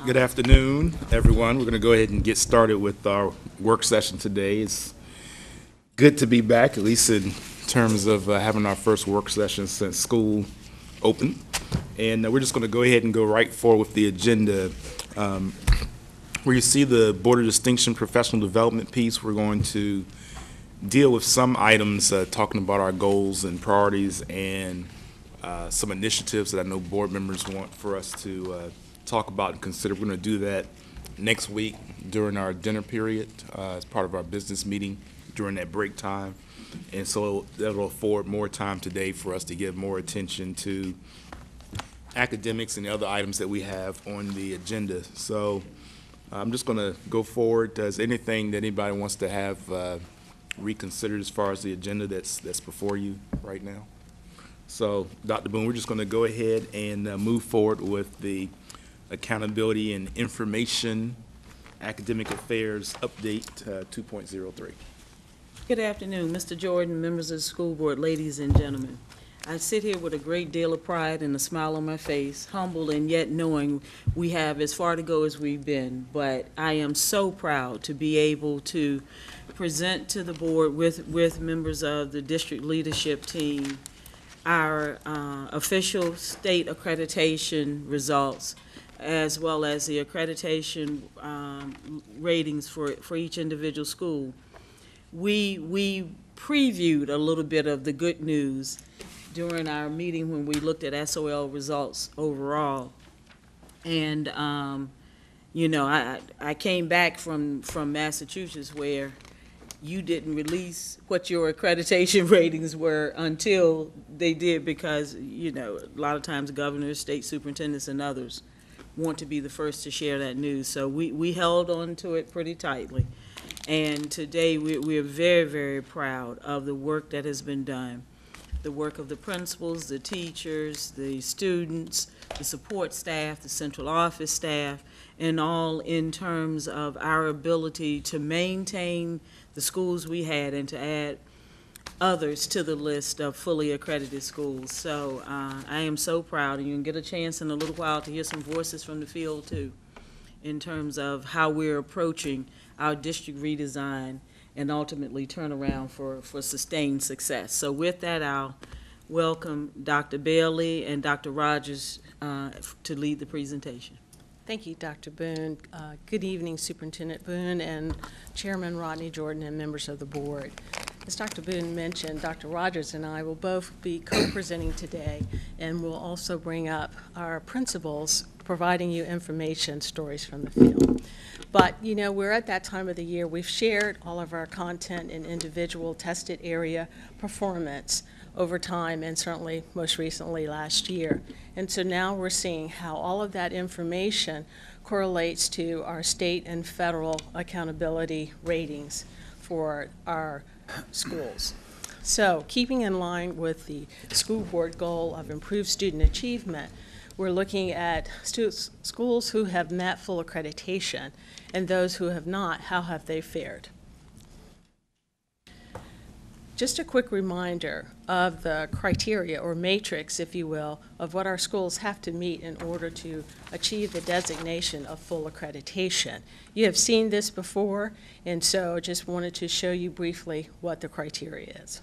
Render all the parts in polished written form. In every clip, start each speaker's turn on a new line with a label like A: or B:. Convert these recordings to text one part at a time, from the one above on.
A: Good afternoon, everyone. We're going to go ahead and get started with our work session today. It's good to be back, at least in terms of having our first work session since school opened. And we're just going to go ahead and go right forward with the agenda. Where you see the Board of Distinction Professional Development piece, we're going to deal with some items talking about our goals and priorities and some initiatives that I know board members want for us to talk about and consider. We're going to do that next week during our dinner period as part of our business meeting during that break time. And so that'll afford more time today for us to give more attention to academics and the other items that we have on the agenda. So I'm just going to go forward. Does anything that anybody wants to have reconsidered as far as the agenda that's before you right now? So, Dr. Boone, we're just going to go ahead and move forward with the Accountability and Information Academic Affairs Update 2.03.
B: Good afternoon, Mr. Jordan, members of the school board, ladies and gentlemen. I sit here with a great deal of pride and a smile on my face, humbled and yet knowing we have as far to go as we've been. But I am so proud to be able to present to the board with members of the district leadership team our official state accreditation results, as well as the accreditation ratings for each individual school. We previewed a little bit of the good news during our meeting when we looked at SOL results overall. And, you know, I came back from Massachusetts where you didn't release what your accreditation ratings were until they did, because, you know, a lot of times governors, state superintendents, and others want to be the first to share that news. So we held on to it pretty tightly. And today we are very, very proud of the work that has been done. The work of the principals, the teachers, the students, the support staff, the central office staff, and all in terms of our ability to maintain the schools we had and to add others to the list of fully accredited schools. So I am so proud, and you can get a chance in a little while to hear some voices from the field too, in terms of how we're approaching our district redesign and ultimately turn around for sustained success. So with that, I'll welcome Dr. Bailey and Dr. Rogers to lead the presentation.
C: Thank you, Dr. Boone. Good evening, Superintendent Boone and Chairman Rodney Jordan and members of the board. As Dr. Boone mentioned, Dr. Rogers and I will both be co-presenting today, and we'll also bring up our principals providing you information, stories from the field. But, you know, we're at that time of the year. We've shared all of our content in individual tested area performance over time, and certainly most recently last year. And so now we're seeing how all of that information correlates to our state and federal accountability ratings for our schools. So keeping in line with the school board goal of improved student achievement, we're looking at schools who have met full accreditation, and those who have not, how have they fared? Just a quick reminder of the criteria or matrix, if you will, of what our schools have to meet in order to achieve the designation of full accreditation. You have seen this before, and so just wanted to show you briefly what the criteria is.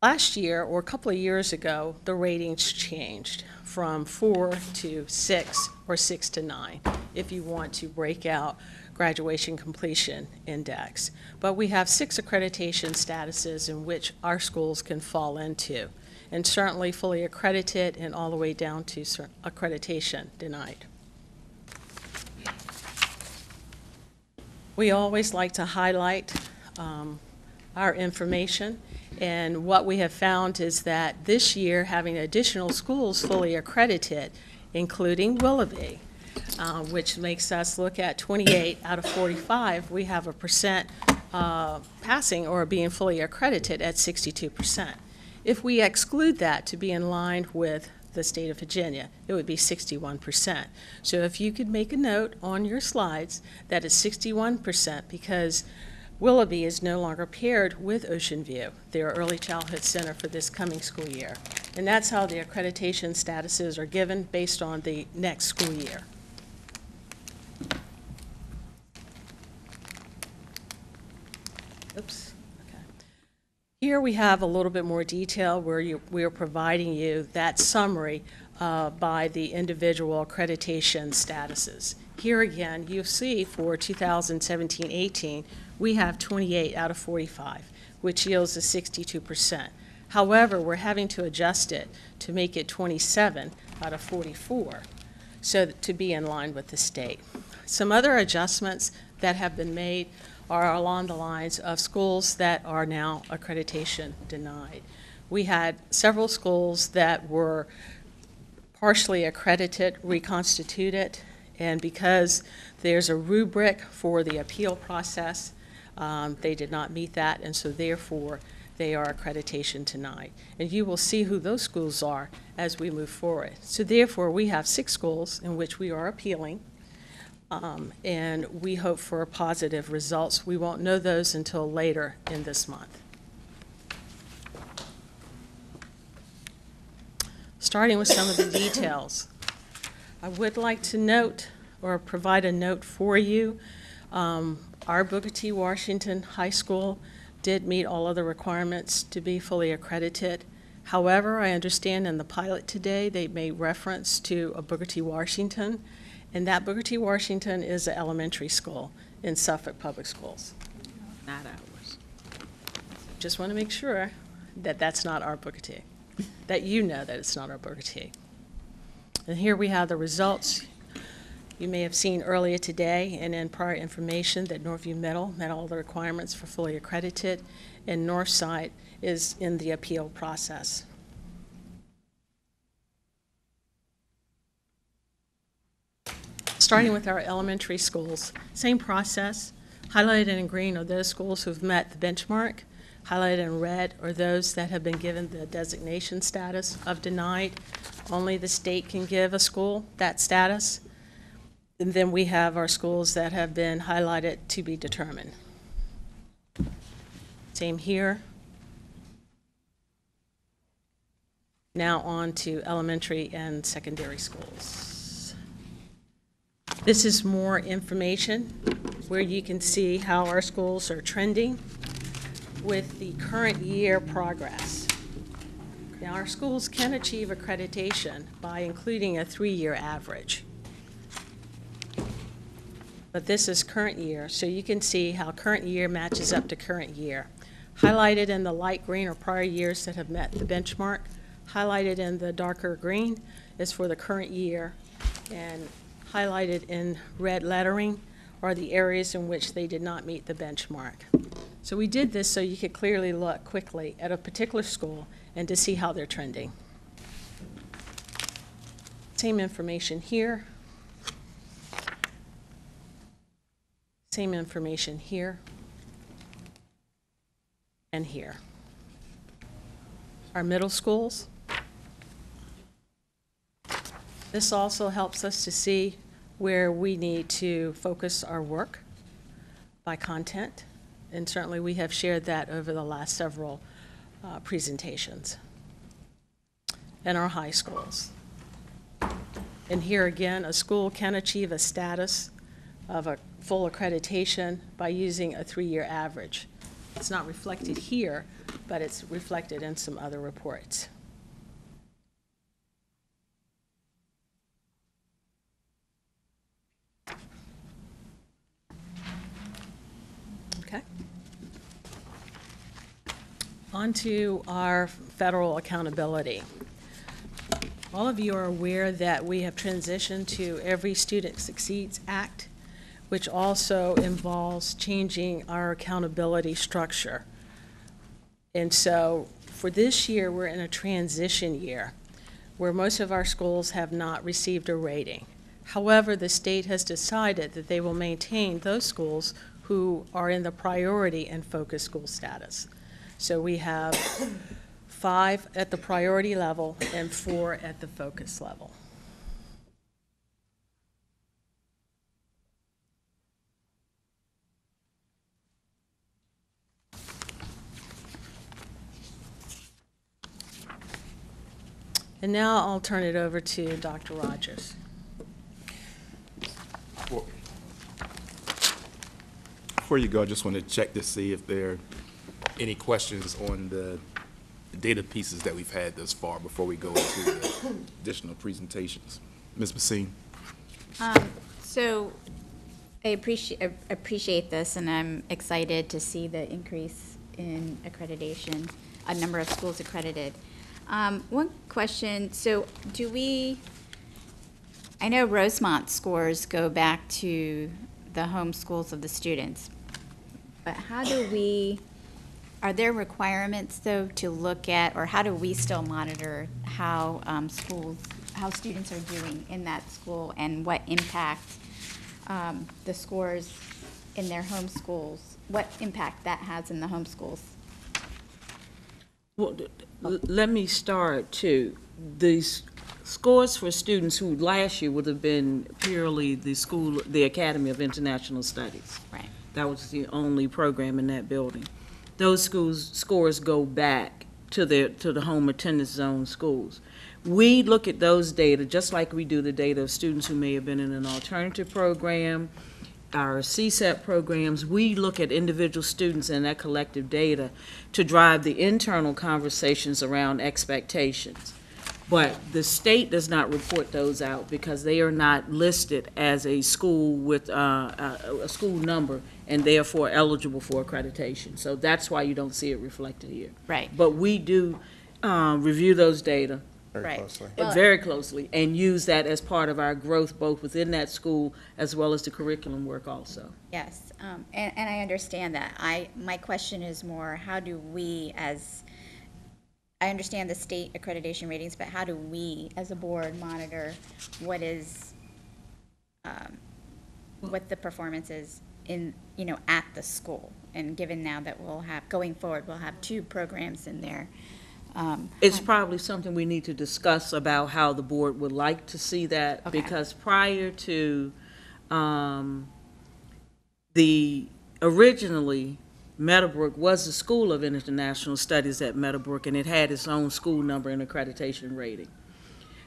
C: Last year, or a couple of years ago, the ratings changed from 4 to 6 or 6 to 9, if you want to break out graduation completion index. But we have 6 accreditation statuses in which our schools can fall into, and certainly fully accredited and all the way down to accreditation denied. We always like to highlight our information, and what we have found is that this year, having additional schools fully accredited, including Willoughby, which makes us look at 28 out of 45, we have a percent passing or being fully accredited at 62%. If we exclude that to be in line with the state of Virginia, it would be 61%. So if you could make a note on your slides that it's 61%, because Willoughby is no longer paired with Ocean View, their early childhood center for this coming school year. And that's how the accreditation statuses are given based on the next school year. Oops. Okay. Here we have a little bit more detail where we are providing you that summary by the individual accreditation statuses. Here again, you see for 2017-18, we have 28 out of 45, which yields a 62%. However, we're having to adjust it to make it 27 out of 44, so to be in line with the state. Some other adjustments that have been made are along the lines of schools that are now accreditation denied. We had several schools that were partially accredited, reconstituted, and because there's a rubric for the appeal process, they did not meet that, and so therefore they are accreditation denied. And you will see who those schools are as we move forward. So therefore, we have 6 schools in which we are appealing, and we hope for positive results. We won't know those until later in this month. Starting with some of the details, I would like to note or provide a note for you. Our Booker T. Washington High School did meet all of the requirements to be fully accredited. However, I understand in the pilot today they made reference to a Booker T. Washington, and that Booker T. Washington is an elementary school in Suffolk Public Schools.
B: Not ours.
C: Just want to make sure that that's not our Booker T, that you know that it's not our Booker T. And here we have the results. You may have seen earlier today and in prior information that Northview Middle met all the requirements for fully accredited, and Northside is in the appeal process. Starting with our elementary schools, same process. Highlighted in green are those schools who've met the benchmark. Highlighted in red are those that have been given the designation status of denied. Only the state can give a school that status. And then we have our schools that have been highlighted to be determined. Same here. Now on to elementary and secondary schools. This is more information where you can see how our schools are trending with the current year progress. Now, our schools can achieve accreditation by including a 3-year average. But this is current year, so you can see how current year matches up to current year. Highlighted in the light green are prior years that have met the benchmark. Highlighted in the darker green is for the current year, and highlighted in red lettering are the areas in which they did not meet the benchmark. So we did this so you could clearly look quickly at a particular school and to see how they're trending. Same information here. Same information here and here. Our middle schools. This also helps us to see where we need to focus our work by content, and certainly we have shared that over the last several presentations. And our high schools. And here again, a school can achieve a status of a full accreditation by using a 3-year average. It's not reflected here, but it's reflected in some other reports. Okay. On to our federal accountability. All of you are aware that we have transitioned to Every Student Succeeds Act, which also involves changing our accountability structure. And so for this year, we're in a transition year where most of our schools have not received a rating. However, the state has decided that they will maintain those schools who are in the priority and focus school status. So we have 5 at the priority level and 4 at the focus level. And now I'll turn it over to Dr. Rogers.
A: Before you go, I just want to check to see if there are any questions on the data pieces that we've had thus far before we go into the additional presentations. Ms. Basine?
D: So I appreciate this, and I'm excited to see the increase in accreditation, a number of schools accredited. One question, so I know Rosemont scores go back to the home schools of the students, but are there requirements, though, to look at, or how do we still monitor how students are doing in that school and what impact the scores in their home schools, what impact that has in the home schools?
B: Well, let me start too. These scores for students who last year would have been purely the Academy of International Studies.
D: Right.
B: That was the only program in that building. Those scores go back to the home attendance zone schools. We look at those data just like we do the data of students who may have been in an alternative program, our CSEP programs. We look at individual students and that collective data to drive the internal conversations around expectations. But the state does not report those out because they are not listed as a school with a school number and therefore eligible for accreditation. So that's why you don't see it reflected here.
D: Right.
B: But we do review those data
D: Right.
E: Closely.
B: very closely and use that as part of our growth both within that school as well as the curriculum work also.
D: Yes, and I understand that. My question is more, how do we I understand the state accreditation ratings, but how do we as a board monitor what the performance is at the school? And given now that going forward, we'll have 2 programs in there.
B: It's probably something we need to discuss about how the board would like to see that,
D: Okay.
B: because prior to originally, Meadowbrook was the School of International Studies at Meadowbrook, and it had its own school number and accreditation rating.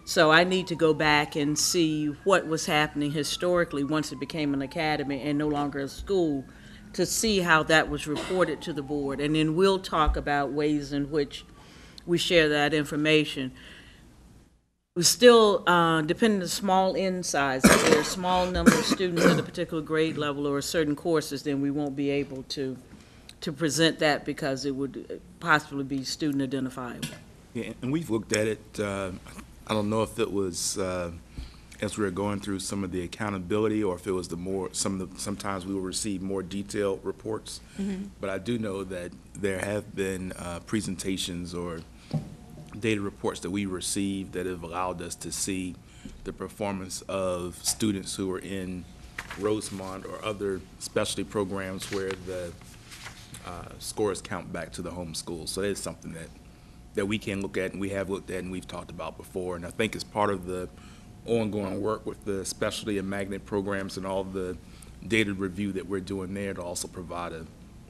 B: So I need to go back and see what was happening historically once it became an academy and no longer a school, to see how that was reported to the board. And then we'll talk about ways in which we share that information. We still, depending on the small n size, if there are a small number of students at a particular grade level or certain courses, then we won't be able to present that because it would possibly be student identifiable.
A: Yeah, and we've looked at it, I don't know if it was as we were going through some of the accountability or if it was sometimes we will receive more detailed reports. Mm-hmm. But I do know that there have been presentations or data reports that we received that have allowed us to see the performance of students who are in Rosemont or other specialty programs where the scores count back to the home school. So that is something that we can look at and we have looked at and we've talked about before. And I think as part of the ongoing work with the specialty and magnet programs and all the data review that we're doing there, to also provide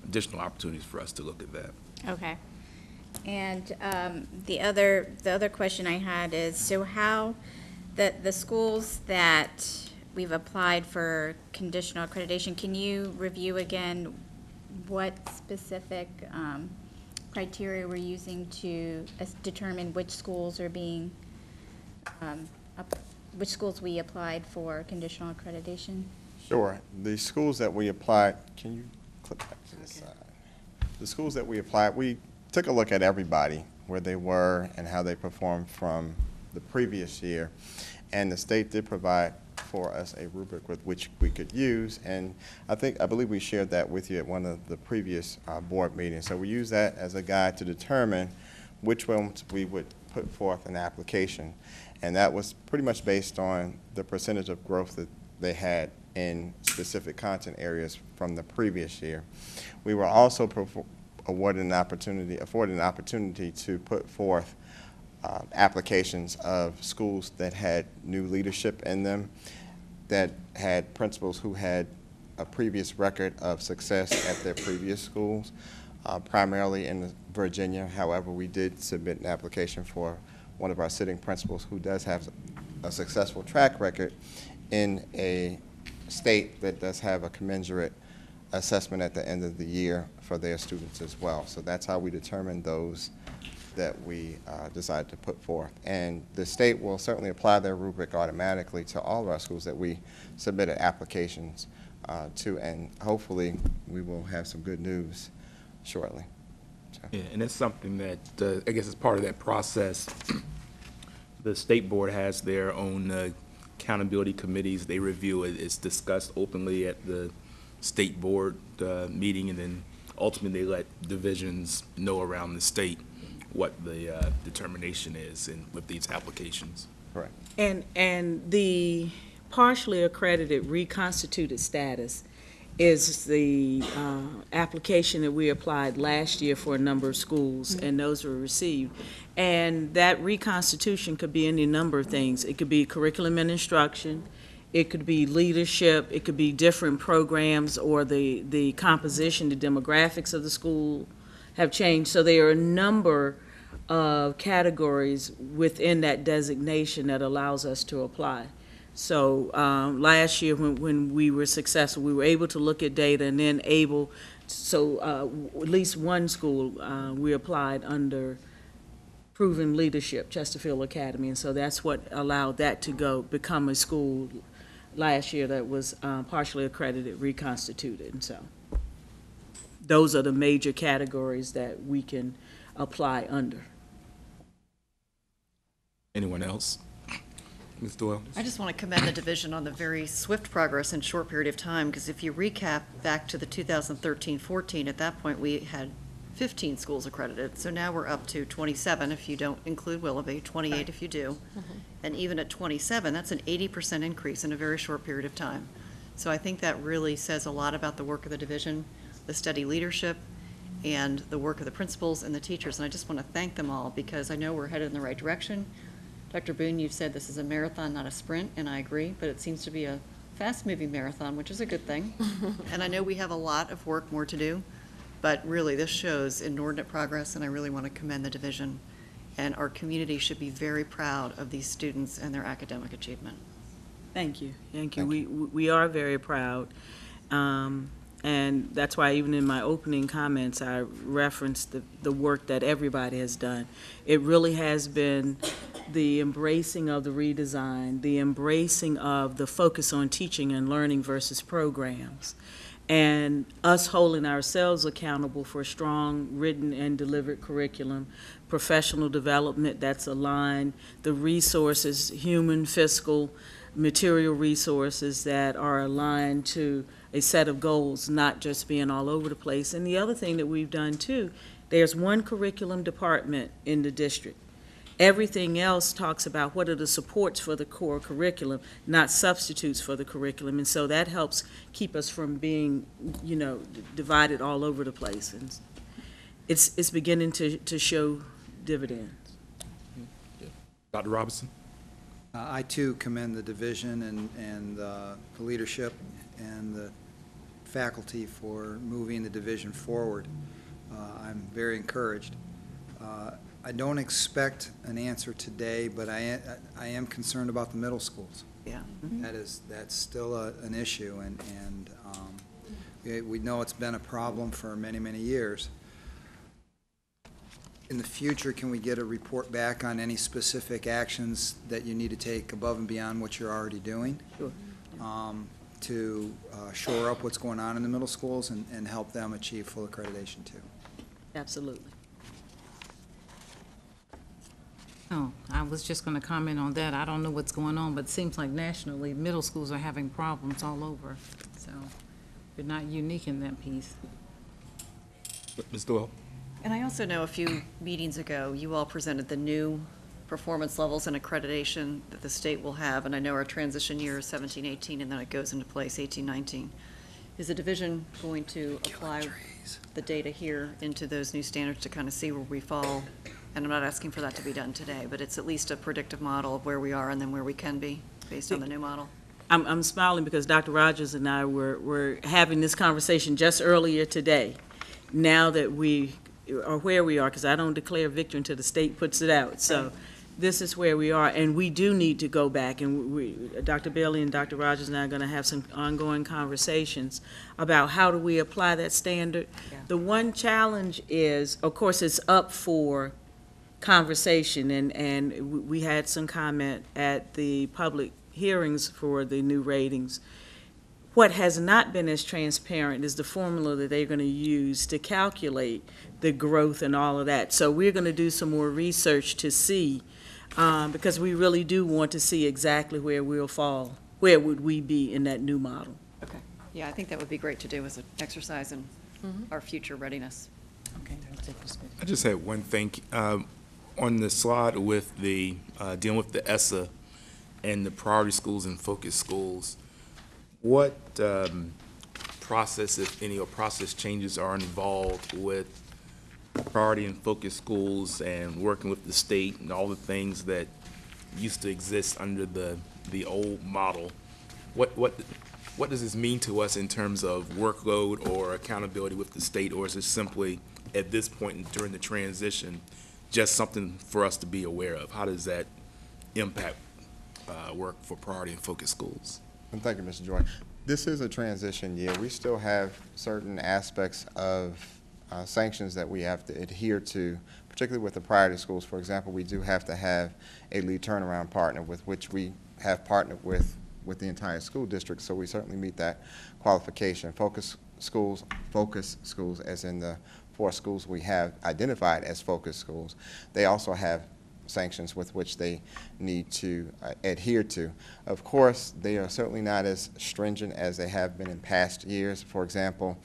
A: additional opportunities for us to look at that.
D: Okay. And the other question I had is, so how the schools that we've applied for conditional accreditation, can you review again what specific criteria we're using to determine which schools are being, which schools we applied for conditional accreditation?
E: Sure. The schools that we applied, can you click back to this side? The schools that we applied, we took a look at everybody, where they were and how they performed from the previous year. And the state did provide for us a rubric with which we could use. And I believe we shared that with you at one of the previous board meetings. So we use that as a guide to determine which ones we would put forth an application. And that was pretty much based on the percentage of growth that they had in specific content areas from the previous year. We were also afforded an opportunity to put forth applications of schools that had new leadership in them, that had principals who had a previous record of success at their previous schools, primarily in Virginia. However, we did submit an application for one of our sitting principals who does have a successful track record in a state that does have a commensurate assessment at the end of the year for their students as well. So that's how we determine those that we decided to put forth. And the state will certainly apply their rubric automatically to all of our schools that we submitted applications to, and hopefully we will have some good news shortly. So.
A: Yeah, and it's something that, I guess as part of that process, the state board has their own accountability committees. They review it. It's discussed openly at the state board meeting, and then ultimately they let divisions know around the state what the determination is with these applications.
E: Correct.
B: And the partially accredited reconstituted status is the application that we applied last year for a number of schools, and those were received. And that reconstitution could be any number of things. It could be curriculum and instruction, it could be leadership, it could be different programs, or the composition, the demographics of the school have changed. So there are a number of categories within that designation that allows us to apply. So last year when we were successful, we were able to look at data and then at least one school we applied under proven leadership, Chesterfield Academy, and so that's what allowed that to become a school last year that was partially accredited, reconstituted, and so those are the major categories that we can apply under.
A: Anyone else? Ms. Doyle?
F: I just want to commend the division on the very swift progress in a short period of time, because if you recap back to the 2013-14, at that point we had 15 schools accredited. So now we're up to 27 if you don't include Willoughby, 28 if you do. And even at 27, that's an 80% increase in a very short period of time. So I think that really says a lot about the work of the division, the steady leadership, and the work of the principals and the teachers. And I just want to thank them all, because I know we're headed in the right direction. Dr. Boone, you've said this is a marathon, not a sprint, and I agree, but it seems to be a fast-moving marathon, which is a good thing. And I know we have a lot of work more to do, but really this shows inordinate progress, and I really want to commend the division. And our community should be very proud of these students and their academic achievement.
B: Thank you. Thank you. We are very proud. And that's why even in my opening comments, I referenced the work that everybody has done. It really has been the embracing of the redesign, the embracing of the focus on teaching and learning versus programs, and us holding ourselves accountable for strong written and delivered curriculum, professional development that's aligned, the resources, human, fiscal, material resources that are aligned to a set of goals, not just being all over the place. And the other thing that we've done too, there's one curriculum department in the district. Everything else talks about what are the supports for the core curriculum, not substitutes for the curriculum. And so that helps keep us from being, divided all over the place. And it's beginning to show dividends.
A: Dr. Robinson?
G: I too commend the division and the leadership and the faculty for moving the division forward. I'm very encouraged. I don't expect an answer today, but I am concerned about the middle schools.
F: Yeah.
G: That's still an issue, and we know it's been a problem for many, many years. In the future, can we get a report back on any specific actions that you need to take above and beyond what you're already doing?
B: Sure.
G: To shore up what's going on in the middle schools and help them achieve full accreditation too?
B: Absolutely.
H: Oh, I was just going to comment on that. I don't know what's going on, but it seems like nationally, middle schools are having problems all over. So we're not unique in that piece.
A: Ms. Doyle?
F: And I also know a few meetings ago, you all presented the new performance levels and accreditation that the state will have, and I know our transition year is 17-18, and then it goes into place 18-19. Is the division going to apply the data here into those new standards to kind of see where we fall? And I'm not asking for that to be done today, but it's at least a predictive model of where we are and then where we can be based on the new model.
B: I'm smiling because Dr. Rogers and I were having this conversation just earlier today. Now that we are where we are, because I don't declare victory until the state puts it out. So this is where we are, and we do need to go back, and Dr. Bailey and Dr. Rogers and I are going to have some ongoing conversations about how do we apply that standard.
H: Yeah.
B: The one challenge is, of course, it's up for conversation, and we had some comment at the public hearings for the new ratings. What has not been as transparent is the formula that they're going to use to calculate the growth and all of that. So we're going to do some more research to see, because we really do want to see exactly where we'll fall, where would we be in that new model.
F: Okay. Yeah, I think that would be great to do as an exercise in our future readiness.
H: Okay, we'll take this with you.
A: I just had one thing. On the slide with the, dealing with the ESSA and the priority schools and focus schools, what process, if any, or process changes are involved with priority and focus schools and working with the state and all the things that used to exist under the old model? What does this mean to us in terms of workload or accountability with the state, or is it simply, at this point during the transition, just something for us to be aware of? How does that impact work for priority and focus schools?
E: And thank you, Mr. Jordan. This is a transition year. We still have certain aspects of sanctions that we have to adhere to, particularly with the priority schools. For example, we do have to have a lead turnaround partner with which we have partnered with the entire school district, so we certainly meet that qualification. Focus schools as in the 4 schools we have identified as focus schools, they also have sanctions with which they need to adhere to. Of course, they are certainly not as stringent as they have been in past years. For example,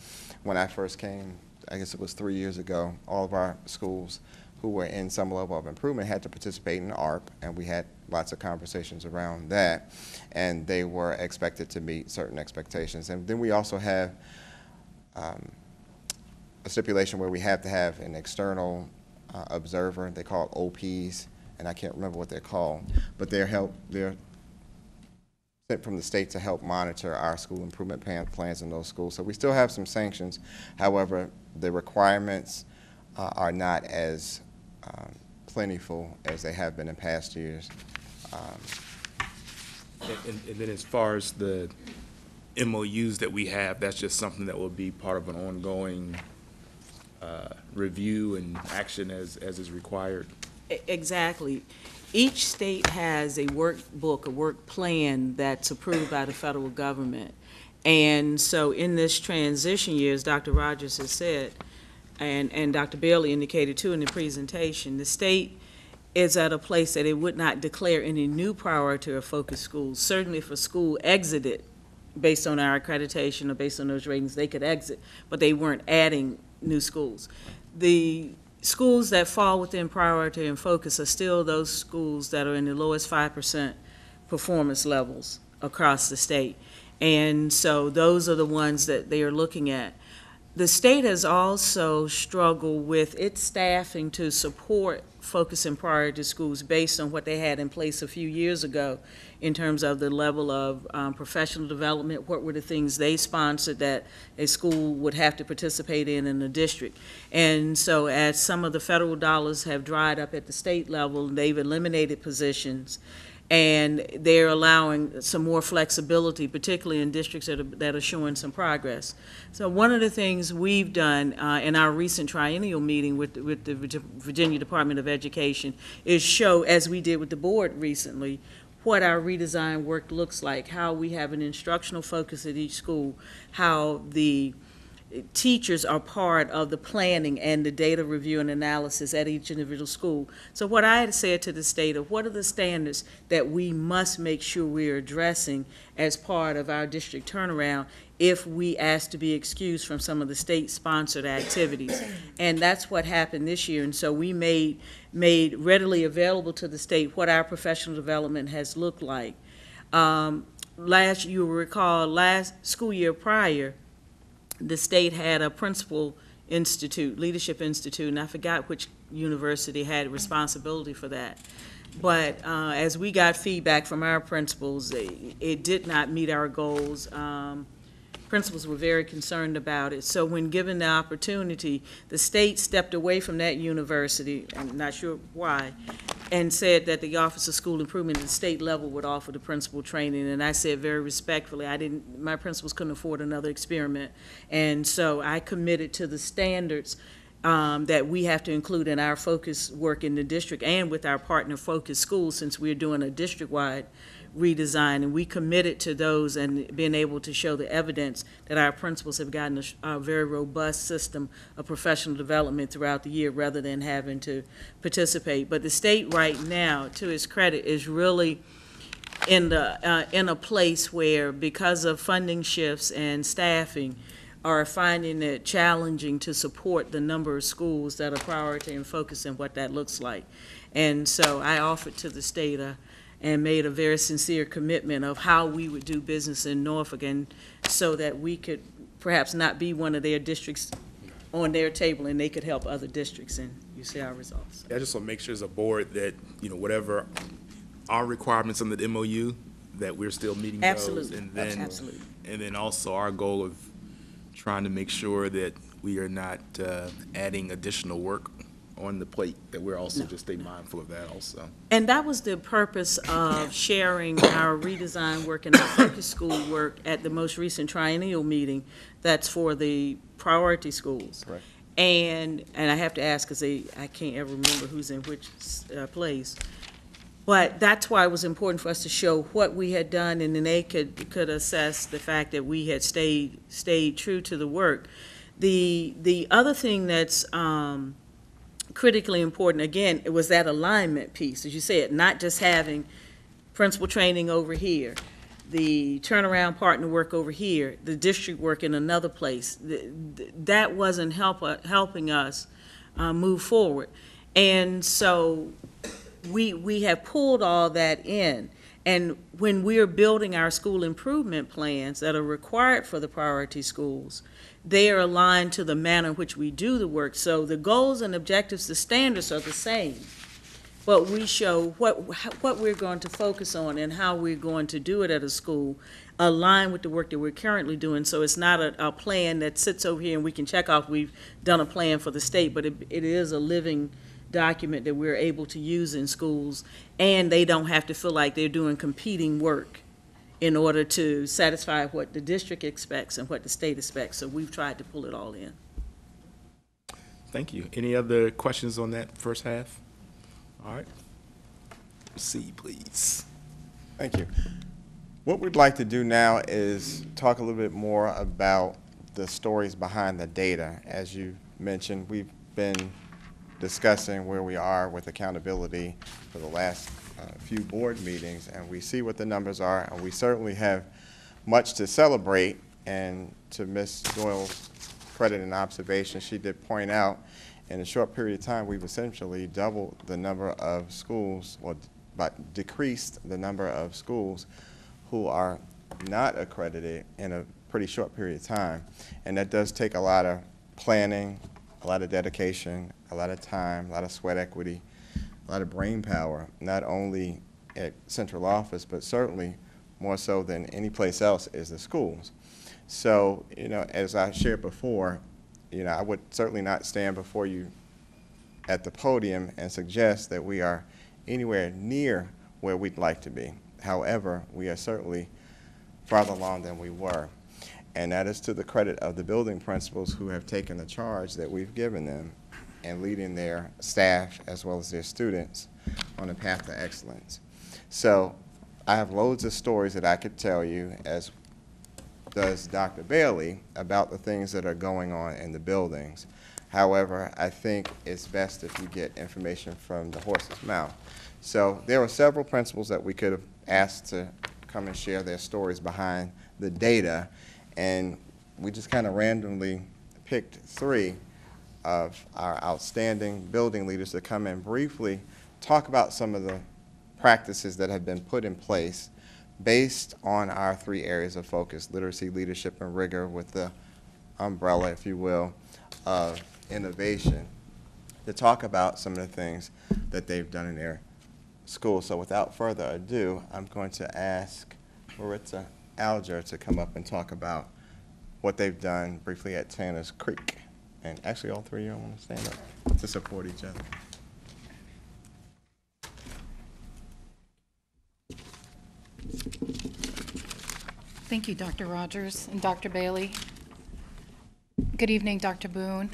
E: when I first came, I guess it was 3 years ago, all of our schools who were in some level of improvement had to participate in ARP, and we had lots of conversations around that, and they were expected to meet certain expectations. And then we also have a stipulation where we have to have an external observer. They call it OPs, and I can't remember what they're called, but they're sent from the state to help monitor our school improvement plans in those schools. So we still have some sanctions. However, the requirements are not as plentiful as they have been in past years.
A: And then as far as the MOUs that we have, that's just something that will be part of an ongoing review and action as is required.
B: Exactly. Each state has a workbook, a work plan that's approved by the federal government. And so in this transition year, as Dr. Rogers has said, and Dr. Bailey indicated too in the presentation, the state is at a place that it would not declare any new priority or focus schools. Certainly if a school exited based on our accreditation or based on those ratings, they could exit, but they weren't adding new schools. The schools that fall within priority and focus are still those schools that are in the lowest 5% performance levels across the state. And so those are the ones that they are looking at. The state has also struggled with its staffing to support focus and priority schools based on what they had in place a few years ago in terms of the level of professional development. What were the things they sponsored that a school would have to participate in the district? And so as some of the federal dollars have dried up at the state level, they've eliminated positions, and they're allowing some more flexibility, particularly in districts that are showing some progress. So one of the things we've done in our recent triennial meeting with the Virginia Department of Education is show, as we did with the board recently, what our redesign work looks like, how we have an instructional focus at each school, how the teachers are part of the planning and the data review and analysis at each individual school. So what I had said to the state of what are the standards that we must make sure we're addressing as part of our district turnaround if we ask to be excused from some of the state-sponsored activities. And that's what happened this year. And so we made readily available to the state what our professional development has looked like. You'll recall, last school year prior, the state had a principal institute, leadership institute, and I forgot which university had responsibility for that. But as we got feedback from our principals, it did not meet our goals. Principals were very concerned about it. So when given the opportunity, the state stepped away from that university, I'm not sure why, and said that the Office of School Improvement at the state level would offer the principal training, and I said very respectfully, my principals couldn't afford another experiment, and so I committed to the standards that we have to include in our focus work in the district and with our partner focus schools, since we're doing a district-wide redesign, and we committed to those and being able to show the evidence that our principals have gotten a very robust system of professional development throughout the year rather than having to participate. But the state right now, to its credit, is really in a place where, because of funding shifts and staffing, are finding it challenging to support the number of schools that are priority and focus and what that looks like. And so I offered to the state and made a very sincere commitment of how we would do business in Norfolk, and so that we could perhaps not be one of their districts on their table, and they could help other districts, and you see our results.
A: I just want to make sure as a board that, whatever our requirements under the MOU, that we're still meeting those.
B: Absolutely. Absolutely.
A: And then also our goal of trying to make sure that we are not adding additional work on the plate, that we're also just stay mindful of that also.
B: And that was the purpose of sharing our redesign work and our focus school work at the most recent triennial meeting that's for the priority schools.
E: Right.
B: And I have to ask, because I can't ever remember who's in which place. But that's why it was important for us to show what we had done, and then they could assess the fact that we had stayed true to the work. The other thing that's critically important, again, it was that alignment piece, as you said, not just having principal training over here, the turnaround partner work over here, the district work in another place. That wasn't helping us move forward. And so we have pulled all that in. And when we're building our school improvement plans that are required for the priority schools, they are aligned to the manner in which we do the work. So the goals and objectives, the standards are the same, but we show what we're going to focus on and how we're going to do it at a school, align with the work that we're currently doing. So it's not a plan that sits over here and we can check off we've done a plan for the state, but it is a living document that we're able to use in schools, and they don't have to feel like they're doing competing work in order to satisfy what the district expects and what the state expects. So we've tried to pull it all in.
A: Thank you. Any other questions on that first half? All right. C, please.
E: Thank you. What we'd like to do now is talk a little bit more about the stories behind the data. As you mentioned, we've been discussing where we are with accountability for the last few board meetings, and we see what the numbers are, and we certainly have much to celebrate. And to Ms. Doyle's credit and observation, she did point out in a short period of time we've essentially doubled the number of schools, but decreased the number of schools who are not accredited in a pretty short period of time. And that does take a lot of planning, a lot of dedication, a lot of time, a lot of sweat equity, a lot of brain power, not only at central office, but certainly more so than any place else is the schools. So, as I shared before, I would certainly not stand before you at the podium and suggest that we are anywhere near where we'd like to be. However, we are certainly farther along than we were. And that is to the credit of the building principals who have taken the charge that we've given them and leading their staff as well as their students on a path to excellence. So I have loads of stories that I could tell you, as does Dr. Bailey, about the things that are going on in the buildings. However, I think it's best if you get information from the horse's mouth. So there were several principals that we could have asked to come and share their stories behind the data, and we just kind of randomly picked 3 of our outstanding building leaders to come and briefly talk about some of the practices that have been put in place based on our 3 areas of focus: literacy, leadership, and rigor, with the umbrella, if you will, of innovation, to talk about some of the things that they've done in their school. So without further ado, I'm going to ask Maritza Alger to come up and talk about what they've done briefly at Tanner's Creek. And actually, all 3 of you want to stand up to support each other.
I: Thank you, Dr. Rogers and Dr. Bailey. Good evening, Dr. Boone,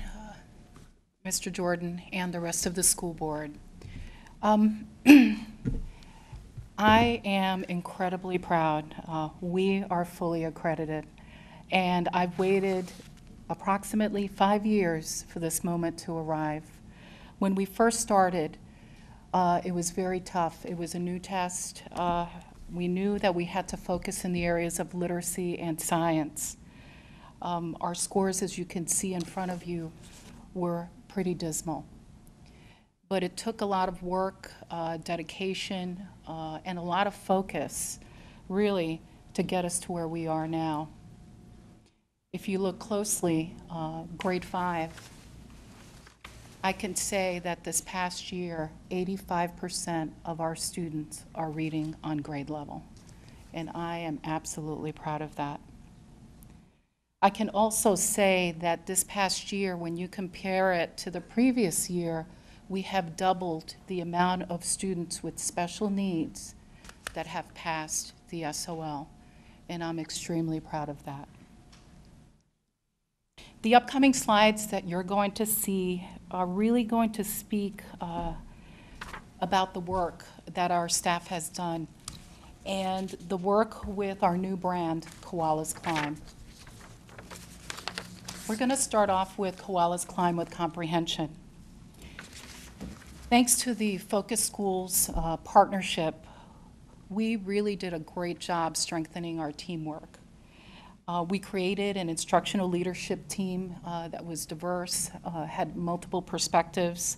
I: Mr. Jordan, and the rest of the school board. I am incredibly proud. We are fully accredited, and I've waited approximately 5 years for this moment to arrive. When we first started, it was very tough. It was a new test. We knew that we had to focus in the areas of literacy and science. Our scores, as you can see in front of you, were pretty dismal. But it took a lot of work, dedication, and a lot of focus, really, to get us to where we are now. If you look closely, grade 5, I can say that this past year, 85% of our students are reading on grade level, and I am absolutely proud of that. I can also say that this past year, when you compare it to the previous year, we have doubled the amount of students with special needs that have passed the SOL, and I'm extremely proud of that. The upcoming slides that you're going to see are really going to speak about the work that our staff has done and the work with our new brand, Koala's Climb. We're going to start off with Koala's Climb with comprehension. Thanks to the Focus Schools partnership, we really did a great job strengthening our teamwork. We created an instructional leadership team that was diverse, had multiple perspectives,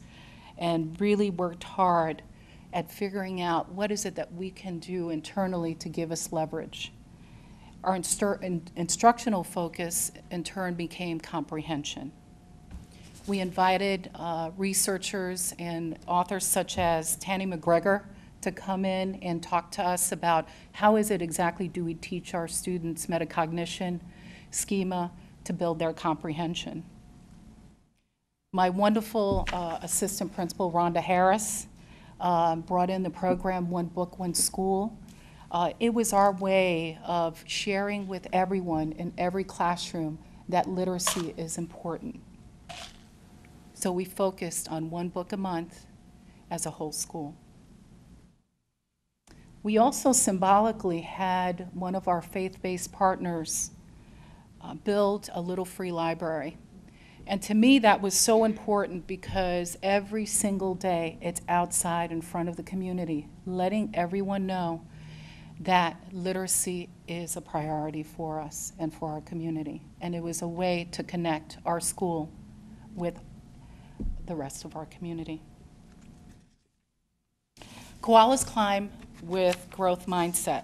I: and really worked hard at figuring out what is it that we can do internally to give us leverage. Our instructional focus, in turn, became comprehension. We invited researchers and authors such as Tanny McGregor to come in and talk to us about how is it exactly do we teach our students metacognition, schema, to build their comprehension. My wonderful assistant principal, Rhonda Harris, brought in the program One Book, One School. It was our way of sharing with everyone in every classroom that literacy is important. So we focused on one book a month as a whole school. We also symbolically had one of our faith-based partners build a little free library. And to me, that was so important because every single day it's outside in front of the community, letting everyone know that literacy is a priority for us and for our community. And it was a way to connect our school with the rest of our community. Koala's Climb with growth mindset.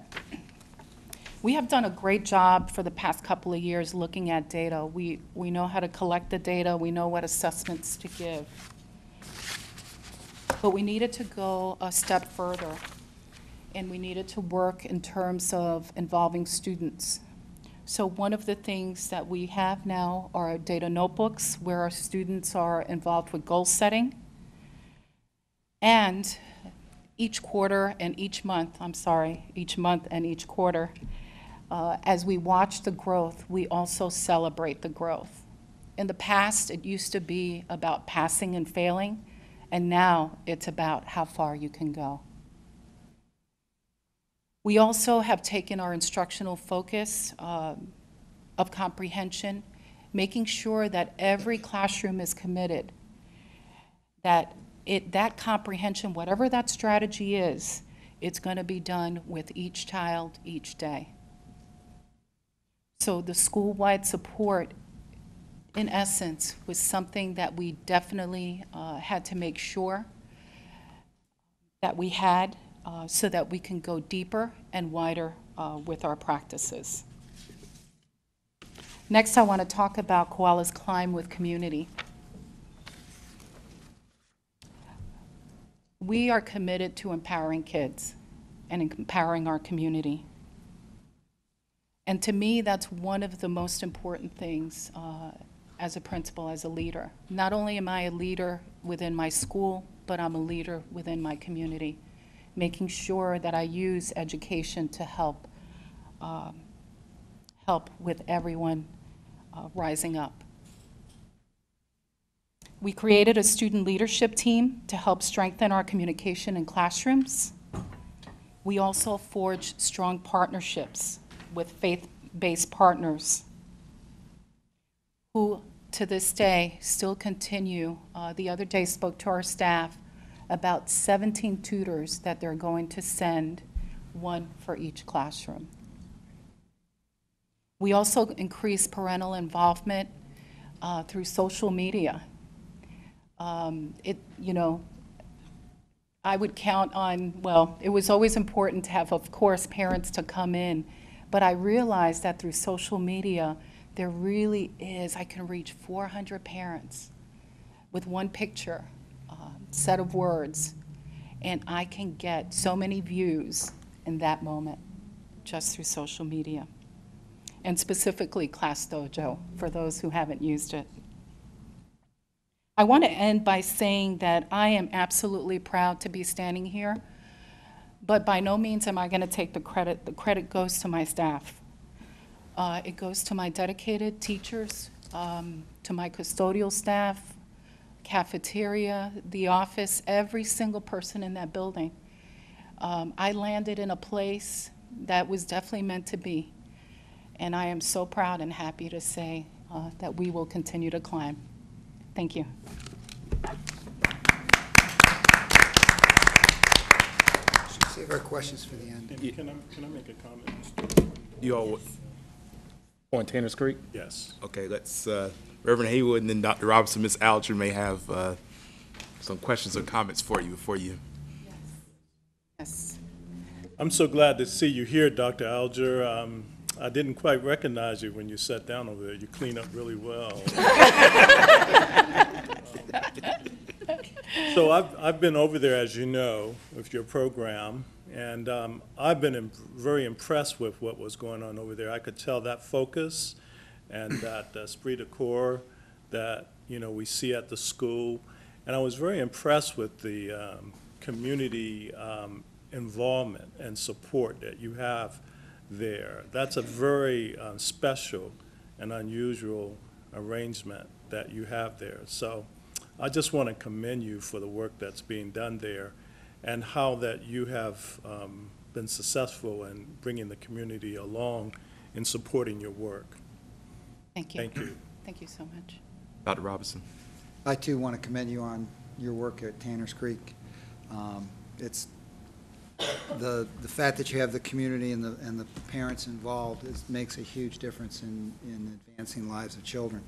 I: We have done a great job for the past couple of years looking at data. We know how to collect the data. We know what assessments to give. But we needed to go a step further, and we needed to work in terms of involving students. So one of the things that we have now are data notebooks where our students are involved with goal setting. And each quarter and each month, each month and each quarter, as we watch the growth, we also celebrate the growth. In the past, it used to be about passing and failing, and now it's about how far you can go. We also have taken our instructional focus of comprehension, making sure that every classroom is committed, that comprehension, whatever that strategy is, it's going to be done with each child each day. So the school-wide support, in essence, was something that we definitely had to make sure that we had so that we can go deeper and wider with our practices. Next, I want to talk about Koala's Climb with community. We are committed to empowering kids and empowering our community. And to me, that's one of the most important things as a principal, as a leader. Not only am I a leader within my school, but I'm a leader within my community, making sure that I use education to help help with everyone rising up. We created a student leadership team to help strengthen our communication in classrooms. We also forged strong partnerships with faith-based partners who, to this day, still continue. The other day spoke to our staff about 17 tutors that they're going to send, one for each classroom. We also increased parental involvement through social media. I would count on, well, it was always important to have, of course, parents to come in, but I realized that through social media, there really is, I can reach 400 parents with one picture, set of words, and I can get so many views in that moment just through social media. And specifically Class Dojo, for those who haven't used it. I want to end by saying that I am absolutely proud to be standing here, but by no means am I going to take the credit. The credit goes to my staff. It goes to my dedicated teachers, to my custodial staff, cafeteria, the office, every single person in that building. I landed in a place that was definitely meant to be, and I am so proud and happy to say that we will continue to climb. Thank you.
G: Save our questions for the end.
J: Can I make a comment?
A: You all on Tanner's Creek?
J: Yes.
A: Okay, let's, Reverend Haywood and then Dr. Robinson, Ms. Alger may have some questions or comments for you before you.
I: Yes.
J: I'm so glad to see you here, Dr. Alger. I didn't quite recognize you when you sat down over there. You clean up really well. So I've been over there, as you know, with your program, and I've been very impressed with what was going on over there. I could tell that focus and that esprit de corps that we see at the school, and I was very impressed with the community involvement and support that you have there. That's a very special and unusual arrangement that you have there. So I just want to commend you for the work that's being done there and how that you have been successful in bringing the community along in supporting your work.
I: Thank you.
J: Thank you.
I: Thank you so much.
A: Dr. Robinson.
G: I too want to commend you on your work at Tanner's Creek. It's the fact that you have the community and the parents involved makes a huge difference in advancing lives of children.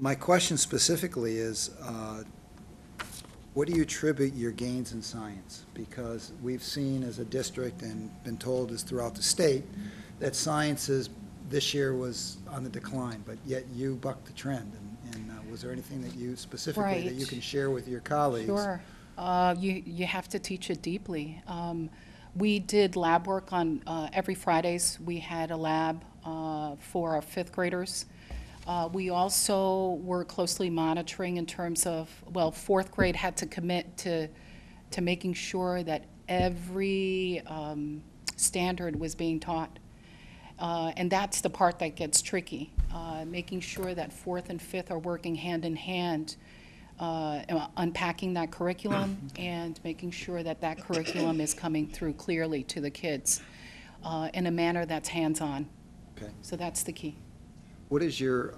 G: My question specifically is, what do you attribute your gains in science? Because we've seen as a district and been told as throughout the state that science this year was on the decline, but yet you bucked the trend. And was there anything that you specifically that you can share with your colleagues?
I: Sure. You have to teach it deeply. We did lab work on every Fridays. We had a lab for our fifth graders. We also were closely monitoring in terms of, well, fourth grade had to commit to making sure that every standard was being taught. And that's the part that gets tricky, making sure that fourth and fifth are working hand in hand, unpacking that curriculum and making sure that that curriculum is coming through clearly to the kids in a manner that's hands-on.
G: Okay.
I: So that's the key.
G: What is your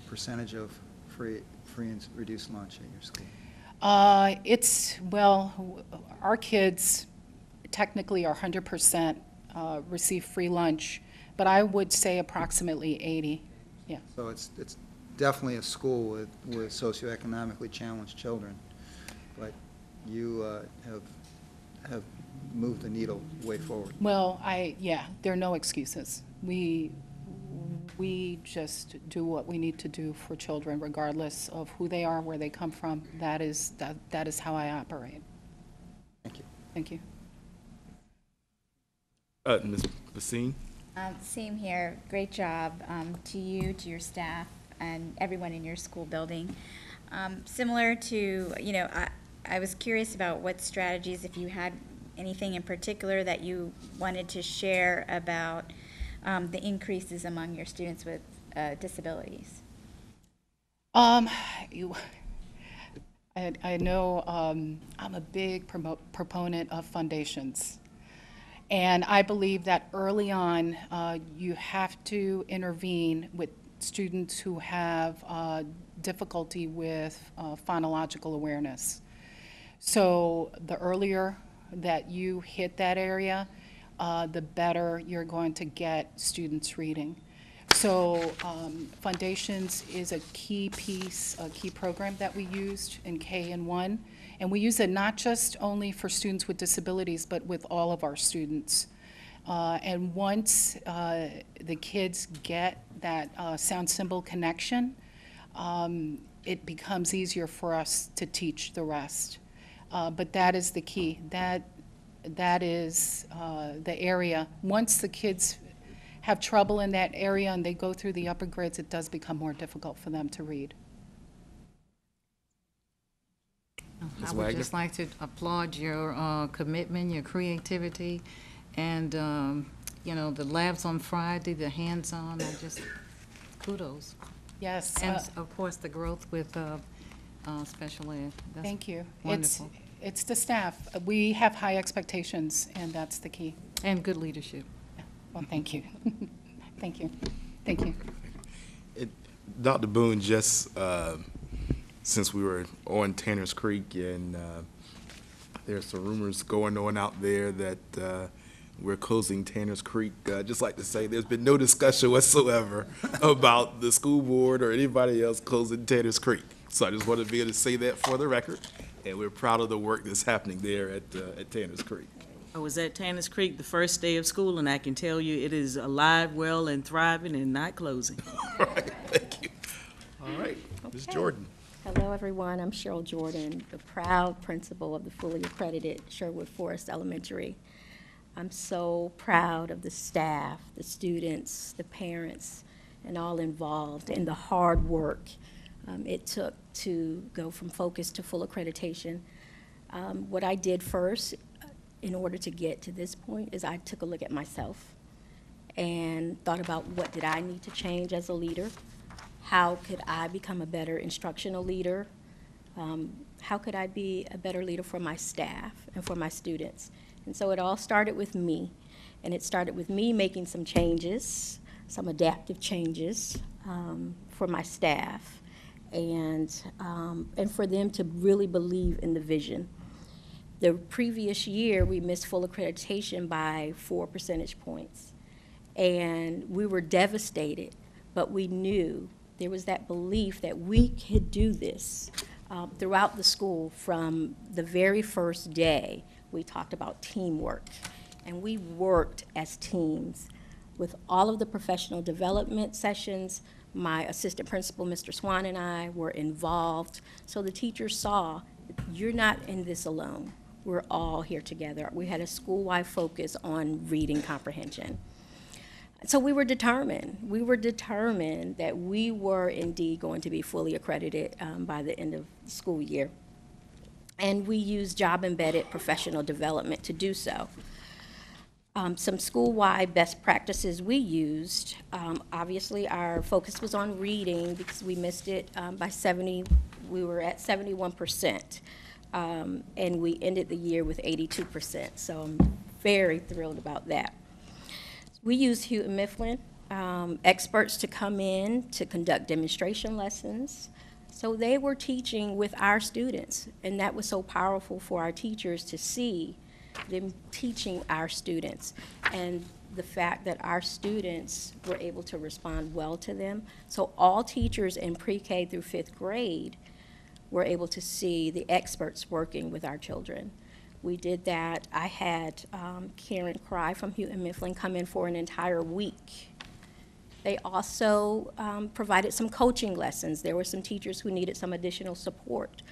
G: percentage of free and reduced lunch at your school?
I: Well, our kids technically are 100% receive free lunch, but I would say approximately 80, yeah.
G: So it's definitely a school with socioeconomically challenged children, but you have moved the needle way forward.
I: Well, yeah, there are no excuses. We just do what we need to do for children, regardless of who they are, where they come from. That is how I operate.
G: Thank you.
I: Thank you.
A: Ms. Basine?
D: Same here. Great job to you, to your staff, and everyone in your school building. Similar to, I was curious about what strategies, if you had anything in particular that you wanted to share about the increases among your students with disabilities?
I: I know I'm a big proponent of foundations. And I believe that early on, you have to intervene with students who have difficulty with phonological awareness. So the earlier that you hit that area, the better you're going to get students reading. So Foundations is a key piece, a key program that we used in K and 1. And we use it not just only for students with disabilities, but with all of our students. And once the kids get that sound symbol connection, it becomes easier for us to teach the rest. But that is the key. That is the area. Once the kids have trouble in that area and they go through the upper grades, it does become more difficult for them to read.
H: I would just like to applaud your commitment, your creativity, and, you know, the labs on Friday, the hands-on, kudos.
I: Yes.
H: And, of course, the growth with special ed. That's
I: Thank you.
H: wonderful.
I: It's the staff. We have high expectations, and that's the key.
H: And good leadership.
I: Well, thank you. Thank you. Thank you.
A: Dr. Boone, just since we were on Tanners Creek, and there's some rumors going on out there that we're closing Tanners Creek, I'd just like to say there's been no discussion whatsoever about the school board or anybody else closing Tanners Creek. So I just want to be able to say that for the record, and we're proud of the work that's happening there at Tanners Creek.
B: I was at Tanners Creek the first day of school, and I can tell you it is alive, well, and thriving and not closing.
A: All right, thank you. All right, Ms. Jordan.
K: Hello, everyone. I'm Cheryl Jordan, the proud principal of the fully accredited Sherwood Forest Elementary. I'm so proud of the staff, the students, the parents, and all involved in the hard work it took to go from focus to full accreditation. What I did first in order to get to this point is I took a look at myself and thought about what did I need to change as a leader? How could I become a better instructional leader? How could I be a better leader for my staff and for my students? And so it all started with me. And it started with me making some changes, some adaptive changes for my staff, and for them to really believe in the vision. The previous year, we missed full accreditation by 4 percentage points. And we were devastated, but we knew there was that belief that we could do this. Throughout the school, from the very first day, we talked about teamwork. And we worked as teams with all of the professional development sessions. My assistant principal, Mr. Swan, and I were involved. So the teachers saw, you're not in this alone. We're all here together. We had a school-wide focus on reading comprehension. So we were determined. We were determined that we were indeed going to be fully accredited by the end of the school year. And we used job-embedded professional development to do so. Some school-wide best practices we used, obviously our focus was on reading because we missed it by 70, we were at 71%. And we ended the year with 82%. So I'm very thrilled about that. We used Hewitt Mifflin experts to come in to conduct demonstration lessons. So they were teaching with our students, and that was so powerful for our teachers to see them teaching our students, and the fact that our students were able to respond well to them. So all teachers in pre-K through 5th grade were able to see the experts working with our children. We did that. I had Karen Cry from Hewitt Mifflin come in for an entire week. They also provided some coaching lessons. There were some teachers who needed some additional support.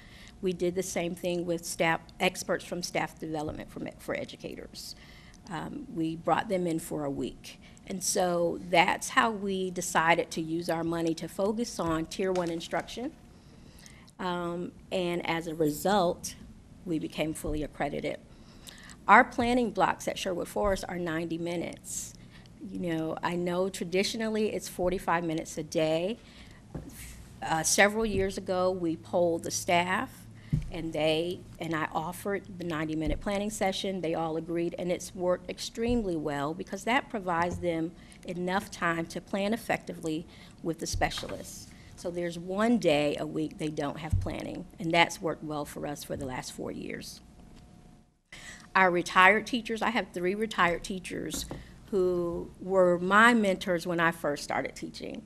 K: We did the same thing with staff, experts from staff development for educators. We brought them in for a week. And so that's how we decided to use our money to focus on Tier 1 instruction. And as a result, we became fully accredited. Our planning blocks at Sherwood Forest are 90 minutes. I know traditionally it's 45 minutes a day. Several years ago, we polled the staff, and I offered the 90-minute planning session. They all agreed, and it's worked extremely well because that provides them enough time to plan effectively with the specialists. So there's one day a week they don't have planning, and that's worked well for us for the last 4 years. Our retired teachers, I have 3 retired teachers who were my mentors when I first started teaching.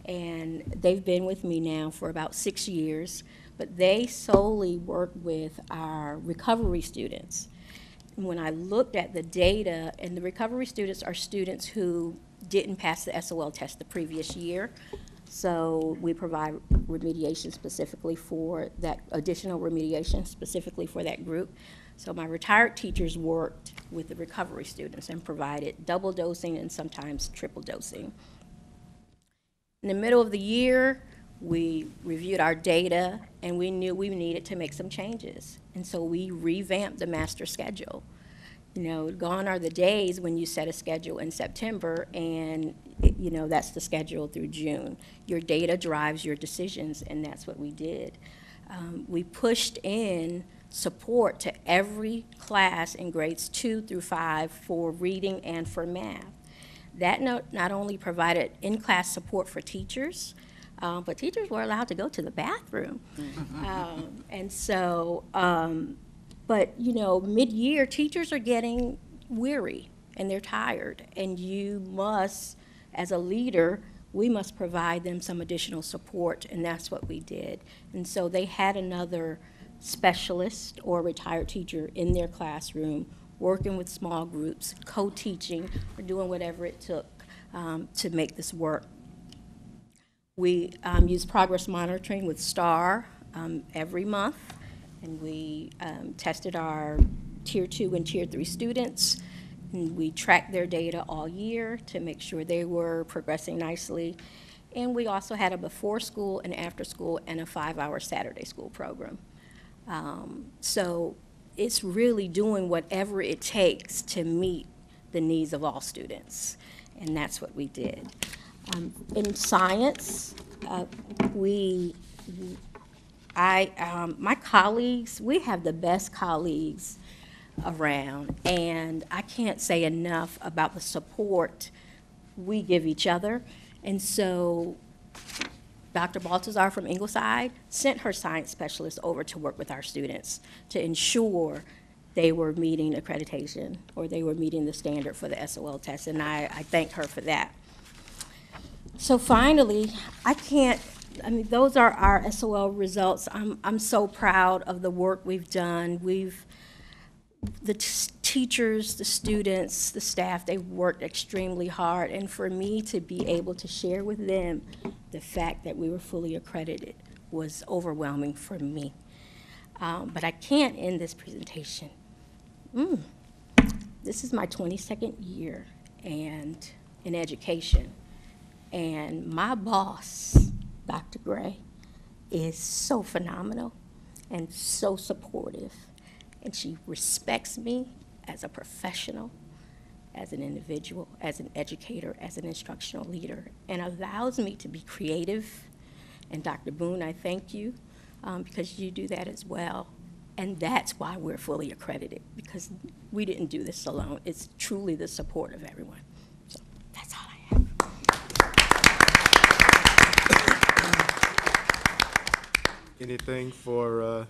K: And they've been with me now for about 6 years, but they solely work with our recovery students. And when I looked at the data, and the recovery students are students who didn't pass the SOL test the previous year, so we provide remediation specifically for that, additional remediation specifically for that group. So my retired teachers worked with the recovery students and provided double dosing and sometimes triple dosing. In the middle of the year, we reviewed our data, and we knew we needed to make some changes. And so we revamped the master schedule. Gone are the days when you set a schedule in September and, that's the schedule through June. Your data drives your decisions, and that's what we did. We pushed in support to every class in grades 2 through 5 for reading and for math. That not only provided in-class support for teachers, but teachers were allowed to go to the bathroom. But mid-year, teachers are getting weary and they're tired, and you must, as a leader, we must provide them some additional support, and that's what we did. And so they had another specialist or retired teacher in their classroom working with small groups, co-teaching, or doing whatever it took to make this work. We use progress monitoring with STAR every month, and we tested our Tier 2 and Tier 3 students, and we tracked their data all year to make sure they were progressing nicely. And we also had a before school and after school and a 5-hour Saturday school program. So it's really doing whatever it takes to meet the needs of all students, and that's what we did. In science, my colleagues, we have the best colleagues around, and I can't say enough about the support we give each other. And so Dr. Baltazar from Ingleside sent her science specialist over to work with our students to ensure they were meeting accreditation or they were meeting the standard for the SOL test, and I thank her for that. So finally, those are our SOL results. I'm so proud of the work we've done. The teachers, the students, the staff, they worked extremely hard, and for me to be able to share with them the fact that we were fully accredited was overwhelming for me. But I can't end this presentation. This is my 22nd year in education, and my boss, Dr. Gray, is so phenomenal and so supportive. And she respects me as a professional, as an individual, as an educator, as an instructional leader, and allows me to be creative. And Dr. Boone, I thank you because you do that as well. And that's why we're fully accredited, because we didn't do this alone. It's truly the support of everyone. So that's all I have.
A: Anything for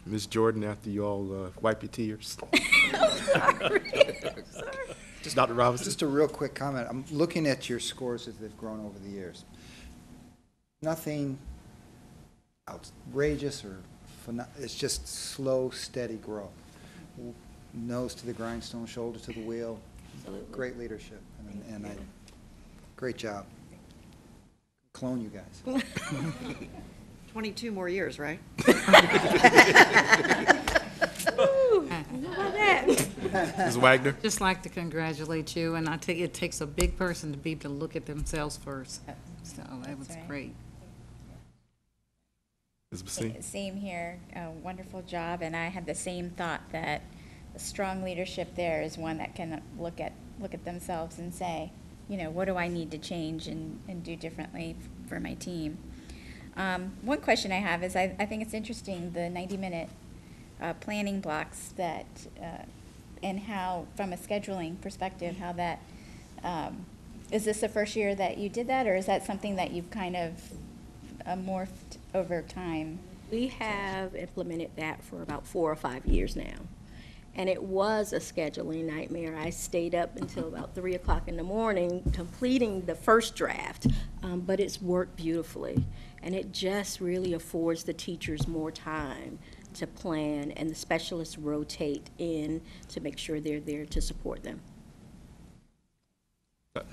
A: Ms. Jordan after you all wipe your tears? Dr. Robinson?
G: Just a real quick comment. I'm looking at your scores as they've grown over the years. Nothing outrageous or it's just slow, steady growth. Nose to the grindstone, shoulder to the wheel. Absolutely. Great leadership, and great job. Clone you guys.
F: 22 more years, right?
A: Ms. Wagner?
H: Just like to congratulate you, and I tell you, it takes a big person to be able to look at themselves first. So that was
D: right.
H: great.
A: Ms. Basine?
D: Same here, a wonderful job, and I had the same thought that a strong leadership there is one that can look at themselves and say, what do I need to change and do differently for my team? One question I have is I think it's interesting, the 90-minute planning blocks that, and how, from a scheduling perspective, how that, is this the first year that you did that, or is that something that you've kind of morphed over time?
K: We have implemented that for about 4 or 5 years now. And it was a scheduling nightmare. I stayed up until about 3 o'clock in the morning completing the first draft, but it's worked beautifully. And it just really affords the teachers more time to plan, and the specialists rotate in to make sure they're there to support them.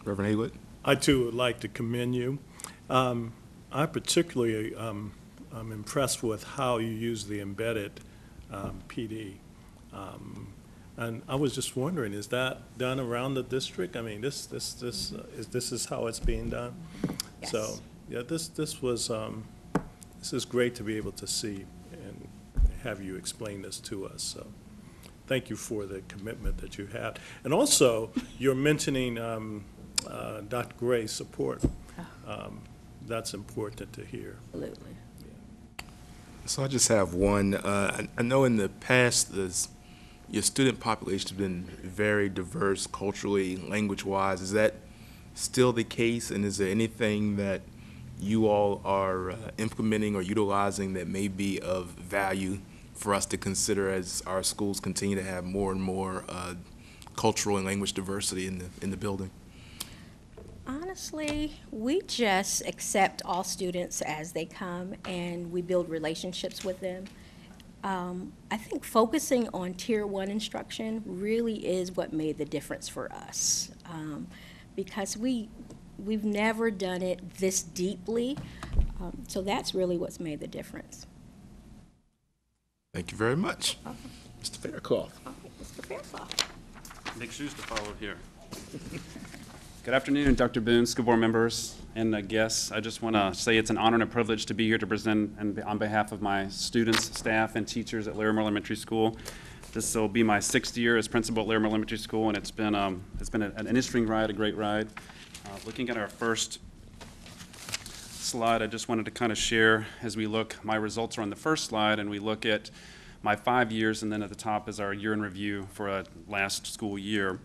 A: Reverend Haywood?
J: I too would like to commend you. I particularly am impressed with how you use the embedded PD. And I was just wondering, is that done around the district? I mean, this is how it's being done.
K: Yes.
J: So, yeah, this is great to be able to see and have you explain this to us. So, thank you for the commitment that you have. And also, you're mentioning Dr. Gray's support. That's important to hear.
K: Absolutely.
A: So I just have one. I know in the past, your student population has been very diverse culturally, language-wise. Is that still the case? And is there anything that you all are implementing or utilizing that may be of value for us to consider as our schools continue to have more and more cultural and language diversity in the building?
K: Honestly, we just accept all students as they come, and we build relationships with them. I think focusing on Tier 1 instruction really is what made the difference for us, because we've never done it this deeply, so that's really what's made the difference.
A: Thank you very much. Mr. Faircloth.
K: Mr. Faircloth.
L: Big shoes to follow here. Good afternoon, Dr. Boone, school board members, and guests. I just want to say it's an honor and a privilege to be here to present on behalf of my students, staff, and teachers at Larimore Elementary School. This will be my 6th year as principal at Larimore Elementary School, and it's been an interesting ride, a great ride. Looking at our first slide, I just wanted to kind of share as we look. My results are on the first slide, and we look at my 5 years, and then at the top is our year in review for last school year.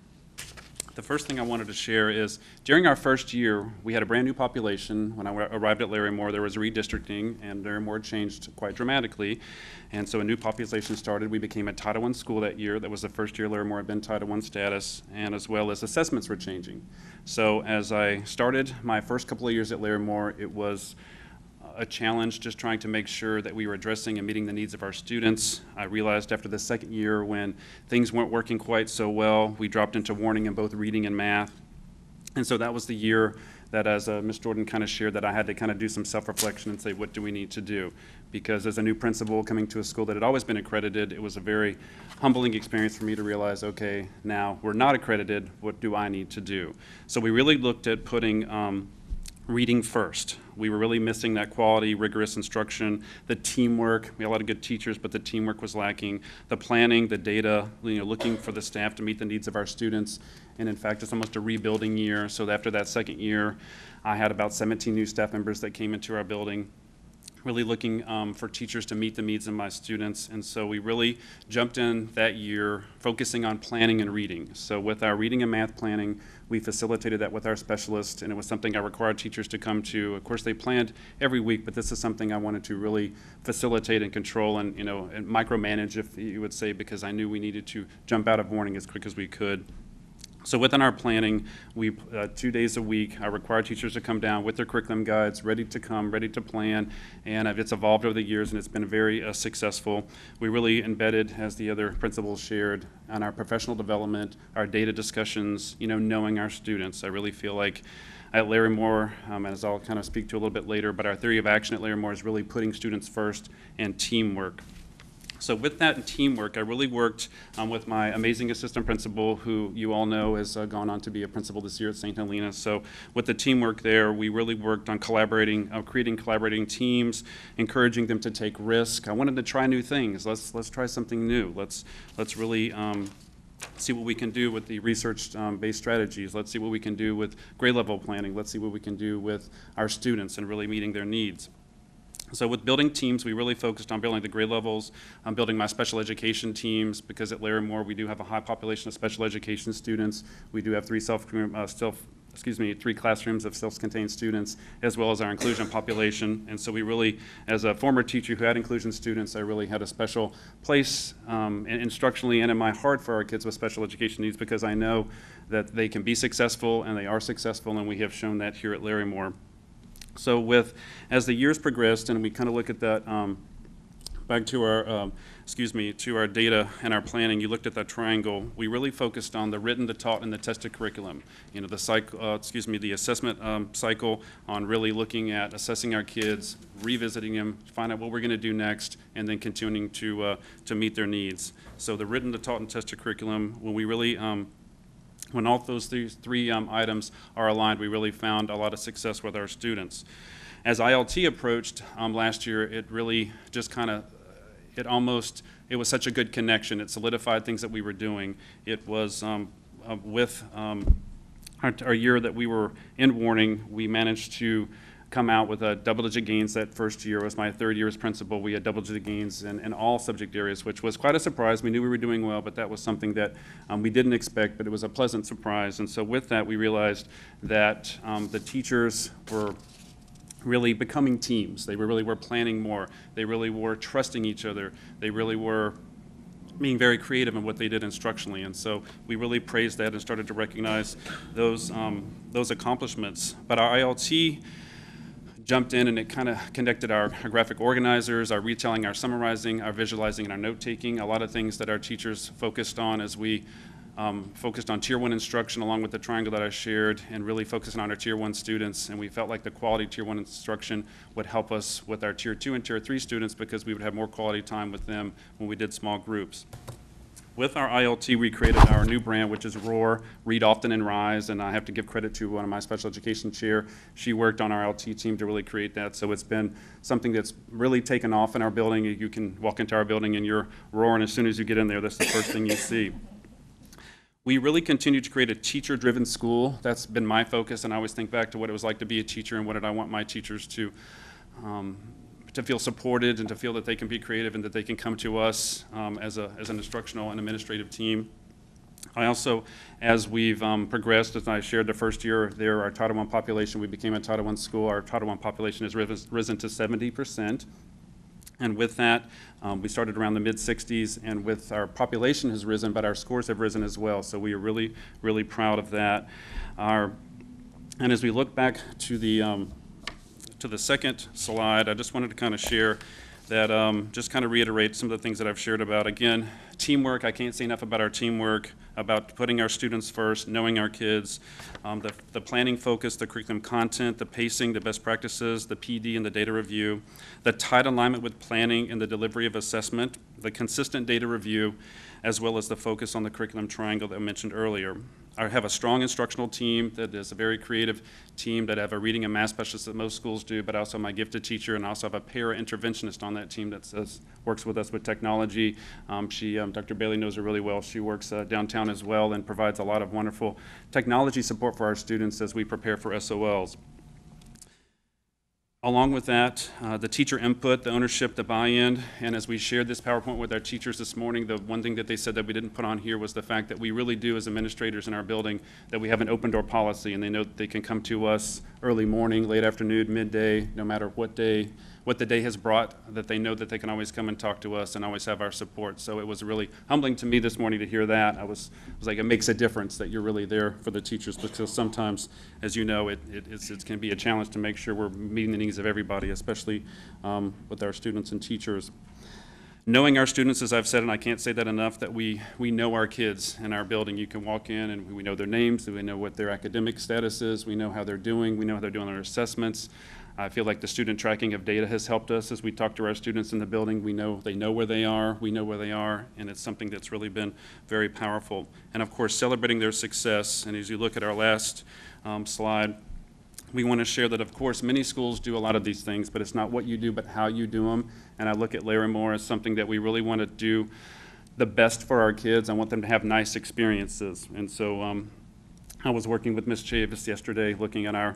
L: The first thing I wanted to share is during our first year, we had a brand new population. When I arrived at Larimore, there was redistricting, and Larimore changed quite dramatically. And so a new population started. We became a Title I school that year. That was the first year Larimore had been Title I status, and as well as assessments were changing. So as I started my first couple of years at Larimore, it was a challenge just trying to make sure that we were addressing and meeting the needs of our students. I realized after the second year when things weren't working quite so well, we dropped into warning in both reading and math. And so that was the year that, as Ms. Jordan kind of shared, that I had to kind of do some self-reflection and say, what do we need to do? Because as a new principal coming to a school that had always been accredited, it was a very humbling experience for me to realize, okay, now we're not accredited, what do I need to do? So we really looked at putting reading first. We were really missing that quality, rigorous instruction, the teamwork. We had a lot of good teachers, but the teamwork was lacking. The planning, the data, looking for the staff to meet the needs of our students. And in fact, it's almost a rebuilding year. So after that second year, I had about 17 new staff members that came into our building, really looking for teachers to meet the needs of my students. And so we really jumped in that year focusing on planning and reading. So with our reading and math planning, we facilitated that with our specialists, and it was something I required teachers to come to. Of course, they planned every week, but this is something I wanted to really facilitate and control and, and micromanage, if you would say, because I knew we needed to jump out of warning as quick as we could. So within our planning, we 2 days a week, I require teachers to come down with their curriculum guides, ready to come, ready to plan, and it's evolved over the years, and it's been very successful. We really embedded, as the other principals shared, on our professional development, our data discussions, knowing our students. I really feel like at Larimore, as I'll kind of speak to a little bit later, but our theory of action at Larimore is really putting students first and teamwork. So with that teamwork, I really worked with my amazing assistant principal, who you all know has gone on to be a principal this year at St. Helena. So with the teamwork there, we really worked on collaborating, creating collaborating teams, encouraging them to take risk. I wanted to try new things. Let's try something new. Let's really see what we can do with the research-based strategies. Let's see what we can do with grade level planning. Let's see what we can do with our students and really meeting their needs. So with building teams, we really focused on building the grade levels, building my special education teams, because at Larimore we do have a high population of special education students. We do have three classrooms of self-contained students, as well as our inclusion population. And so we really, as a former teacher who had inclusion students, I really had a special place instructionally and in my heart for our kids with special education needs, because I know that they can be successful and they are successful, and we have shown that here at Larimore. So as the years progressed, and we kind of look at that, back to our, to our data and our planning, you looked at that triangle. We really focused on the written, the taught, and the tested curriculum. You know, the assessment cycle on really looking at assessing our kids, revisiting them, find out what we're going to do next, and then continuing to meet their needs. So the written, the taught, and tested curriculum, when we really when all those three items are aligned, we really found a lot of success with our students. As ILT approached last year, it really just kind of, it was such a good connection. It solidified things that we were doing. It was with our year that we were in warning, we managed to come out with double-digit gains that first year. It was my third year as principal. We had double-digit gains in all subject areas, which was quite a surprise. We knew we were doing well, but that was something that we didn't expect, but it was a pleasant surprise. And so with that, we realized that the teachers were really becoming teams. They really were planning more. They really were trusting each other. They really were being very creative in what they did instructionally. And so we really praised that and started to recognize those accomplishments. But our ILT jumped in, and it kind of connected our graphic organizers, our retelling, our summarizing, our visualizing, and our note-taking, a lot of things that our teachers focused on as we focused on Tier 1 instruction along with the triangle that I shared, and really focusing on our Tier 1 students. And we felt like the quality Tier 1 instruction would help us with our Tier 2 and Tier 3 students, because we would have more quality time with them when we did small groups. With our ILT, we created our new brand, which is ROAR, Read Often and Rise, and I have to give credit to one of my special education chair. She worked on our ILT team to really create that, so it's been something that's really taken off in our building. You can walk into our building and you're roaring as soon as you get in there. That's the first thing you see. We really continue to create a teacher-driven school. That's been my focus, and I always think back to what it was like to be a teacher and what did I want my teachers to feel supported and to feel that they can be creative and that they can come to us as an instructional and administrative team. I also, as we've progressed, as I shared the first year there, our Title I population, we became a Title I school. Our Title I population has risen to 70%. And with that, we started around the mid-60s, and with our population has risen, but our scores have risen as well. So we are really, really proud of that. And as we look back to the second slide, I just wanted to kind of share that, just kind of reiterate some of the things that I've shared about. Again, teamwork, I can't say enough about our teamwork, about putting our students first, knowing our kids, the planning focus, the curriculum content, the pacing, the best practices, the PD and the data review, the tight alignment with planning and the delivery of assessment, the consistent data review, as well as the focus on the curriculum triangle that I mentioned earlier. I have a strong instructional team that is a very creative team that have a reading and math specialist that most schools do, but I also have my gifted teacher, and I also have a para-interventionist on that team that works with us with technology. Dr. Bailey knows her really well. She works downtown as well and provides a lot of wonderful technology support for our students as we prepare for SOLs. Along with that, the teacher input, the ownership, the buy-in, and as we shared this PowerPoint with our teachers this morning, the one thing that they said that we didn't put on here was the fact that we really do as administrators in our building, that we have an open door policy, and they know that they can come to us early morning, late afternoon, midday, no matter what the day has brought, that they know that they can always come and talk to us and always have our support. So it was really humbling to me this morning to hear that. I was like, it makes a difference that you're really there for the teachers, because sometimes, as you know, it can be a challenge to make sure we're meeting the needs of everybody, especially with our students and teachers. Knowing our students, as I've said, and I can't say that enough, that we know our kids in our building. You can walk in and we know their names, we know what their academic status is, we know how they're doing, we know how they're doing on their assessments. I feel like the student tracking of data has helped us as we talk to our students in the building. We know they know where they are, we know where they are, and it's something that's really been very powerful. And of course, celebrating their success. And as you look at our last slide, we want to share that, of course, many schools do a lot of these things, but it's not what you do, but how you do them. And I look at Larimore as something that we really want to do the best for our kids. I want them to have nice experiences. And so I was working with Ms. Chavis yesterday looking at our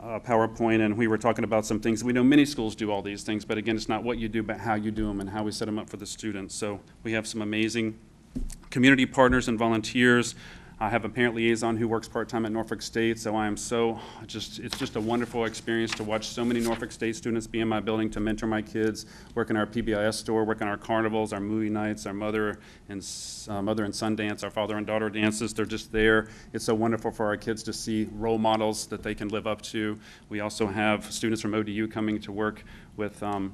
L: PowerPoint, and we were talking about some things. We know many schools do all these things, but again, it's not what you do, but how you do them and how we set them up for the students. So we have some amazing community partners and volunteers. I have a parent liaison who works part-time at Norfolk State, so I am it's just a wonderful experience to watch so many Norfolk State students be in my building to mentor my kids, work in our PBIS store, work in our carnivals, our movie nights, our mother and son dance, our father and daughter dances. They're just there. It's so wonderful for our kids to see role models that they can live up to. We also have students from ODU coming to work with an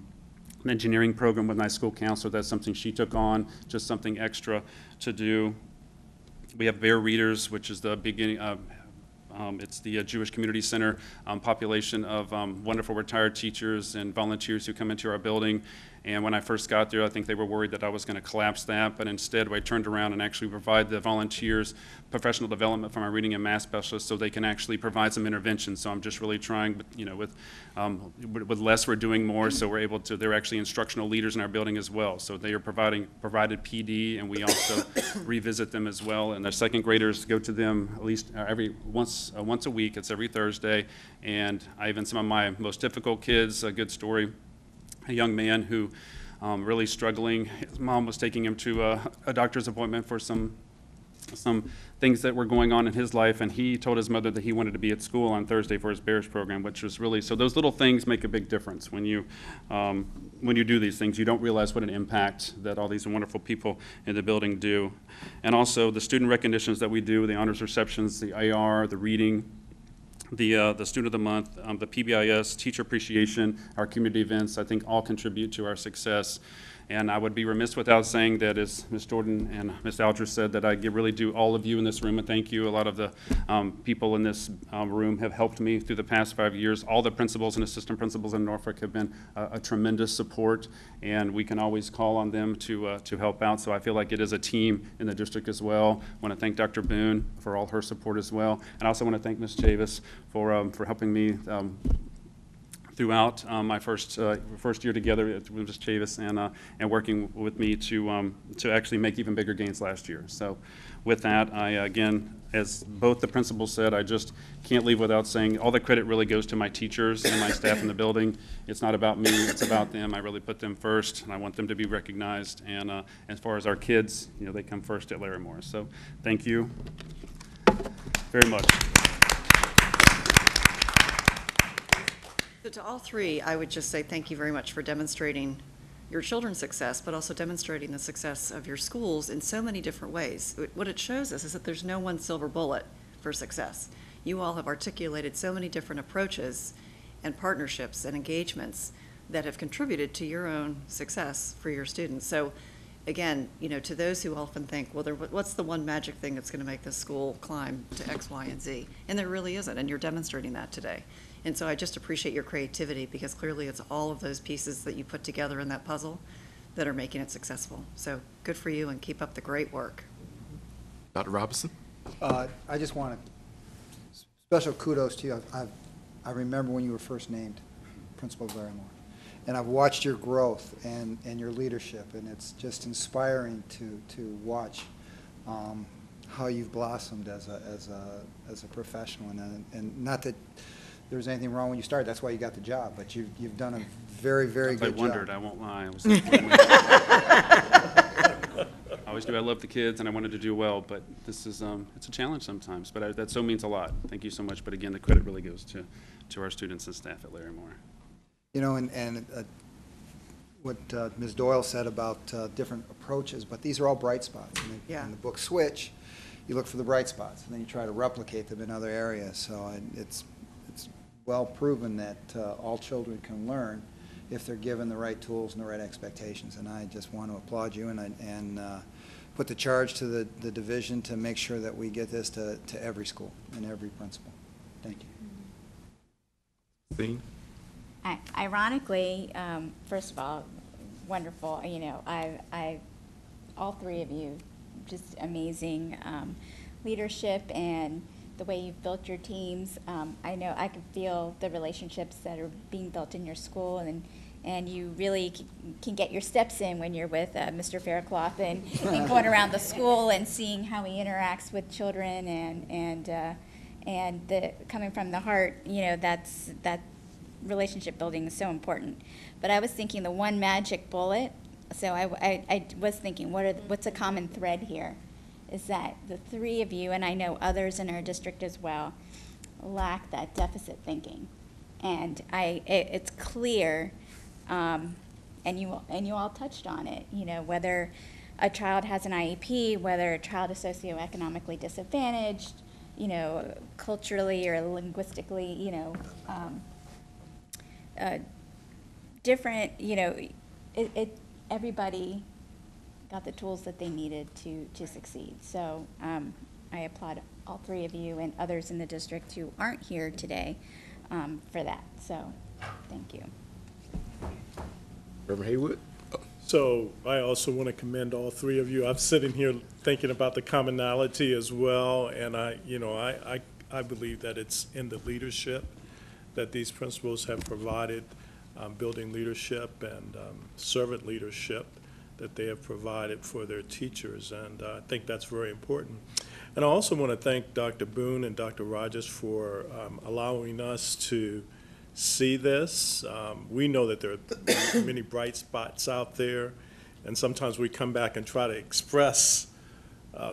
L: engineering program with my school counselor. That's something she took on, just something extra to do. We have Bear Readers, which is the beginning of, it's the Jewish Community Center population of wonderful retired teachers and volunteers who come into our building. And when I first got there, I think they were worried that I was going to collapse that, but instead I turned around and actually provide the volunteers professional development from our reading and math specialists so they can actually provide some intervention. So I'm just really trying, you know, with less we're doing more, so we're able to, they're actually instructional leaders in our building as well. So they are provided PD, and we also revisit them as well. And the second graders go to them at least once a week. It's every Thursday. And some of my most difficult kids, a good story, a young man who really struggling. His mom was taking him to a doctor's appointment for some things that were going on in his life, and he told his mother that he wanted to be at school on Thursday for his Bears program, which was really, so those little things make a big difference when you do these things. You don't realize what an impact that all these wonderful people in the building do. And also the student recognitions that we do, the honors receptions, the AR, the reading, the Student of the Month, the PBIS, Teacher Appreciation, our community events, I think all contribute to our success. And I would be remiss without saying that, as Ms. Jordan and Ms. Alger said, that I really do all of you in this room a thank you. A lot of the people in this room have helped me through the past 5 years. All the principals and assistant principals in Norfolk have been a tremendous support, and we can always call on them to help out. So I feel like it is a team in the district as well. I want to thank Dr. Boone for all her support as well. And I also want to thank Ms. Chavis for helping me throughout my first year together with Ms. Chavis and working with me to actually make even bigger gains last year. So with that, I again, as both the principals said, I just can't leave without saying all the credit really goes to my teachers and my staff in the building. It's not about me, it's about them. I really put them first, and I want them to be recognized. And as far as our kids, you know, they come first at Larrymore. So thank you very much.
F: So to all three, I would just say thank you very much for demonstrating your children's success, but also demonstrating the success of your schools in so many different ways. What it shows us is that there's no one silver bullet for success. You all have articulated so many different approaches and partnerships and engagements that have contributed to your own success for your students. So again, you know, to those who often think, well, what's the one magic thing that's going to make this school climb to X, Y, and Z? And there really isn't, and you're demonstrating that today. And so I just appreciate your creativity, because clearly it's all of those pieces that you put together in that puzzle that are making it successful. So good for you, and keep up the great work.
A: Dr. Robinson?
G: I just want to, special kudos to you. I remember when you were first named principal of Larrymore, and I've watched your growth and your leadership, and it's just inspiring to watch how you've blossomed as a professional. And not that there's anything wrong when you started. That's why you got the job. But you've done a very, very good job.
L: I wondered. I won't lie. I was I always knew I loved the kids and I wanted to do well, but this is it's a challenge sometimes. But that so means a lot. Thank you so much. But again, the credit really goes to our students and staff at Larrymore.
G: You know, and what Ms. Doyle said about different approaches, but these are all bright spots. In the book Switch, you look for the bright spots, and then you try to replicate them in other areas. So it's well proven that all children can learn if they're given the right tools and the right expectations. And I just want to applaud you and put the charge to the division to make sure that we get this to every school and every principal. Thank you.
A: Dean?
D: Ironically, first of all, wonderful. You know, all three of you, just amazing leadership and the way you've built your teams. I know I can feel the relationships that are being built in your school, and you really can get your steps in when you're with Mr. Faircloth and going around the school and seeing how he interacts with children and the coming from the heart. You know, that relationship building is so important. But I was thinking the one magic bullet. So I was thinking, what's a common thread here? Is that the three of you, and I know others in our district as well, lack that deficit thinking. And it's clear, and you all touched on it, you know, whether a child has an IEP, whether a child is socioeconomically disadvantaged, you know, culturally or linguistically, you know, different, you know, everybody got the tools that they needed to succeed. So I applaud all three of you and others in the district who aren't here today for that. So thank you.
A: Reverend Haywood?
J: So I also want to commend all three of you. I'm sitting here thinking about the commonality as well, and I believe that it's in the leadership that these principals have provided, building leadership and servant leadership that they have provided for their teachers, and I think that's very important. And I also want to thank Dr. Boone and Dr. Rogers for allowing us to see this. We know that there are many bright spots out there, and sometimes we come back and try to express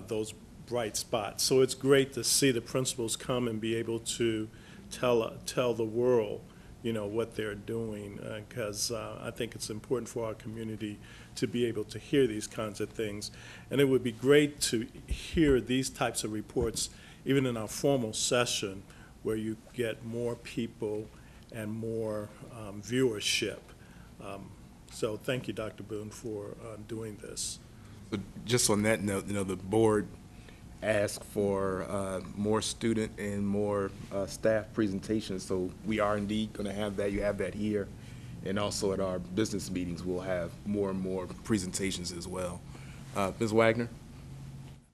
J: those bright spots. So it's great to see the principals come and be able to tell the world, you know, what they're doing, because I think it's important for our community to be able to hear these kinds of things. And it would be great to hear these types of reports even in our formal session, where you get more people and more viewership. So thank you, Dr. Boone, for doing this.
A: But just on that note, you know, the board asked for more student and more staff presentations, so we are indeed going to have that. You have that here, and also at our business meetings, we'll have more and more presentations as well. Ms. Wagner,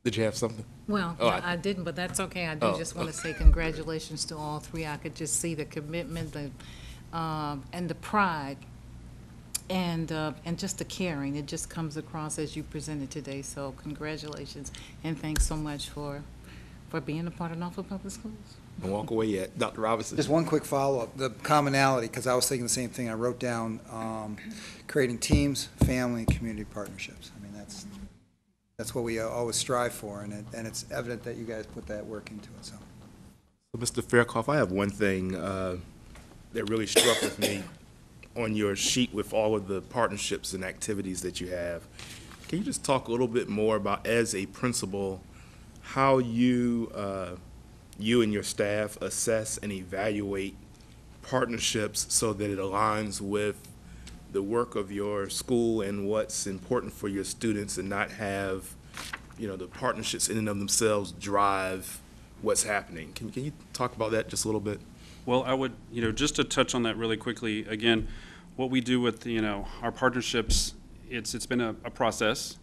A: did you have something?
H: Well,
A: Oh,
H: I didn't, but that's okay. I do
A: Oh,
H: just want to say congratulations to all three. I could just see the commitment, and the pride, and just the caring. It just comes across as you presented today. So congratulations, and thanks so much for being a part of Norfolk Public Schools.
A: Don't walk away yet. Dr. Robinson?
G: Just one quick follow-up, the commonality, because I was thinking the same thing. I wrote down creating teams, family, and community partnerships. I mean, that's what we always strive for, and it's evident that you guys put that work into it. So,
A: Mr. Faircloth, I have one thing that really struck with me on your sheet with all of the partnerships and activities that you have. Can you just talk a little bit more about, as a principal, how you and your staff assess and evaluate partnerships so that it aligns with the work of your school and what's important for your students, and not have, you know, the partnerships in and of themselves drive what's happening? Can you talk about that just a little bit?
L: Well, I would, just to touch on that really quickly, again, what we do with, our partnerships, it's been a process,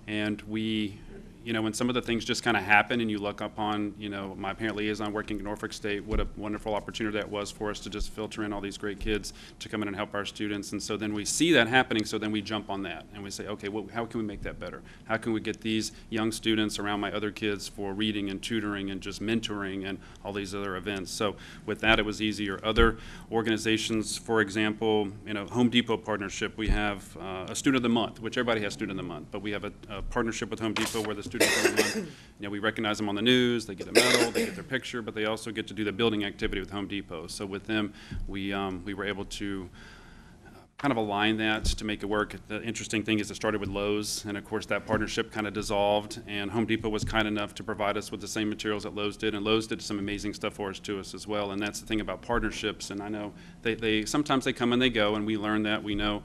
L: and we, when some of the things just kind of happen and you look upon, my parent liaison working at Norfolk State, what a wonderful opportunity that was for us to just filter in all these great kids to come in and help our students. And so then we see that happening, so then we jump on that and we say, okay, well, how can we make that better? How can we get these young students around my other kids for reading and tutoring and just mentoring and all these other events? So with that, it was easier. Other organizations, for example, Home Depot partnership, we have a Student of the Month, which everybody has Student of the Month, but we have a partnership with Home Depot where the students we recognize them on the news, they get a medal, they get their picture, but they also get to do the building activity with Home Depot. So with them, we were able to kind of align that to make it work. The interesting thing is it started with Lowe's, and of course that partnership kind of dissolved, and Home Depot was kind enough to provide us with the same materials that Lowe's did, and Lowe's did some amazing stuff for us to us as well. And that's the thing about partnerships, and I know they sometimes they come and they go, and we learn that. We know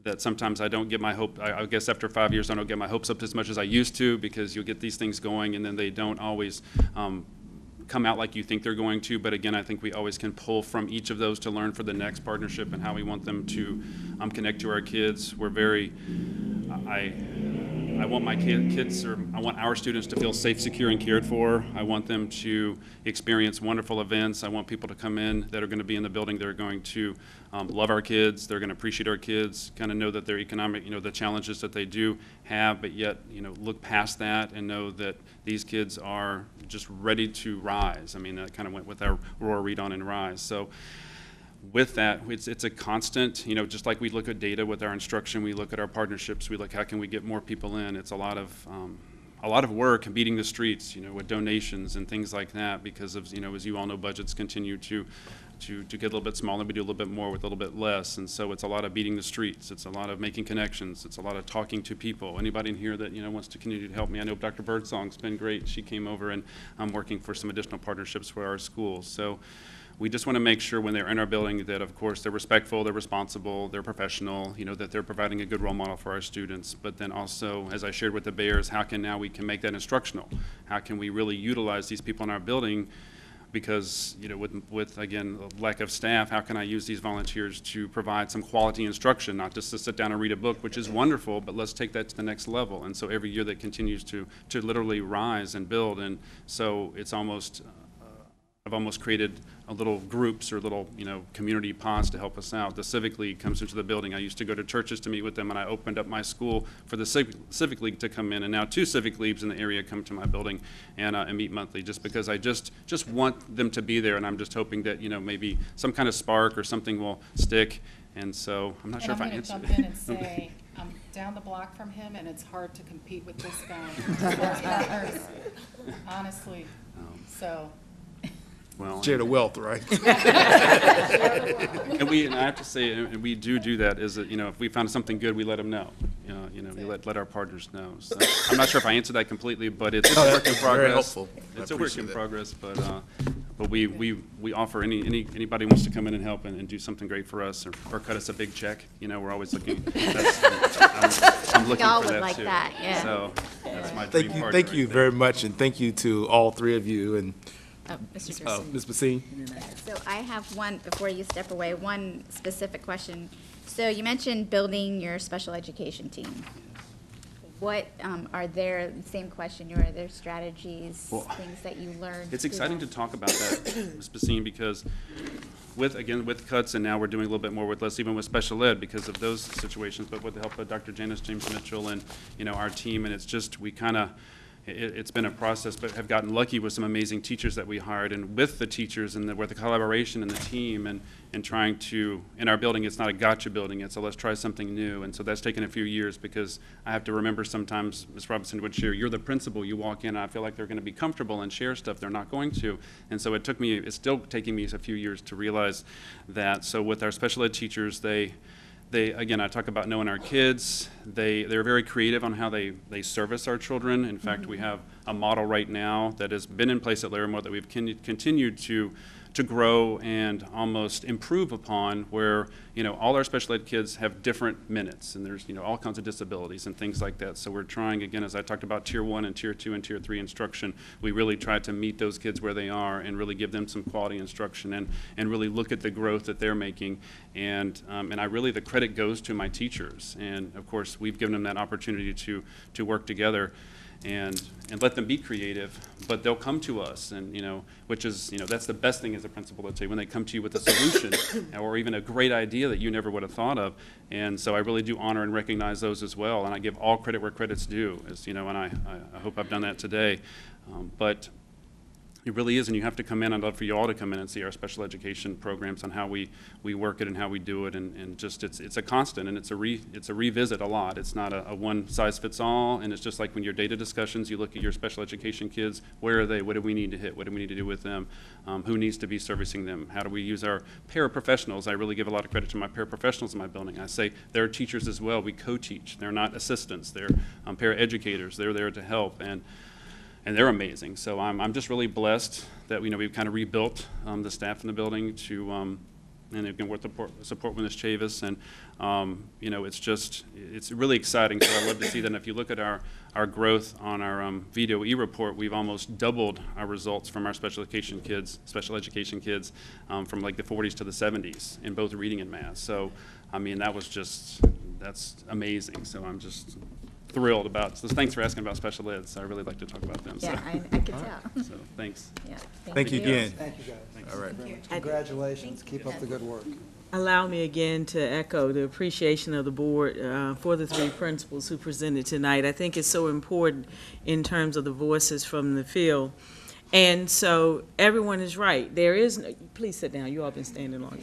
L: that sometimes I don't get my hope, I guess after 5 years I don't get my hopes up as much as I used to, because you'll get these things going and then they don't always come out like you think they're going to. But again, I think we always can pull from each of those to learn for the next partnership and how we want them to connect to our kids. We're very, I want my kids, or I want our students to feel safe, secure, and cared for. I want them to experience wonderful events. I want people to come in that are going to be in the building. They're going to love our kids. They're going to appreciate our kids, kind of know that their economic, the challenges that they do have, but yet, look past that and know that these kids are just ready to rise. I mean, that kind of went with our Roar, Read On, and Rise. So with that, it's a constant, just like we look at data with our instruction, we look at our partnerships, we look how can we get more people in. It's a lot of work beating the streets, with donations and things like that, because of, as you all know, budgets continue to get a little bit smaller. We do a little bit more with a little bit less, and so it's a lot of beating the streets. It's a lot of making connections. It's a lot of talking to people. Anybody in here that wants to continue to help me? I know Dr. Birdsong's been great. She came over, and I'm working for some additional partnerships for our schools. So we just want to make sure when they're in our building that, of course, they're respectful, they're responsible, they're professional, that they're providing a good role model for our students. But then also, as I shared with the Bears, how can now we can make that instructional? How can we really utilize these people in our building? Because, with again, lack of staff, how can I use these volunteers to provide some quality instruction, not just to sit down and read a book, which is wonderful, but let's take that to the next level. And so every year that continues to literally rise and build. And so it's almost, I've almost created a little groups or little, community pods to help us out. The Civic League comes into the building. I used to go to churches to meet with them, and I opened up my school for the Civic League to come in. And now 2 Civic Leagues in the area come to my building and meet monthly, just because I just want them to be there. And I'm just hoping that, maybe some kind of spark or something will stick. And so I'm not sure if I answered.
I: I'm going to jump in and say, I'm down the block from him, and it's hard to compete with this guy. Honestly, so.
L: Well,
A: Share the wealth, right?
L: and I have to say, and we do that, is that, if we found something good, we let them know. We let our partners know. So I'm not sure if I answered that completely, but it's a work in progress.
A: Very helpful.
L: It's a work in progress, but we offer anybody who wants to come in and help and do something great for us, or cut us a big check. We're always looking. I'm looking
D: Y'all
L: for
D: would
L: that
D: like
L: too.
D: that, yeah.
L: So that's my dream partner
A: Thank you
L: right
A: very much, and thank you to all 3 of you. And
D: Mr.
A: Ms. Basine?
D: So I have one, before you step away, one specific question. So you mentioned building your special education team. What are there, same question, are there strategies, things that you learned?
L: It's exciting to talk about that, Ms. Basine, because with cuts, and now we're doing a little bit more with less, even with special ed because of those situations, but with the help of Dr. Janice James Mitchell and, our team, and it's just, it's been a process, but have gotten lucky with some amazing teachers that we hired, and with the teachers and with the collaboration and the team and trying to, in our building, it's not a gotcha building, it's a let's try something new. And so that's taken a few years, because I have to remember sometimes, Ms. Robinson would share, you're the principal, you walk in, and I feel like they're going to be comfortable and share stuff, they're not going to. And so it's still taking me a few years to realize that. So with our special ed teachers, they again, I talk about knowing our kids. They're very creative on how they service our children. In fact, we have a model right now that has been in place at Larimore that we've continued to grow and almost improve upon, where all our special ed kids have different minutes, and there's all kinds of disabilities and things like that. So we're trying, again, as I talked about Tier 1 and Tier 2 and Tier 3 instruction, we really try to meet those kids where they are and really give them some quality instruction and really look at the growth that they're making. And the credit goes to my teachers, and of course we've given them that opportunity to work together and let them be creative, but they'll come to us, and which is that's the best thing as a principal, I'd say, when they come to you with a solution or even a great idea that you never would have thought of. And so I really do honor and recognize those as well, and I give all credit where credit's due, as and I hope I've done that today. But it really is, and you have to come in. I'd love for you all to come in and see our special education programs and how we work it and how we do it, and just it's a constant, and it's a revisit a lot. It's not a one size fits all, and it's just like when your data discussions, you look at your special education kids, where are they? What do we need to hit? What do we need to do with them? Who needs to be servicing them? How do we use our paraprofessionals? I really give a lot of credit to my paraprofessionals in my building. I say they're teachers as well. We co-teach. They're not assistants. They're paraeducators. They're there to help, and they're amazing. So I'm just really blessed that we've kind of rebuilt the staff in the building to, and again with the support with Ms. Chavis, and it's really exciting. So I love to see that. And if you look at our growth on our VDOE report, we've almost doubled our results from our special education kids from like the 40s to the 70s in both reading and math. So I mean that's amazing. So I'm just thrilled about, so thanks for asking about special ed, so I really like to talk about them. So.
D: Yeah, I could tell.
L: So, thanks.
D: Yeah,
A: Thank you again.
G: Thank you, guys.
A: All right.
G: Congratulations. Keep up the good work.
B: Allow me again to echo the appreciation of the board for the three principals who presented tonight. I think it's so important in terms of the voices from the field. And so everyone is right. There is no, please sit down. You all been standing long.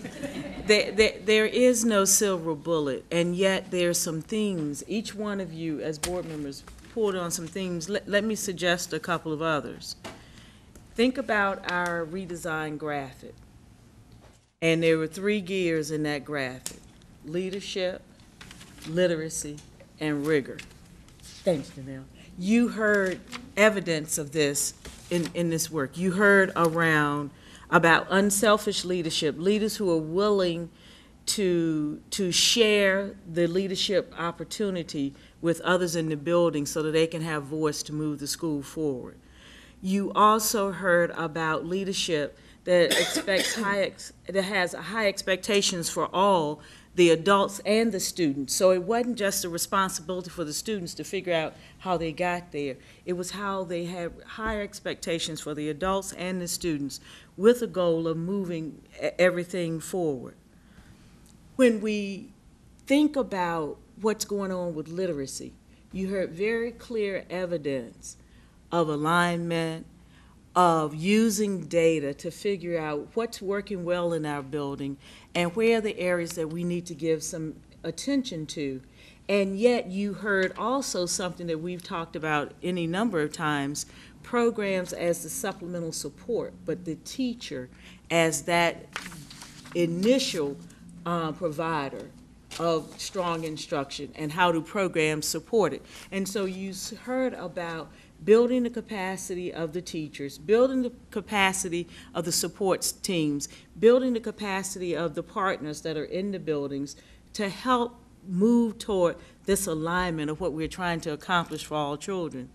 B: There is no silver bullet, and yet there are some themes. Each one of you as board members pulled on some themes. Let me suggest a couple of others. Think about our redesigned graphic. And there were three gears in that graphic: leadership, literacy, and rigor. Thanks, Janelle. You heard evidence of this in this work. You heard around about unselfish leadership, leaders who are willing to share the leadership opportunity with others in the building so that they can have voice to move the school forward. You also heard about leadership that has high expectations for all, the adults and the students. So it wasn't just a responsibility for the students to figure out how they got there. It was how they had higher expectations for the adults and the students with the goal of moving everything forward. When we think about what's going on with literacy, you heard very clear evidence of alignment, of using data to figure out what's working well in our building and where are the areas that we need to give some attention to. And yet you heard also something that we've talked about any number of times, programs as the supplemental support, but the teacher as that initial provider of strong instruction and how do programs support it. And so you heard about building the capacity of the teachers, building the capacity of the support teams, building the capacity of the partners that are in the buildings to help move toward this alignment of what we're trying to accomplish for all children.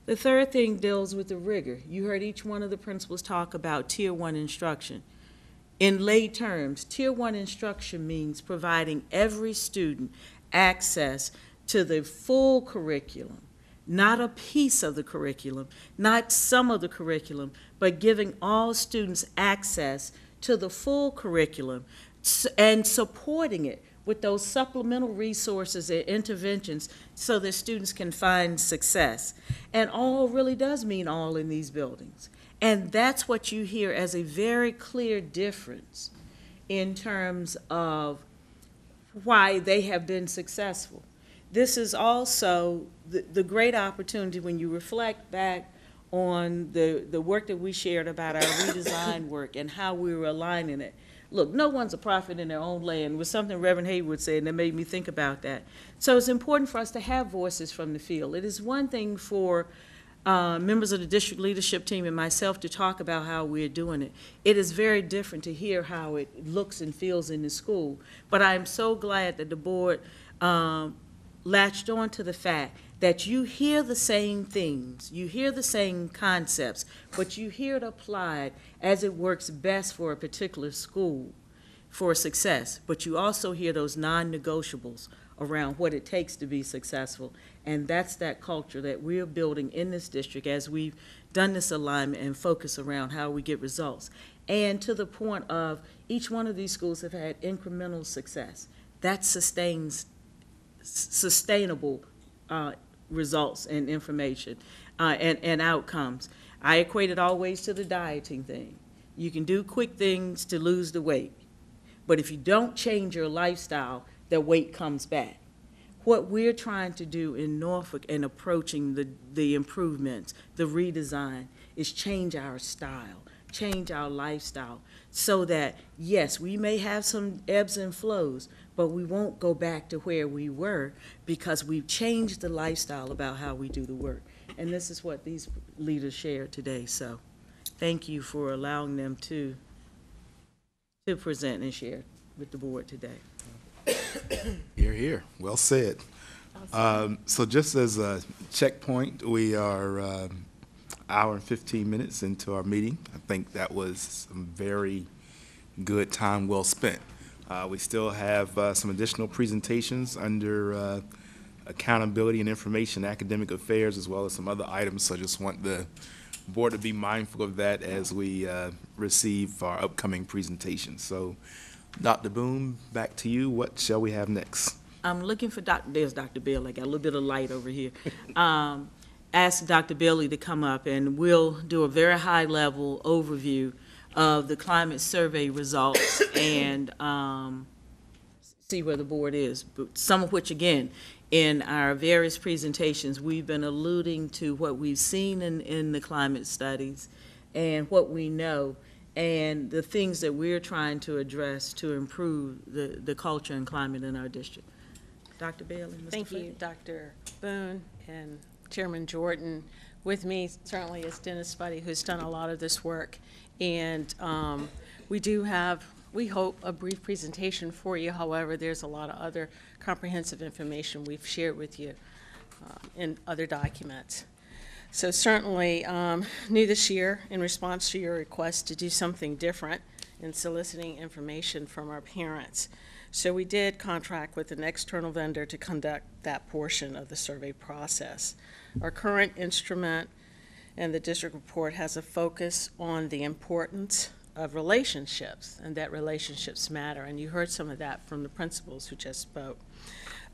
B: The third thing deals with the rigor. You heard each one of the principals talk about Tier 1 instruction. In lay terms, Tier 1 instruction means providing every student access to the full curriculum, not a piece of the curriculum, not some of the curriculum, but giving all students access to the full curriculum and supporting it with those supplemental resources and interventions so that students can find success. And all really does mean all in these buildings. And that's what you hear as a very clear difference in terms of why they have been successful. This is also the great opportunity when you reflect back on the work that we shared about our redesign work and how we were aligning it. Look, no one's a prophet in their own land was something Reverend Haywood said, and that made me think about that. So it's important for us to have voices from the field. It is one thing for members of the district leadership team and myself to talk about how we're doing it. It is very different to hear how it looks and feels in the school. But I'm so glad that the board latched on to the fact that you hear the same things, you hear the same concepts, but you hear it applied as it works best for a particular school for success. But you also hear those non-negotiables around what it takes to be successful. And that's that culture that we're building in this district as we've done this alignment and focus around how we get results. And to the point of each one of these schools have had incremental success. That sustains sustainable results and information and outcomes. I equate it always to the dieting thing. You can do quick things to lose the weight, but if you don't change your lifestyle, the weight comes back. What we're trying to do in Norfolk and approaching the improvements, the redesign, is change our style, change our lifestyle, so that, yes, we may have some ebbs and flows, but we won't go back to where we were because we've changed the lifestyle about how we do the work. And this is what these leaders shared today. So thank you for allowing them to present and share with the board today.
A: Here, here. Well said. So just as a checkpoint, we are hour and 15 minutes into our meeting. I think that was some very good time well spent. We still have some additional presentations under accountability and information, academic affairs, as well as some other items. So I just want the board to be mindful of that as we receive our upcoming presentation. So, Dr. Boone, back to you. What shall we have next?
B: I'm looking for there's Dr. Bailey. I got a little bit of light over here. Ask Dr. Bailey to come up, and we'll do a very high-level overview of the climate survey results and see where the board is. But some of which, again, in our various presentations, we've been alluding to what we've seen in the climate studies and what we know and the things that we're trying to address to improve the culture and climate in our district. Dr. Bailey, Mr.
C: Thank you, Dr. Boone and Chairman Jordan. With me certainly is Dennis Spuddy, who's done a lot of this work. And we do have, we hope, a brief presentation for you. However, there's a lot of other comprehensive information we've shared with you in other documents. So certainly, new this year, in response to your request to do something different in soliciting information from our parents. So we did contract with an external vendor to conduct that portion of the survey process. Our current instrument and the district report has a focus on the importance of relationships and that relationships matter. And you heard some of that from the principals who just spoke.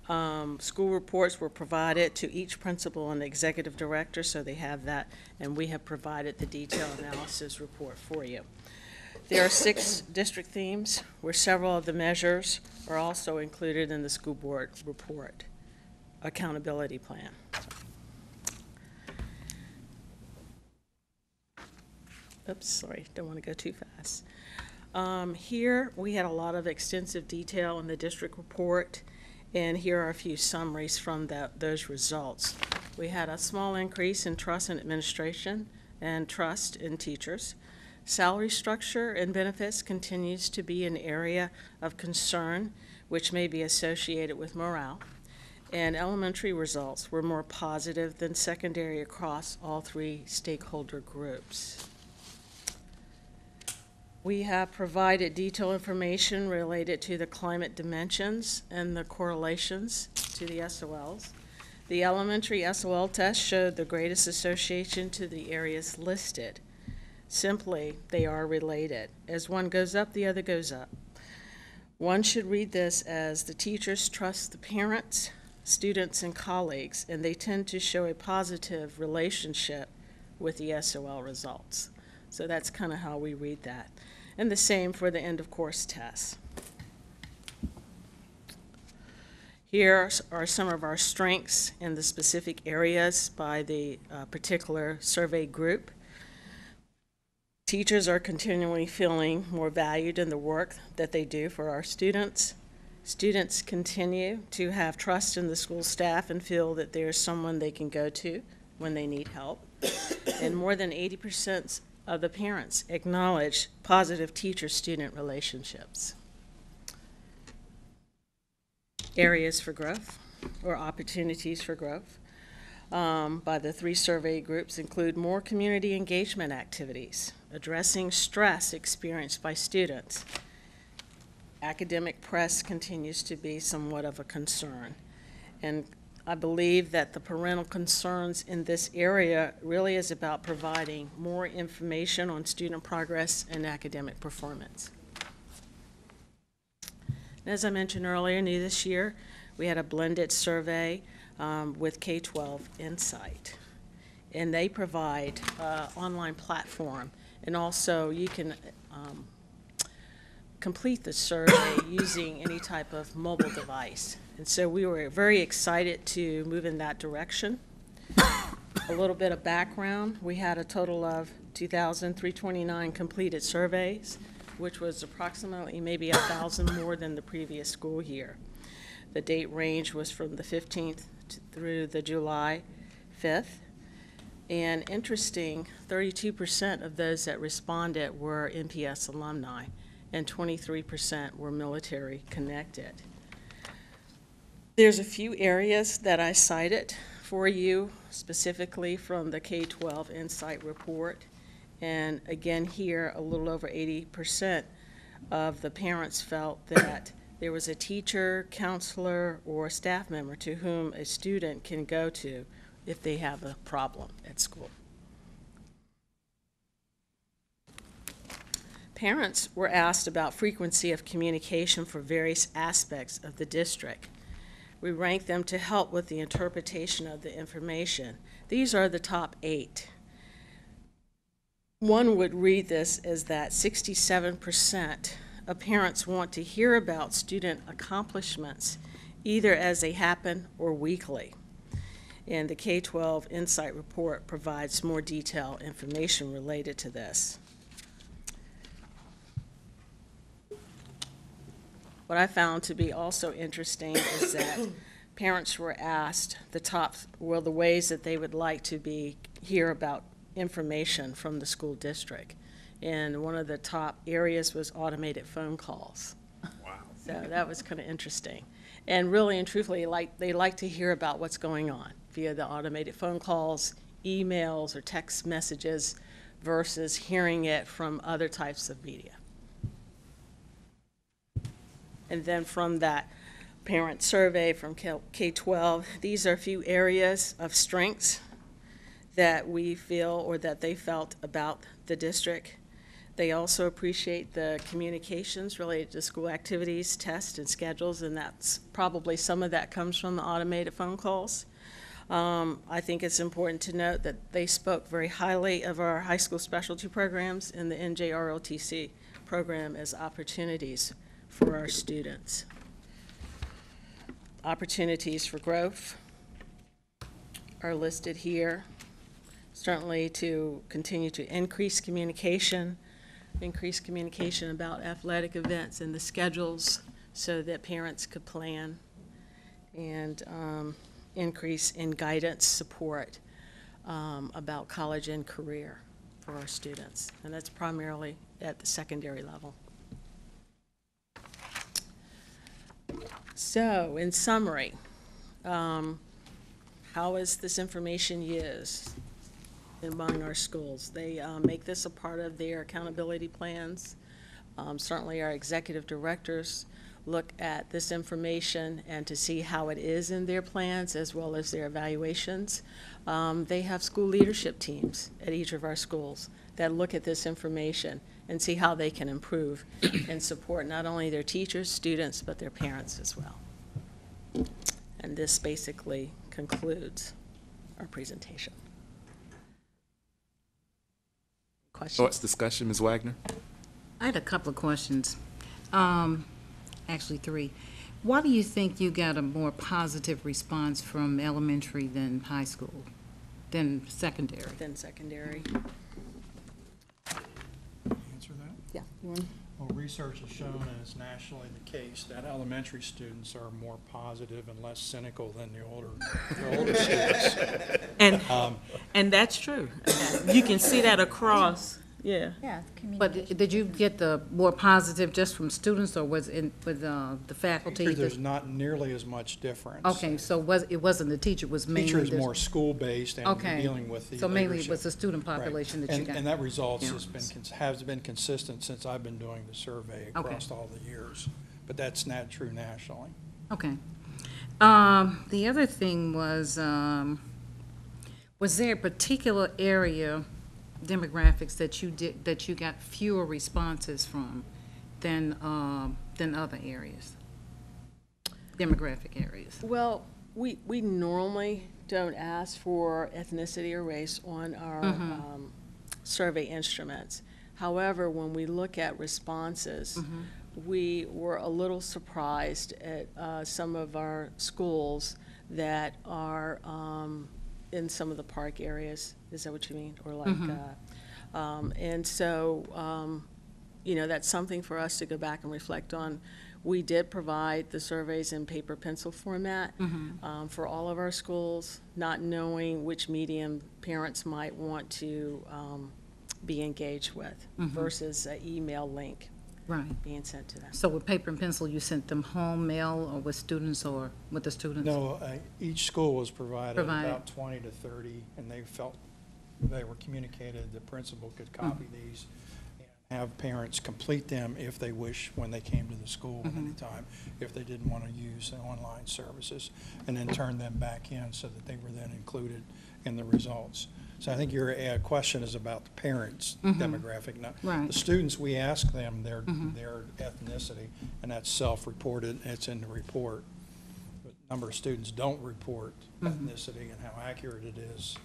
C: School reports were provided to each principal and the executive director, so they have that, and we have provided the detailed analysis report for you. There are 6 district themes where several of the measures are also included in the school board report accountability plan. Oops, sorry, don't want to go too fast. Here we had a lot of extensive detail in the district report, and here are a few summaries from those results. We had a small increase in trust in administration and trust in teachers. Salary structure and benefits continues to be an area of concern, which may be associated with morale. And elementary results were more positive than secondary across all 3 stakeholder groups. We have provided detailed information related to the climate dimensions and the correlations to the SOLs. The elementary SOL test showed the greatest association to the areas listed. Simply, they are related. As one goes up, the other goes up. One should read this as the teachers trust the parents, students, and colleagues, and they tend to show a positive relationship with the SOL results. So that's kind of how we read that. And the same for the end of course tests. Here are some of our strengths in the specific areas by the particular survey group. Teachers are continually feeling more valued in the work that they do for our students. Students continue to have trust in the school staff and feel that there's someone they can go to when they need help. And more than 80% of the parents acknowledge positive teacher-student relationships. Areas for growth or opportunities for growth by the 3 survey groups include more community engagement activities, addressing stress experienced by students. Academic press continues to be somewhat of a concern. And I believe that the parental concerns in this area really is about providing more information on student progress and academic performance. As I mentioned earlier, new this year, we had a blended survey with K-12 Insight. And they provide an online platform. And also, you can complete the survey using any type of mobile device. And so we were very excited to move in that direction. A little bit of background, we had a total of 2,329 completed surveys, which was approximately maybe 1,000 more than the previous school year. The date range was from the 15th through the July 5th. And interesting, 32% of those that responded were NPS alumni, and 23% were military connected. There's a few areas that I cited for you, specifically from the K-12 Insight report. And again here, a little over 80% of the parents felt that there was a teacher, counselor, or staff member to whom a student can go to if they have a problem at school. Parents were asked about frequency of communication for various aspects of the district. We ranked them to help with the interpretation of the information. These are the top 8. One would read this as that 67% of parents want to hear about student accomplishments, either as they happen or weekly. And the K-12 Insight Report provides more detailed information related to this. What I found to be also interesting is that parents were asked the ways that they would like to hear about information from the school district. And one of the top areas was automated phone calls.
A: Wow.
C: So that was kind of interesting. And really and truthfully, they like to hear about what's going on via the automated phone calls, emails, or text messages versus hearing it from other types of media. And then from that parent survey from K-12, these are a few areas of strengths that we feel or that they felt about the district. They also appreciate the communications related to school activities, tests, and schedules, and that's probably some of that comes from the automated phone calls. I think it's important to note that they spoke very highly of our high school specialty programs and the NJROTC program as opportunities for our students. Opportunities for growth are listed here. Certainly to continue to increase communication about athletic events and the schedules so that parents could plan, and increase in guidance support about college and career for our students. And that's primarily at the secondary level. So, in summary, how is this information used among our schools? They make this a part of their accountability plans. Certainly our executive directors look at this information and to see how it is in their plans as well as their evaluations. They have school leadership teams at each of our schools that look at this information and see how they can improve and support not only their teachers, students, but their parents as well. And this basically concludes our presentation. Questions?
A: Thoughts, discussion, Ms. Wagner?
H: I had a couple of questions, actually 3. Why do you think you got a more positive response from elementary than high school, than secondary?
C: Then secondary.
M: Answer that?
C: Yeah.
M: Well, research has shown, and it's nationally the case, that elementary students are more positive and less cynical than the older students.
B: And that's true. You can see that across, yeah.
D: Yeah,
H: But did you get the more positive just from students, or was it with the faculty?
M: There's not nearly as much difference.
H: Okay, so it wasn't the teacher, it was mainly
M: Teacher is
H: the-
M: more school-based and
H: Okay.
M: dealing with the
H: So mainly it
M: leadership.
H: was the student
M: Right.
H: population that you got.
M: And that results
H: Yeah.
M: has been consistent since I've been doing the survey across all the years. But that's not true nationally.
H: Okay. The other thing was there a particular area demographics that you got fewer responses from than other areas, demographic areas?
C: Well, we normally don't ask for ethnicity or race on our survey instruments. However, when we look at responses, we were a little surprised at some of our schools that are in some of the park areas. Is that what you mean? Or like, and so, you know, that's something for us to go back and reflect on. We did provide the surveys in paper pencil format for all of our schools, not knowing which medium parents might want to be engaged with versus an email link being sent to them.
H: So with paper and pencil, you sent them home, mail, or with students, or with the students?
M: No, each school was provided about 20 to 30, and they felt they were communicated, the principal could copy these and have parents complete them if they wish when they came to the school at any time, if they didn't want to use the online services, and then turn them back in so that they were then included in the results. So I think your question is about the parents' demographic. Now,
H: Right.
M: the students, we ask them their ethnicity, and that's self-reported, it's in the report. But a number of students don't report ethnicity, and how accurate it is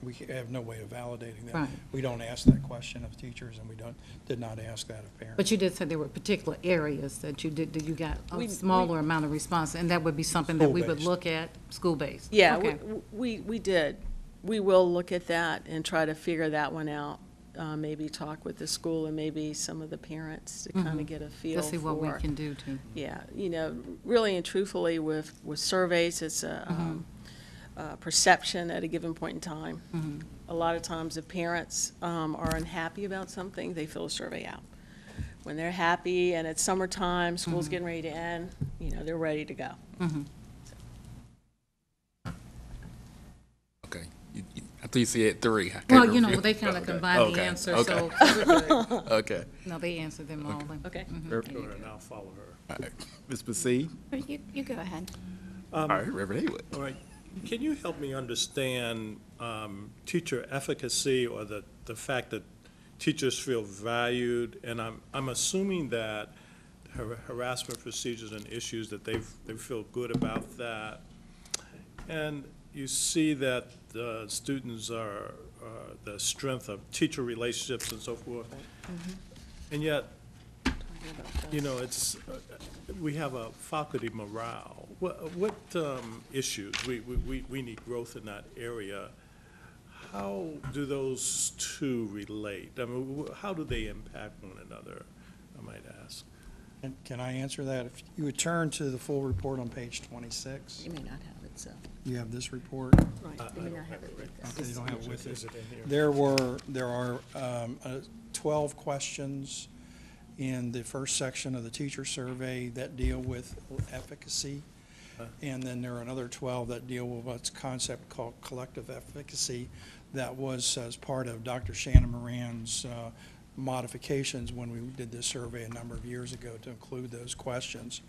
M: we have no way of validating that.
H: Right.
M: We don't ask that question of teachers, and we did not ask that of parents.
H: But you did say there were particular areas that you got a smaller amount of response, and that would be something that we would
M: School-based.
H: look at, school-based?
C: Yeah,
H: Okay.
C: we did. We will look at that and try to figure that one out. Maybe talk with the school and maybe some of the parents to kind of get a feel
H: Let's see what we
C: for-
H: can do to.
C: Yeah, really and truthfully with surveys, it's a perception at a given point in time. A lot of times if parents are unhappy about something, they fill a survey out. When they're happy and it's summertime, school's getting ready to end, they're ready to go.
A: Okay. I thought you said 3. I can't
H: Well,
A: remember.
H: they kind of combine
A: Okay.
H: the answers,
A: Okay.
H: so we're good.
A: Okay.
H: No, they answered them all.
C: Okay.
J: Go ahead, and I'll follow her.
A: All right. Ms. Bassi?
D: You go ahead.
A: All right, Reverend Haywood.
J: All right, can you help me understand teacher efficacy, or the fact that teachers feel valued? And I'm assuming that harassment procedures and issues, that they feel good about that. And you see that the students are the strength of teacher relationships and so forth. And yet, it's, we have a faculty morale. What issues? We need growth in that area. How do those two relate? I mean, how do they impact one another, I might ask?
M: Can I answer that? If you would turn to the full report on page 26.
C: You may not have it, so.
M: You have this report?
C: Right, you may not have it with us.
M: Okay, you don't have it with
J: Is
M: you.
J: it in here?
M: There are 12 questions in the first section of the teacher survey that deal with efficacy. And then there are another 12 that deal with what's a concept called collective efficacy that was as part of Dr. Shannon Moran's modifications when we did this survey a number of years ago to include those questions.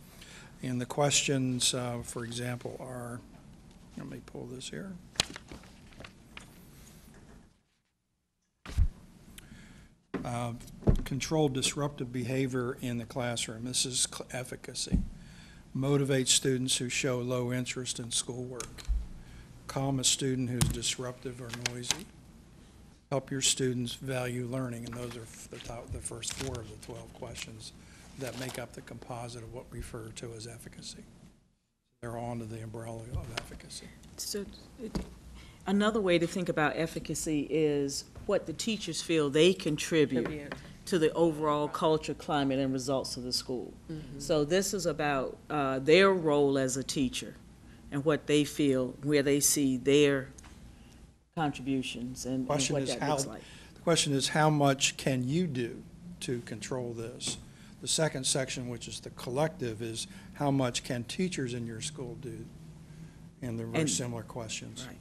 M: And the questions, for example, are, let me pull this here. Control disruptive behavior in the classroom. This is efficacy. Motivate students who show low interest in schoolwork. Calm a student who's disruptive or noisy. Help your students value learning. And those are the first 4 of the 12 questions that make up the composite of what we refer to as efficacy. They're all under the umbrella of efficacy.
B: So another way to think about efficacy is what the teachers feel they contribute to the overall culture, climate, and results of the school. So this is about their role as a teacher and what they feel, where they see their contributions and what that looks like.
M: The question is, how much can you do to control this? The second section, which is the collective, is how much can teachers in your school do? And they're very similar questions.
B: Right.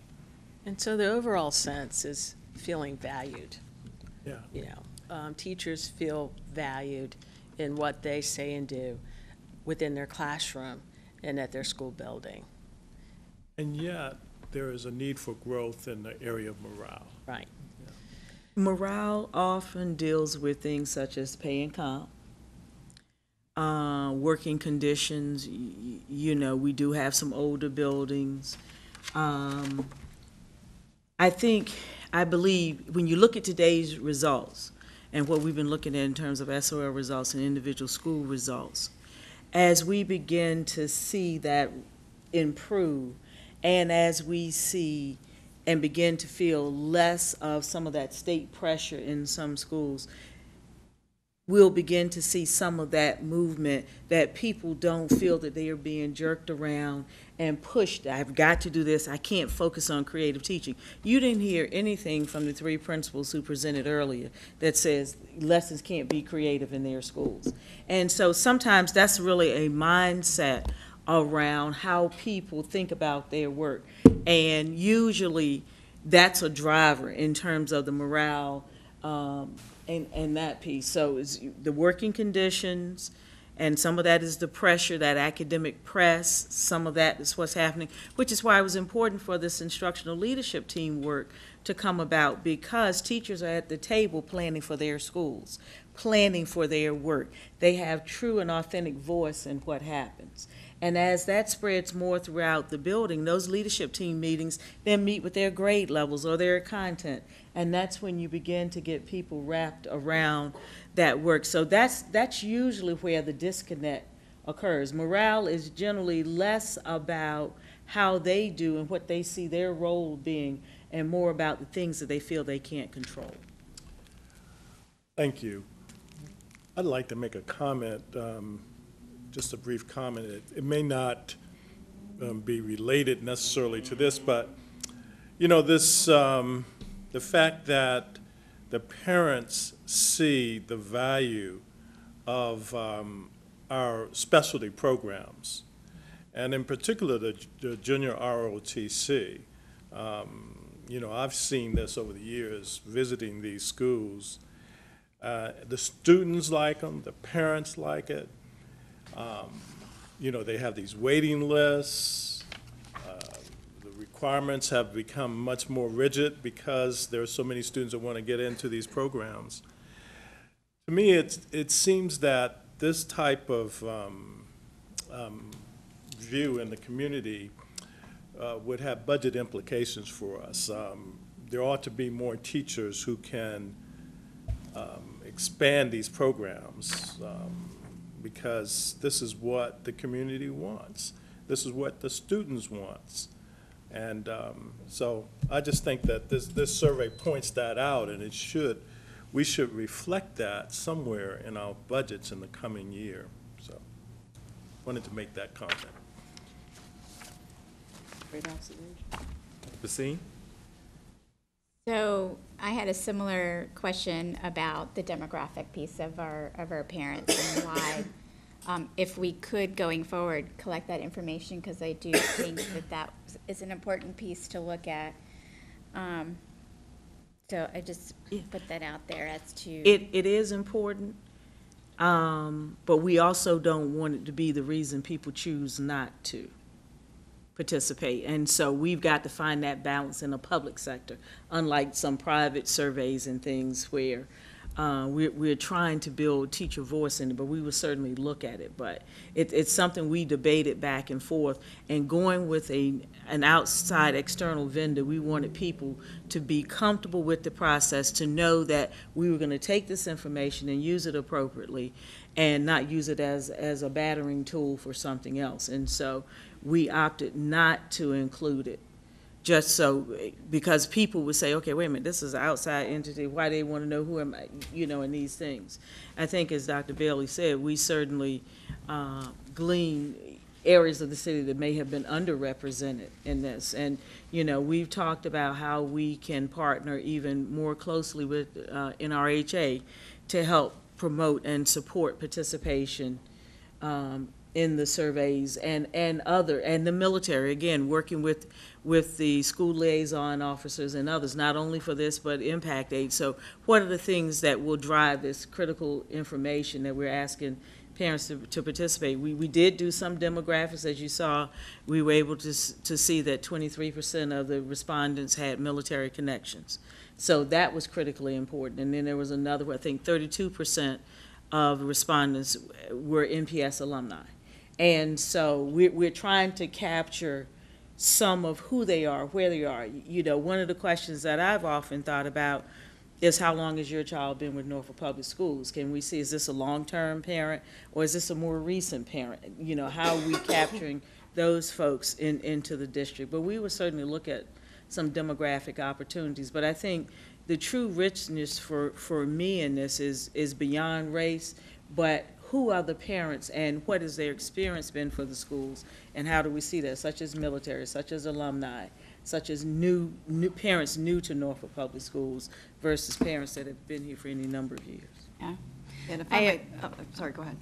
C: And so the overall sense is feeling valued.
J: Yeah.
C: Teachers feel valued in what they say and do within their classroom and at their school building.
J: And yet, there is a need for growth in the area of morale.
C: Right.
B: Morale often deals with things such as pay and comp, working conditions. We do have some older buildings. I believe when you look at today's results and what we've been looking at in terms of SOL results and individual school results, as we begin to see that improve, and as we see and begin to feel less of some of that state pressure in some schools, we'll begin to see some of that movement, that people don't feel that they are being jerked around and pushed. I've got to do this. I can't focus on creative teaching. You didn't hear anything from the 3 principals who presented earlier that says lessons can't be creative in their schools. And so sometimes that's really a mindset around how people think about their work. And usually that's a driver in terms of the morale and that piece. So it's the working conditions, and some of that is the pressure, that academic press, some of that is what's happening, which is why it was important for this instructional leadership team work to come about, because teachers are at the table planning for their schools, planning for their work. They have true and authentic voice in what happens. And as that spreads more throughout the building, those leadership team meetings then meet with their grade levels or their content. And that's when you begin to get people wrapped around that work. So that's usually where the disconnect occurs. Morale is generally less about how they do and what they see their role being, and more about the things that they feel they can't control.
J: Thank you. I'd like to make a comment, just a brief comment. It may not be related necessarily to this, but, you know, this, the fact that the parents see the value of our specialty programs, and in particular the junior ROTC. You know, I've seen this over the years visiting these schools. The students like them, the parents like it. You know, they have these waiting lists. The requirements have become much more rigid because there are so many students that want to get into these programs. To me, it seems that this type of view in the community would have budget implications for us. There ought to be more teachers who can expand these programs because this is what the community wants. This is what the students want. And so I just think that this survey points that out, and we should reflect that somewhere in our budgets in the coming year. So wanted to make that comment.
B: Great observation.
A: Basine?
D: So I had a similar question about the demographic piece of our parents and why, if we could, going forward, collect that information, because I do think that is an important piece to look at. So I just put that out there as to.
B: It is important, but we also don't want it to be the reason people choose not to participate. And so we've got to find that balance in the public sector, unlike some private surveys and things where we're trying to build teacher voice in it, but we will certainly look at it. But it's something we debated back and forth, and going with an outside external vendor, we wanted people to be comfortable with the process, to know that we were going to take this information and use it appropriately and not use it as a battering tool for something else. And so we opted not to include it, just so, because people would say, okay, wait a minute, this is an outside entity, why they want to know who am I, you know, in these things. I think, as Dr. Bailey said, we certainly glean areas of the city that may have been underrepresented in this. And, you know, we've talked about how we can partner even more closely with NRHA to help promote and support participation in the surveys, and the military, again, working with the school liaison officers and others, not only for this, but impact aid. So what are the things that will drive this critical information that we're asking parents to participate? We did do some demographics, as you saw. We were able to see that 23% of the respondents had military connections. So that was critically important. And then there was another, I think 32% of respondents were NPS alumni. And so we're trying to capture some of who they are, where they are. You know, one of the questions that I've often thought about is, how long has your child been with Norfolk Public Schools? Can we see, is this a long-term parent, or is this a more recent parent? You know, how are we capturing those folks into the district? But we would certainly look at some demographic opportunities. But I think the true richness for me in this is beyond race, but who are the parents and what has their experience been for the schools, and how do we see that, such as military, such as alumni, such as new parents new to Norfolk Public Schools versus parents that have been here for any number of years.
D: Yeah.
F: And if I may, sorry, go ahead.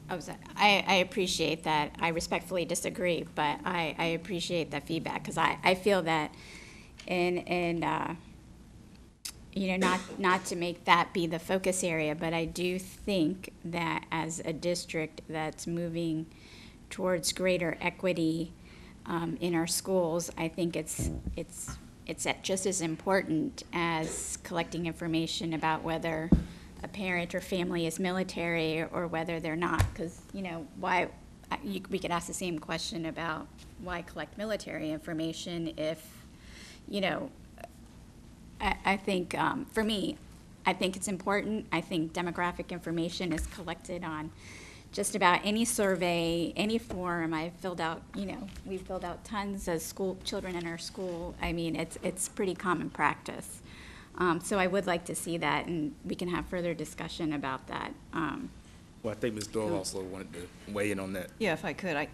D: I appreciate that. I respectfully disagree, but I appreciate that feedback, because I feel that in not to make that be the focus area, but I do think that as a district that's moving towards greater equity in our schools, I think it's just as important as collecting information about whether a parent or family is military or whether they're not. Because, we could ask the same question about why collect military information if, I think, for me, I think it's important. I think demographic information is collected on just about any survey, any form. I've filled out, we've filled out tons as children in our school. I mean, it's pretty common practice. So I would like to see that, and we can have further discussion about that.
A: Well, I think Ms. Doyle also wanted to weigh in on that.
F: Yeah, if I could,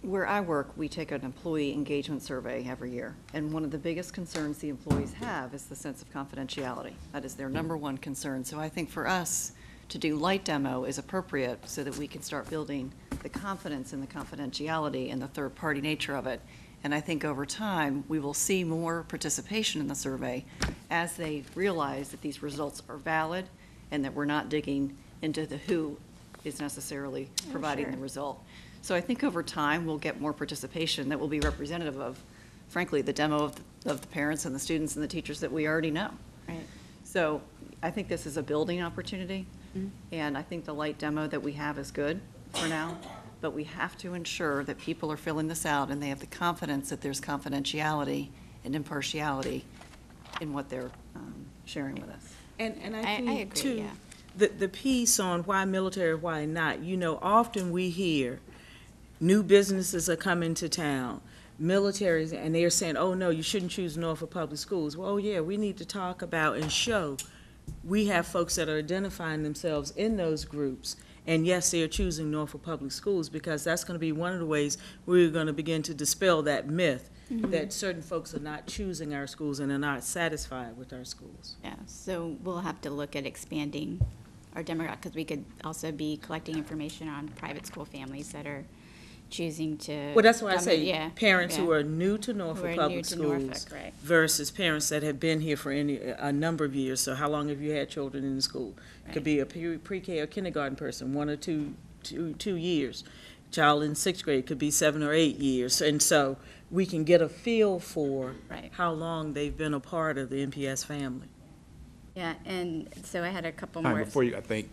F: where I work, we take an employee engagement survey every year, and one of the biggest concerns the employees have is the sense of confidentiality. That is their number one concern. So I think for us to do light demo is appropriate so that we can start building the confidence in the confidentiality and the third-party nature of it. And I think over time, we will see more participation in the survey as they realize that these results are valid and that we're not digging into the who is necessarily providing the result. So I think over time, we'll get more participation that will be representative of, frankly, the demo of the parents and the students and the teachers that we already know.
D: Right.
F: So I think this is a building opportunity, and I think the light demo that we have is good for now, but we have to ensure that people are filling this out and they have the confidence that there's confidentiality and impartiality in what they're sharing with us.
B: And I
D: I
B: think,
D: agree,
B: too,
D: yeah.
B: the piece on why military, why not, often we hear new businesses are coming to town, militaries, and they're saying, oh, no, you shouldn't choose Norfolk Public Schools. Well, yeah, we need to talk about and show we have folks that are identifying themselves in those groups. And yes, they are choosing Norfolk Public Schools because that's going to be one of the ways we're going to begin to dispel that myth that certain folks are not choosing our schools and are not satisfied with our schools.
D: Yeah, so we'll have to look at expanding our demographic, because we could also be collecting information on private school families that are choosing to.
B: Well, that's why I
D: come
B: say
D: in, yeah,
B: parents who
D: yeah.
B: are new to Norfolk
D: Who are new
B: Public
D: to
B: Schools
D: Norfolk, right.
B: versus parents that have been here for a number of years. So how long have you had children in the school? It could be a pre-K or kindergarten person, 1 or 2 years. Child in 6th grade could be 7 or 8 years. And so we can get a feel for
D: Right.
B: how long they've been a part of the NPS family.
D: Yeah, and so I had a couple
A: All right,
D: more.
A: before you, I think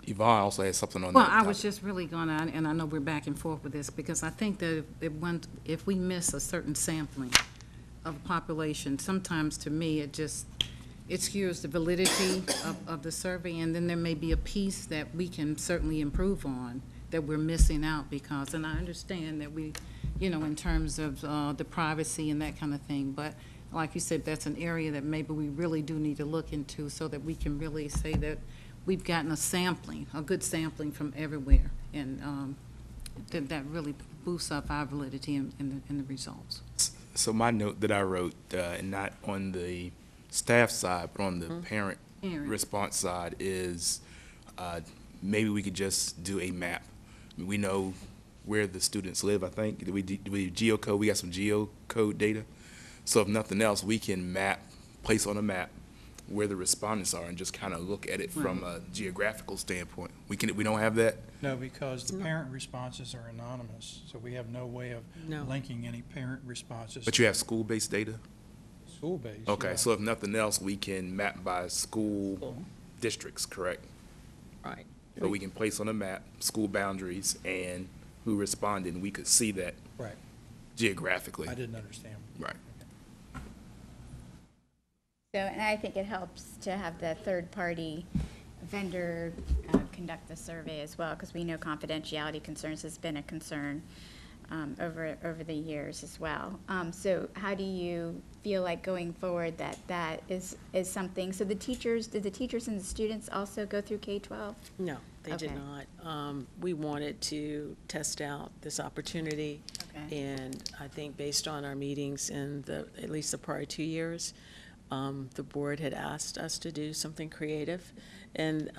A: Yvonne also had something on
H: Well,
A: that
H: I was
A: topic.
H: just really going on, and I know we're back and forth with this, because I think that if we miss a certain sampling of a population, sometimes to me, it skews the validity of the survey, and then there may be a piece that we can certainly improve on that we're missing out because, and I understand that we, in terms of the privacy and that kind of thing, but like you said, that's an area that maybe we really do need to look into so that we can really say that we've gotten a good sampling from everywhere, and that really boosts up our validity in the results.
A: So my note that I wrote, and not on the staff side, but on the parent response side, is maybe we could just do a map. I mean, we know where the students live, I think. Do we geocode? We got some geocode data. So if nothing else, we can place on a map where the respondents are and just kind of look at it from a geographical standpoint. We don't have that?
M: No, because the parent responses are anonymous, so we have no way of linking any parent responses.
A: But you have school-based data?
M: School-based.
A: Okay,
M: yeah.
A: so if nothing else, we can map by school districts, correct?
C: Right.
A: So we can place on a map school boundaries and who responded, and we could see that
M: Right.
A: geographically.
M: I didn't understand.
A: Right.
D: So, and I think it helps to have the third-party vendor conduct the survey as well, because we know confidentiality concerns has been a concern over the years as well. So how do you feel like going forward that is something, so did the teachers and the students also go through K-12?
C: No, they did
D: Okay.
C: not. We wanted to test out this opportunity.
D: Okay.
C: And I think based on our meetings in at least the prior 2 years, the board had asked us to do something creative. And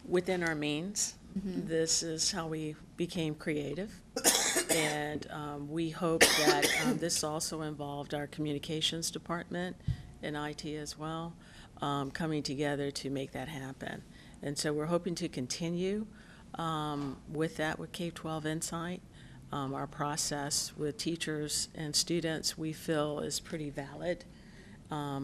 C: within our means, this is how we became creative. And we hope that this also involved our communications department and IT as well, coming together to make that happen. And so we're hoping to continue with that with K-12 Insight. Our process with teachers and students, we feel, is pretty valid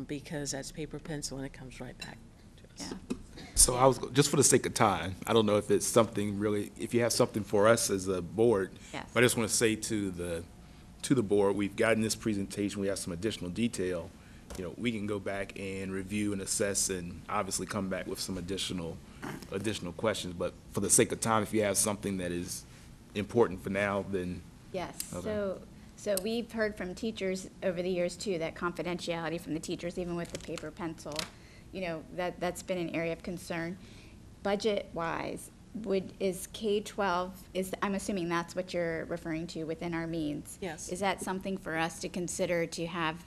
C: because that's paper, pencil, and it comes right back to us.
D: Yeah.
A: So I was, just for the sake of time, I don't know if it's something really, if you have something for us as a board.
D: Yes.
A: But I just want to say to the board, we've gotten this presentation, we have some additional detail. You know, we can go back and review and assess and obviously come back with some additional questions. But for the sake of time, if you have something that is important for now, then.
D: Yes,
A: Okay.
D: so we've heard from teachers over the years too, that confidentiality from the teachers, even with the paper pencil, you know, that's been an area of concern. Budget-wise, is K-12, I'm assuming that's what you're referring to within our means?
C: Yes.
D: Is that something for us to consider to have,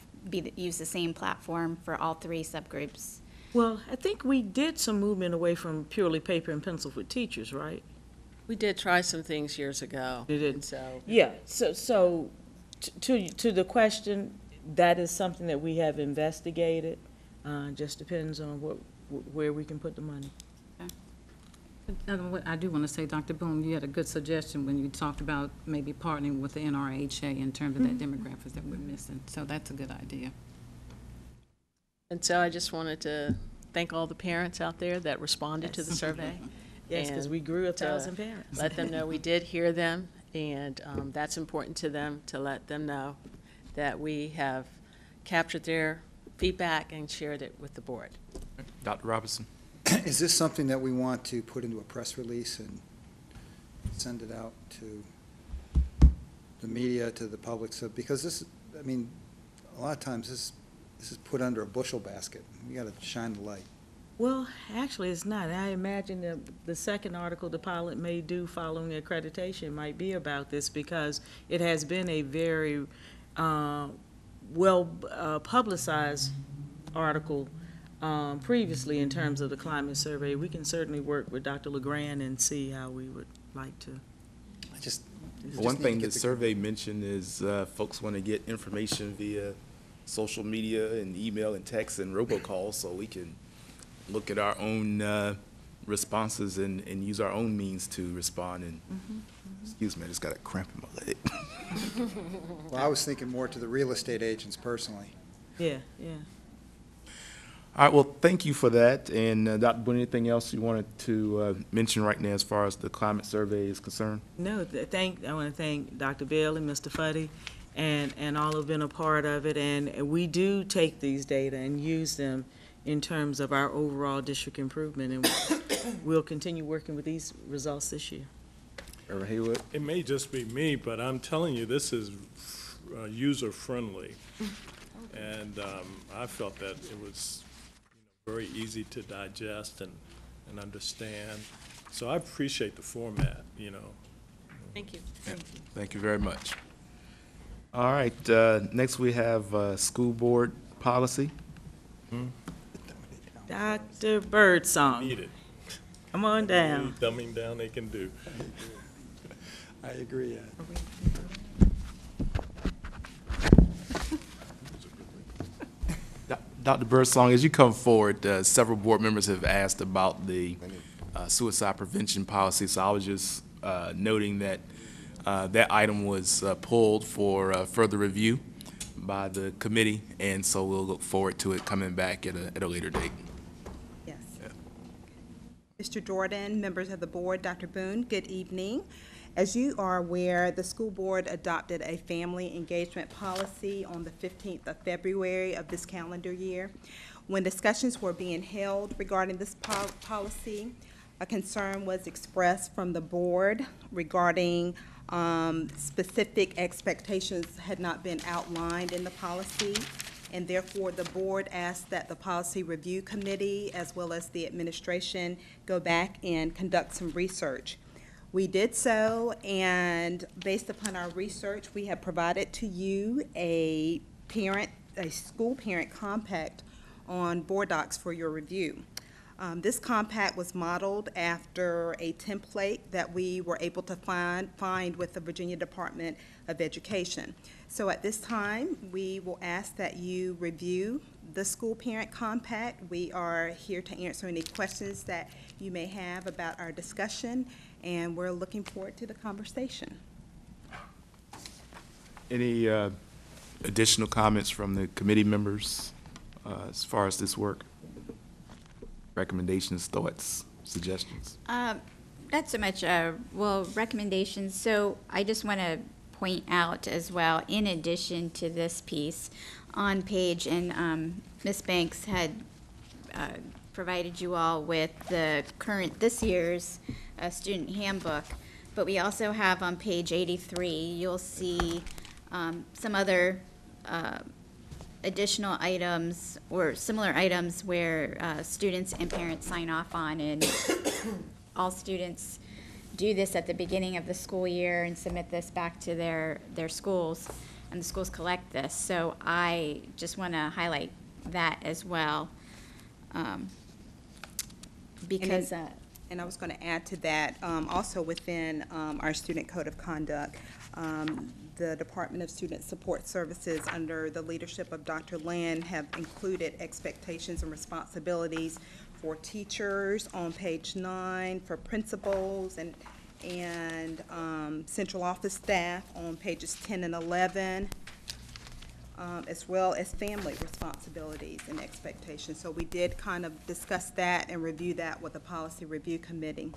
D: use the same platform for all three subgroups?
B: Well, I think we did some movement away from purely paper and pencil for teachers, right?
C: We did try some things years ago.
B: You did?
C: And so,
B: Yeah, so to the question, that is something that we have investigated. Just depends on where we can put the money.
H: What I do want to say, Dr. Boone, you had a good suggestion when you talked about maybe partnering with the NRHA in terms of that demographics that we're missing. So that's a good idea.
C: and so I just wanted to thank all the parents out there that responded to the survey.
B: Yes, because
C: and
B: we grew
C: to
B: 1,000 parents.
C: Let them know we did hear them, and that's important to them, to let them know that we have captured their feedback and shared it with the board.
A: Dr. Robinson?
G: Is this something that we want to put into a press release and send it out to the media, to the public? So, because this, I mean, a lot of times this is put under a bushel basket. We got to shine the light.
B: Well, actually, it's not. I imagine that the second article the pilot may do following accreditation might be about this, because it has been a very well publicized article previously in terms of the climate survey. We can certainly work with Dr. LeGrand and see how we would like to.
G: I just
A: One
G: need
A: thing
G: to
A: the
G: get the-
A: survey mentioned is folks want to get information via social media and email and text and robocalls, so we can look at our own responses and use our own means to respond. And excuse me, I just got a cramp in my leg.
G: Well, I was thinking more to the real estate agents personally.
B: Yeah.
A: All right, well, thank you for that. And Dr. Boone, anything else you wanted to mention right now as far as the climate survey is concerned?
B: No, I want to thank Dr. Bell and Mr. Fuddy and all who've been a part of it. And we do take these data and use them in terms of our overall district improvement, and we'll continue working with these results this year.
A: Reverend Haywood?
J: It may just be me, but I'm telling you, this is user-friendly. And I felt that it was very easy to digest and understand. So I appreciate the format,
C: Thank you.
A: Thank you very much. All right, next we have school board policy.
B: Dr. Birdsong,
J: Need it.
B: come on down.
J: Dumbing down they can do.
G: I agree.
A: Dr. Birdsong, as you come forward, several board members have asked about the suicide prevention policy, so I was just noting that that item was pulled for further review by the committee, and so we'll look forward to it coming back at a later date.
N: Yes. Mr. Jordan, members of the board, Dr. Boone, good evening. As you are aware, the school board adopted a family engagement policy on the 15th of February of this calendar year. When discussions were being held regarding this policy, a concern was expressed from the board regarding specific expectations had not been outlined in the policy, and therefore the board asked that the policy review committee as well as the administration go back and conduct some research. We did so, and based upon our research, we have provided to you a school parent compact on board docs for your review. This compact was modeled after a template that we were able to find with the Virginia Department of Education. So at this time, we will ask that you review the school parent compact. We are here to answer any questions that you may have about our discussion, and we're looking forward to the conversation.
A: Any additional comments from the committee members as far as this work? Recommendations, thoughts, suggestions?
D: Not so much, well, recommendations. So I just want to point out as well, in addition to this piece on page, and Ms. Banks had provided you all with the current, this year's student handbook, but we also have on page 83, you'll see some other additional items or similar items where students and parents sign off on, and all students do this at the beginning of the school year and submit this back to their schools, and the schools collect this. So I just want to highlight that as well, because
N: and I was going to add to that, also within our student code of conduct, the Department of Student Support Services, under the leadership of Dr. Land, have included expectations and responsibilities for teachers on page 9, for principals and central office staff on pages 10 and 11, as well as family responsibilities and expectations. So we did kind of discuss that and review that with the Policy Review Committee.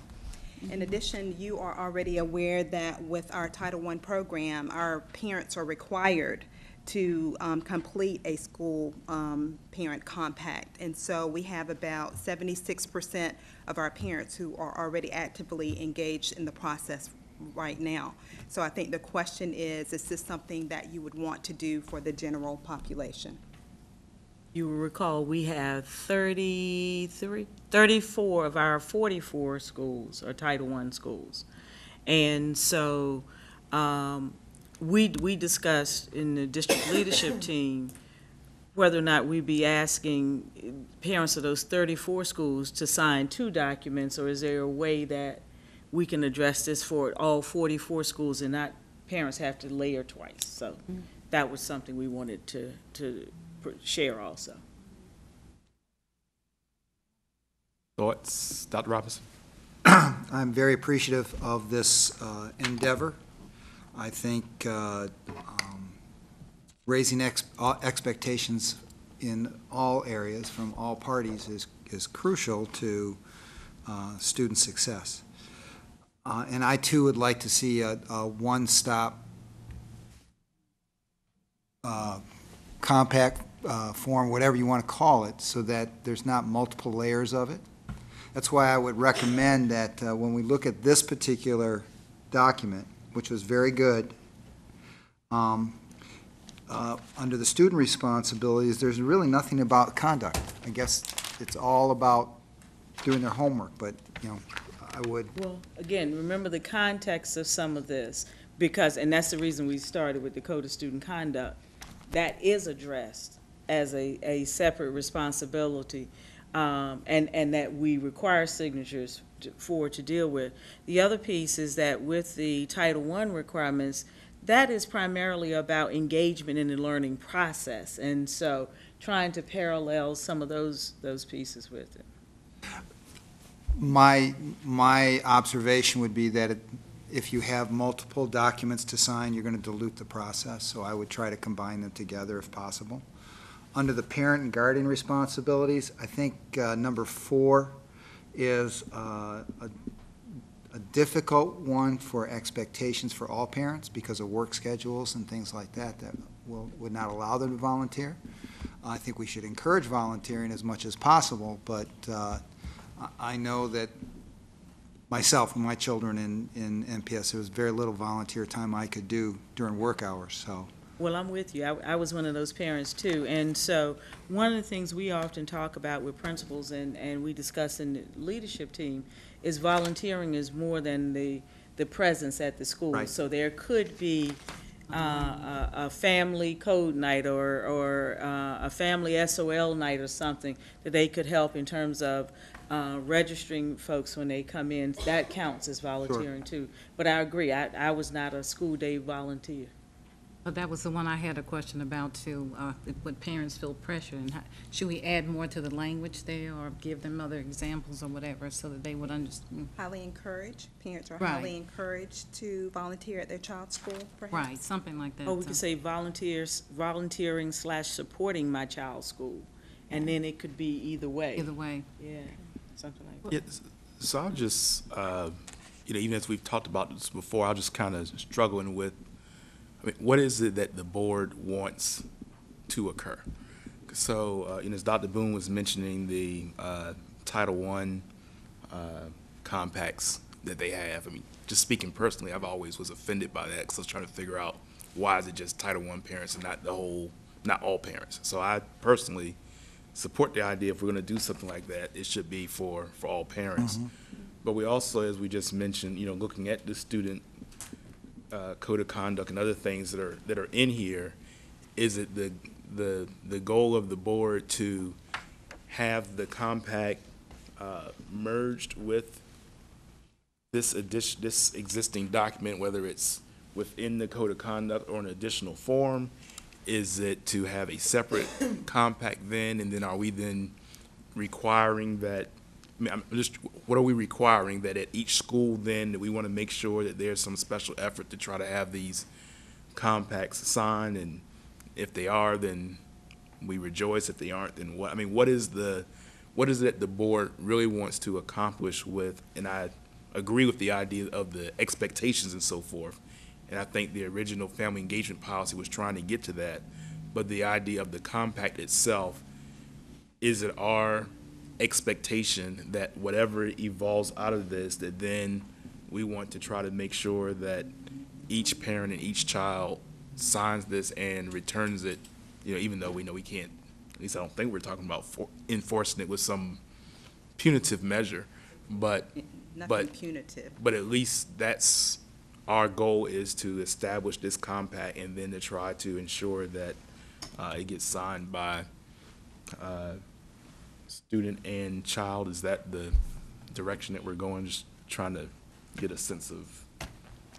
N: In addition, you are already aware that with our Title I program, our parents are required to complete a school parent compact. And so we have about 76% of our parents who are already actively engaged in the process right now. So I think the question is this something that you would want to do for the general population?
B: You will recall we have 34 of our 44 schools are Title I schools. And so we discussed in the district leadership team whether or not we'd be asking parents of those 34 schools to sign 2 documents, or is there a way that we can address this for all 44 schools and not parents have to layer twice. So that was something we wanted to share also.
A: Thoughts, Dr. Robinson?
G: I'm very appreciative of this endeavor. I think raising expectations in all areas from all parties is crucial to student success. And I too would like to see a one-stop compact form, whatever you want to call it, so that there's not multiple layers of it. That's why I would recommend that when we look at this particular document, which was very good, under the student responsibilities, there's really nothing about conduct. I guess it's all about doing their homework, but, you know, I would.
B: Well, again, remember the context of some of this, because, and that's the reason we started with the Code of Student Conduct. That is addressed as a separate responsibility, and that we require signatures to deal with. The other piece is that with the Title I requirements, that is primarily about engagement in the learning process, and so trying to parallel some of those pieces with it.
G: My observation would be that if you have multiple documents to sign, you're going to dilute the process, so I would try to combine them together if possible. Under the parent and guardian responsibilities, I think number 4 is a difficult one for expectations for all parents because of work schedules and things like that would not allow them to volunteer. I think we should encourage volunteering as much as possible, but I know that myself and my children in NPS, there was very little volunteer time I could do during work hours, so.
B: Well, I'm with you. I was one of those parents too. And so one of the things we often talk about with principals and we discuss in the leadership team is volunteering is more than the presence at the school.
G: Right.
B: So there could be a family code night or a family SOL night or something that they could help in terms of registering folks when they come in, that counts as volunteering too. But I agree, I was not a school day volunteer.
H: But that was the one I had a question about too, would parents feel pressure, and should we add more to the language there, or give them other examples or whatever, so that they would understand?
N: Highly encouraged, parents are
H: Right.
N: highly encouraged to volunteer at their child's school, perhaps?
H: Right, something like that.
B: Or we could say volunteering/supporting my child's school, and then it could be either way.
H: Either way.
B: Yeah, something like that.
A: Yeah, so I'll just, even as we've talked about this before, I'll just kind of struggling with, what is it that the board wants to occur? So, as Dr. Boone was mentioning the Title I compacts that they have, just speaking personally, I've always was offended by that, because I was trying to figure out why is it just Title I parents and not all parents. So I personally support the idea, if we're going to do something like that, it should be for all parents. But we also, as we just mentioned, looking at the student code of conduct and other things that are in here, is it the goal of the board to have the compact merged with this existing document, whether it's within the code of conduct or an additional form? Is it to have a separate compact then, and then are we then requiring that, what are we requiring, that at each school then, that we want to make sure that there's some special effort to try to have these compacts signed, and if they are, then we rejoice; if they aren't, then what? What is it the board really wants to accomplish with, and I agree with the idea of the expectations and so forth, and I think the original family engagement policy was trying to get to that, but the idea of the compact itself, is it our expectation that whatever evolves out of this, that then we want to try to make sure that each parent and each child signs this and returns it, even though we know we can't, at least I don't think we're talking about enforcing it with some punitive measure, but
N: Nothing punitive.
A: But at least that's our goal, is to establish this compact and then to try to ensure that it gets signed by student and child. Is that the direction that we're going? Just trying to get a sense of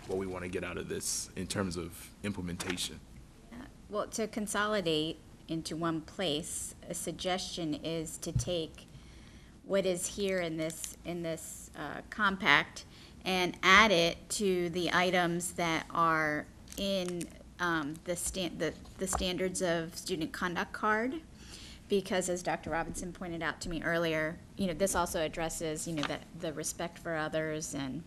A: what we want to get out of this in terms of implementation.
D: Well, to consolidate into one place, a suggestion is to take what is here in this compact and add it to the items that are in the standards of student conduct card, because as Dr. Robinson pointed out to me earlier, this also addresses the respect for others and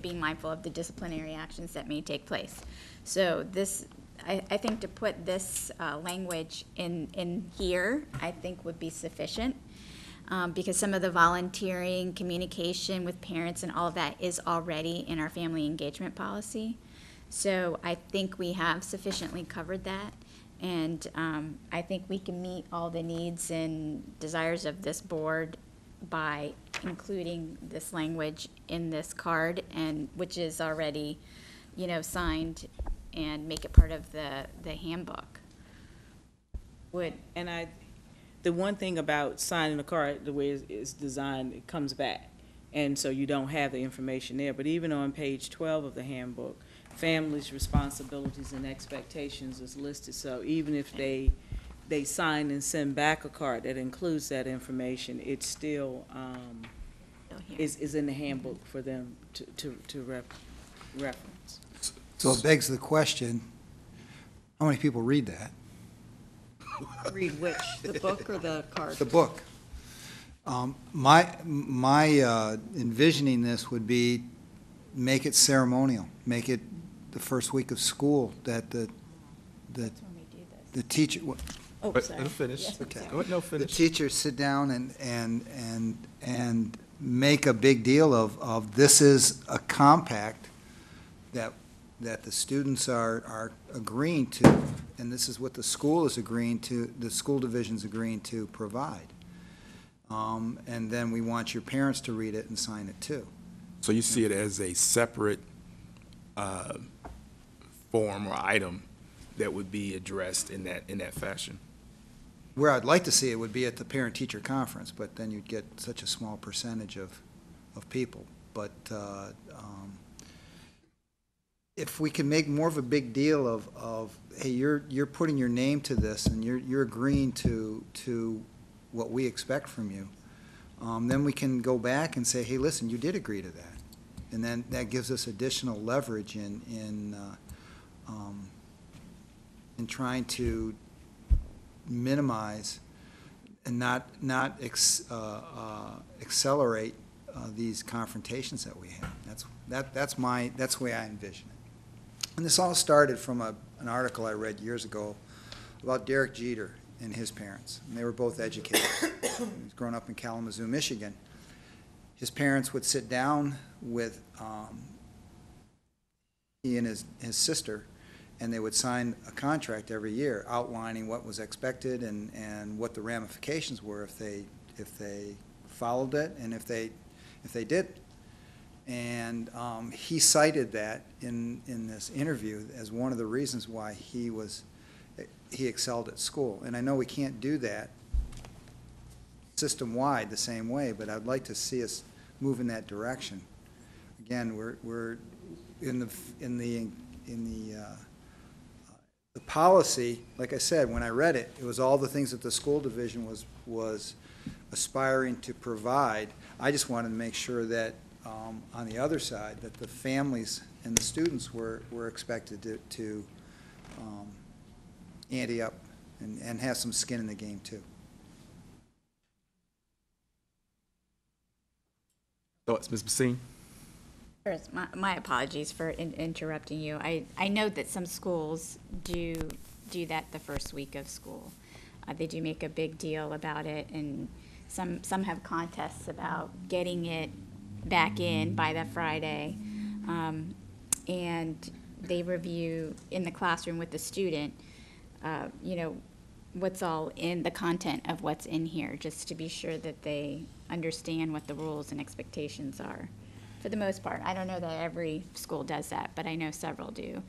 D: being mindful of the disciplinary actions that may take place. So this, I think to put this language in here, I think would be sufficient, because some of the volunteering, communication with parents and all of that is already in our family engagement policy. So I think we have sufficiently covered that, and I think we can meet all the needs and desires of this board by including this language in this card, and which is already, signed, and make it part of the handbook.
B: The one thing about signing a card, the way it's designed, it comes back, and so you don't have the information there. But even on page 12 of the handbook, families' responsibilities and expectations is listed. So even if they sign and send back a card that includes that information, it still is in the handbook for them to reference.
G: So it begs the question, how many people read that?
F: Read which, the book or the card?
G: The book. My envisioning this would be, make it ceremonial, make it the first week of school, that the teacher.
D: Oh,
A: But
D: sorry.
A: finish.
D: Yes,
A: Okay.
D: sorry.
A: Go ahead, no,
G: The
A: finish.
G: teachers sit down and make a big deal of this is a compact that the students are agreeing to, and this is what the school is agreeing to, the school division's agreeing to provide. And then we want your parents to read it and sign it too.
A: So you see it as a separate form or item that would be addressed in that fashion?
G: where I'd like to see it would be at the parent-teacher conference, but then you'd get such a small percentage of people. But if we can make more of a big deal of hey, you're putting your name to this and you're agreeing to what we expect from you, then we can go back and say, hey, listen, you did agree to that. And then that gives us additional leverage in trying to minimize and not accelerate these confrontations that we have. That's the way I envision it. And this all started from an article I read years ago about Derek Jeter and his parents. And they were both educators. He was growing up in Kalamazoo, Michigan. His parents would sit down with he and his sister, and they would sign a contract every year outlining what was expected and what the ramifications were if they followed it and if they didn't. And he cited that in this interview as one of the reasons why he excelled at school. And I know we can't do that system-wide the same way, but I'd like to see us move in that direction. Again, we're in the policy. Like I said, when I read it, it was all the things that the school division was aspiring to provide. I just wanted to make sure that on the other side, that the families and the students were expected to ante up and have some skin in the game too.
A: Thoughts, Ms. Basine?
D: First, my apologies for interrupting you. I know that some schools do that the first week of school. They do make a big deal about it, and some have contests about getting it back in by that Friday. And they review in the classroom with the student, what's all in the content of what's in here, just to be sure that they understand what the rules and expectations are. For the most part, I don't know that every school does that, but I know several do.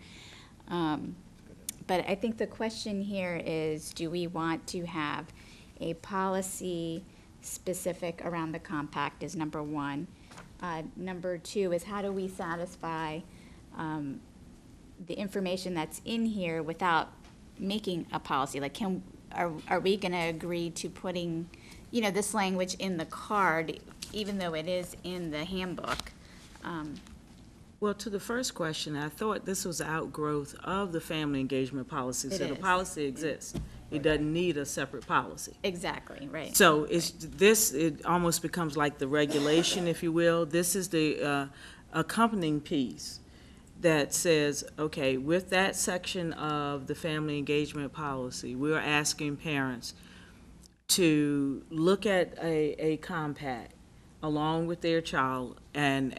D: But I think the question here is, do we want to have a policy specific around the compact is number one. Number two is, how do we satisfy the information that's in here without making a policy? Like, are we going to agree to putting, this language in the card, even though it is in the handbook?
B: Well, to the first question, I thought this was an outgrowth of the family engagement policy. So the policy exists. It doesn't need a separate policy.
D: Exactly, right.
B: So it almost becomes like the regulation, if you will. This is the accompanying piece that says, okay, with that section of the family engagement policy, we're asking parents to look at a compact along with their child and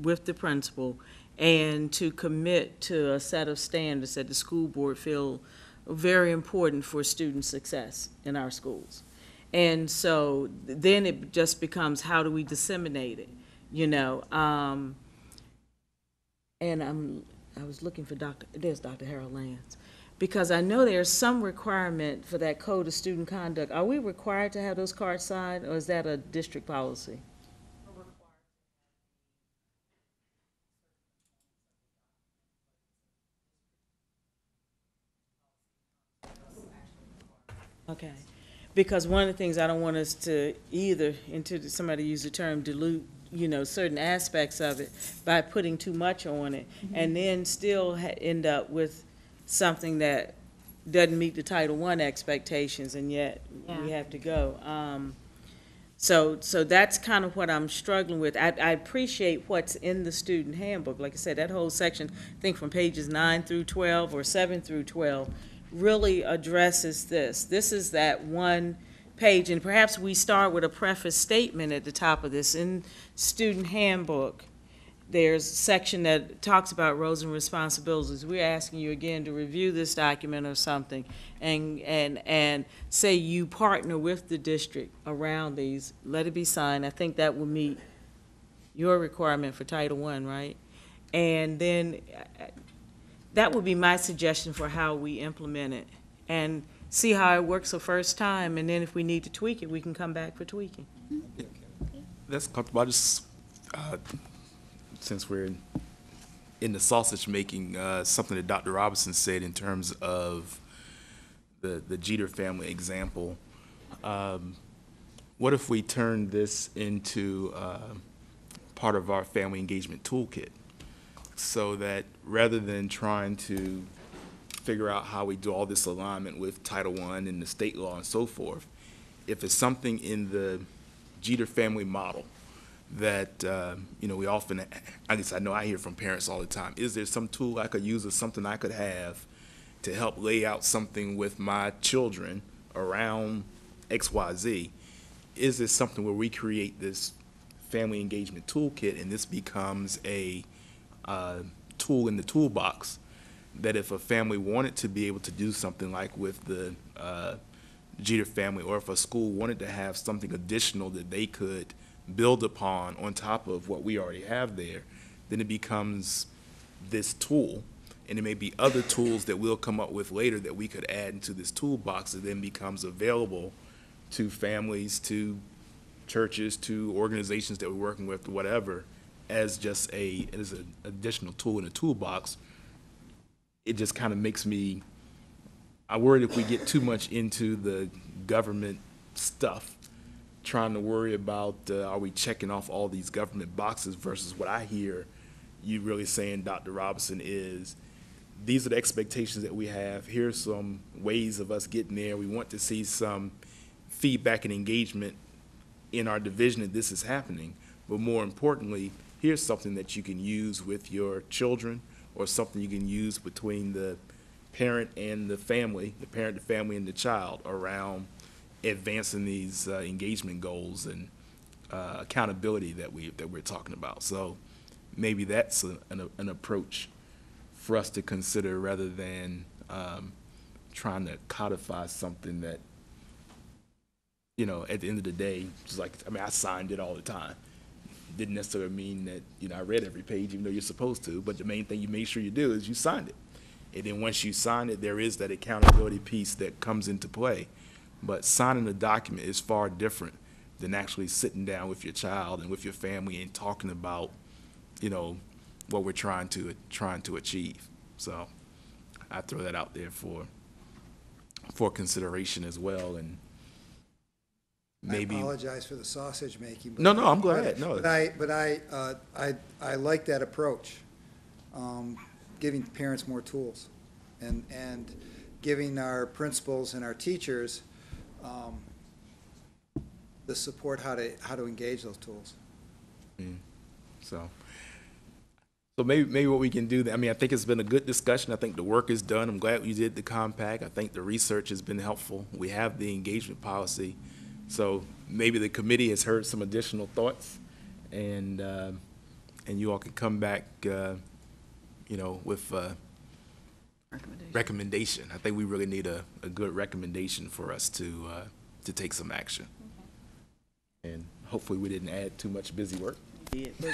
B: with the principal, and to commit to a set of standards that the school board feel very important for student success in our schools. And so then it just becomes, how do we disseminate it, and I was looking for there's Dr. Harold Lance, because I know there's some requirement for that code of student conduct. Are we required to have those cards signed, or is that a district policy? Okay, because one of the things I don't want us to either, somebody used the term dilute, certain aspects of it by putting too much on it, and then still end up with something that doesn't meet the Title I expectations, and yet we have to go. So that's kind of what I'm struggling with. I appreciate what's in the student handbook. Like I said, that whole section, I think from pages 9 through 12 or 7 through 12, really addresses this. This is that one page, and perhaps we start with a preface statement at the top of this. In student handbook, there's a section that talks about roles and responsibilities. We're asking you again to review this document or something and say you partner with the district around these. Let it be signed. I think that will meet your requirement for Title I, right? And then that would be my suggestion for how we implement it. And see how it works the first time, and then if we need to tweak it, we can come back for tweaking.
A: That's comfortable. I just, since we're in the sausage making, something that Dr. Robinson said in terms of the Jeter family example, what if we turn this into part of our family engagement toolkit, so that rather than trying to figure out how we do all this alignment with Title I and the state law and so forth, if it's something in the Jeter family model that, we often, I guess I know I hear from parents all the time, is there some tool I could use or something I could have to help lay out something with my children around XYZ? Is this something where we create this family engagement toolkit and this becomes a tool in the toolbox that if a family wanted to be able to do something like with the Jeter family, or if a school wanted to have something additional that they could build upon on top of what we already have there, then it becomes this tool. And there may be other tools that we'll come up with later that we could add into this toolbox that then becomes available to families, to churches, to organizations that we're working with, whatever, as just as an additional tool in the toolbox. It just kind of makes me, I worry if we get too much into the government stuff, trying to worry about are we checking off all these government boxes versus what I hear you really saying, Dr. Robinson, is these are the expectations that we have. Here's some ways of us getting there. We want to see some feedback and engagement in our division that this is happening. But more importantly, here's something that you can use with your children, or something you can use between the parent and the family, the parent, the family, and the child around advancing these engagement goals and accountability that we're talking about. So maybe that's an approach for us to consider rather than trying to codify something that, at the end of the day, just like, I signed it all the time. Didn't necessarily mean that, I read every page even though you're supposed to, but the main thing you make sure you do is you signed it. And then once you sign it, there is that accountability piece that comes into play. But signing a document is far different than actually sitting down with your child and with your family and talking about, what we're trying to achieve. So I throw that out there for consideration as well. And maybe
G: I apologize for the sausage making.
A: No, I'm glad. No,
G: but I like that approach, giving parents more tools, and giving our principals and our teachers the support how to engage those tools.
A: So maybe what we can do, I think it's been a good discussion. I think the work is done. I'm glad we did the compact. I think the research has been helpful. We have the engagement policy. So maybe the committee has heard some additional thoughts, and you all can come back, with recommendation. I think we really need a good recommendation for us to take some action. And hopefully we didn't add too much busy work.
B: Yeah, but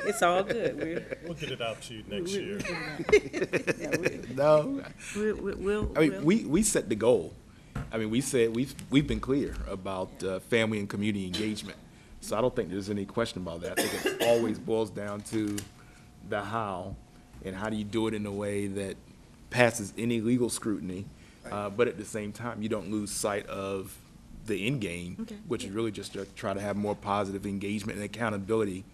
B: it's all good.
J: We'll get it out to you next year.
A: No.
B: We'll
A: we set the goal. We said we've been clear about family and community engagement. So I don't think there's any question about that. I think it always boils down to the how, and how do you do it in a way that passes any legal scrutiny, but at the same time, you don't lose sight of the end game, which is really just to try to have more positive engagement and accountability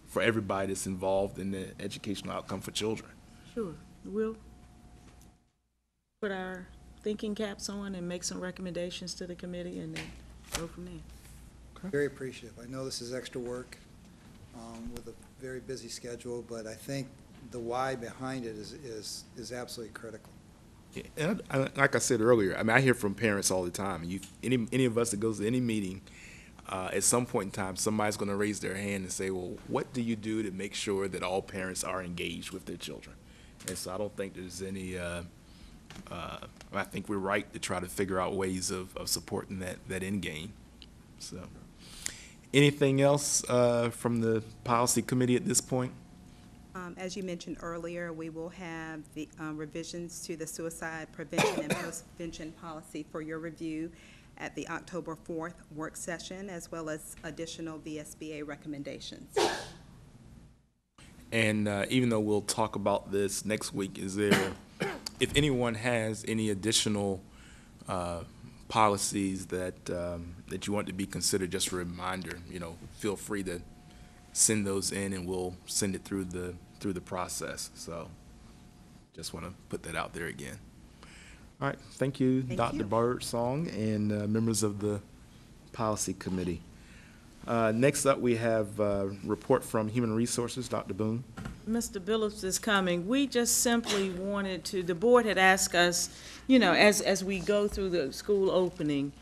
A: for everybody that's involved in the educational outcome for children.
B: Sure. We'll put our thinking caps on and make some recommendations to the committee and then go from there.
G: Very appreciative. I know this is extra work with a very busy schedule, but I think the why behind it is absolutely critical.
A: And like I said earlier, I hear from parents all the time. Any of us that goes to any meeting, at some point in time, somebody's going to raise their hand and say, well, what do you do to make sure that all parents are engaged with their children? And so I don't think there's any, I think we're right to try to figure out ways of supporting that end game. So anything else from the policy committee at this point?
N: As you mentioned earlier, we will have the revisions to the suicide prevention and post-prevention policy for your review at the October 4th work session, as well as additional VSBA recommendations.
A: And even though we'll talk about this next week, is there, if anyone has any additional policies that that you want to be considered, just a reminder, feel free to send those in, and we'll send it through the process. So, just want to put that out there again. All right, thank you, Dr. Birdsong, and members of the Policy Committee. Next up, we have a report from Human Resources, Dr. Boone.
B: Mr. Billups is coming. We just simply wanted to, the board had asked us, as we go through the school opening,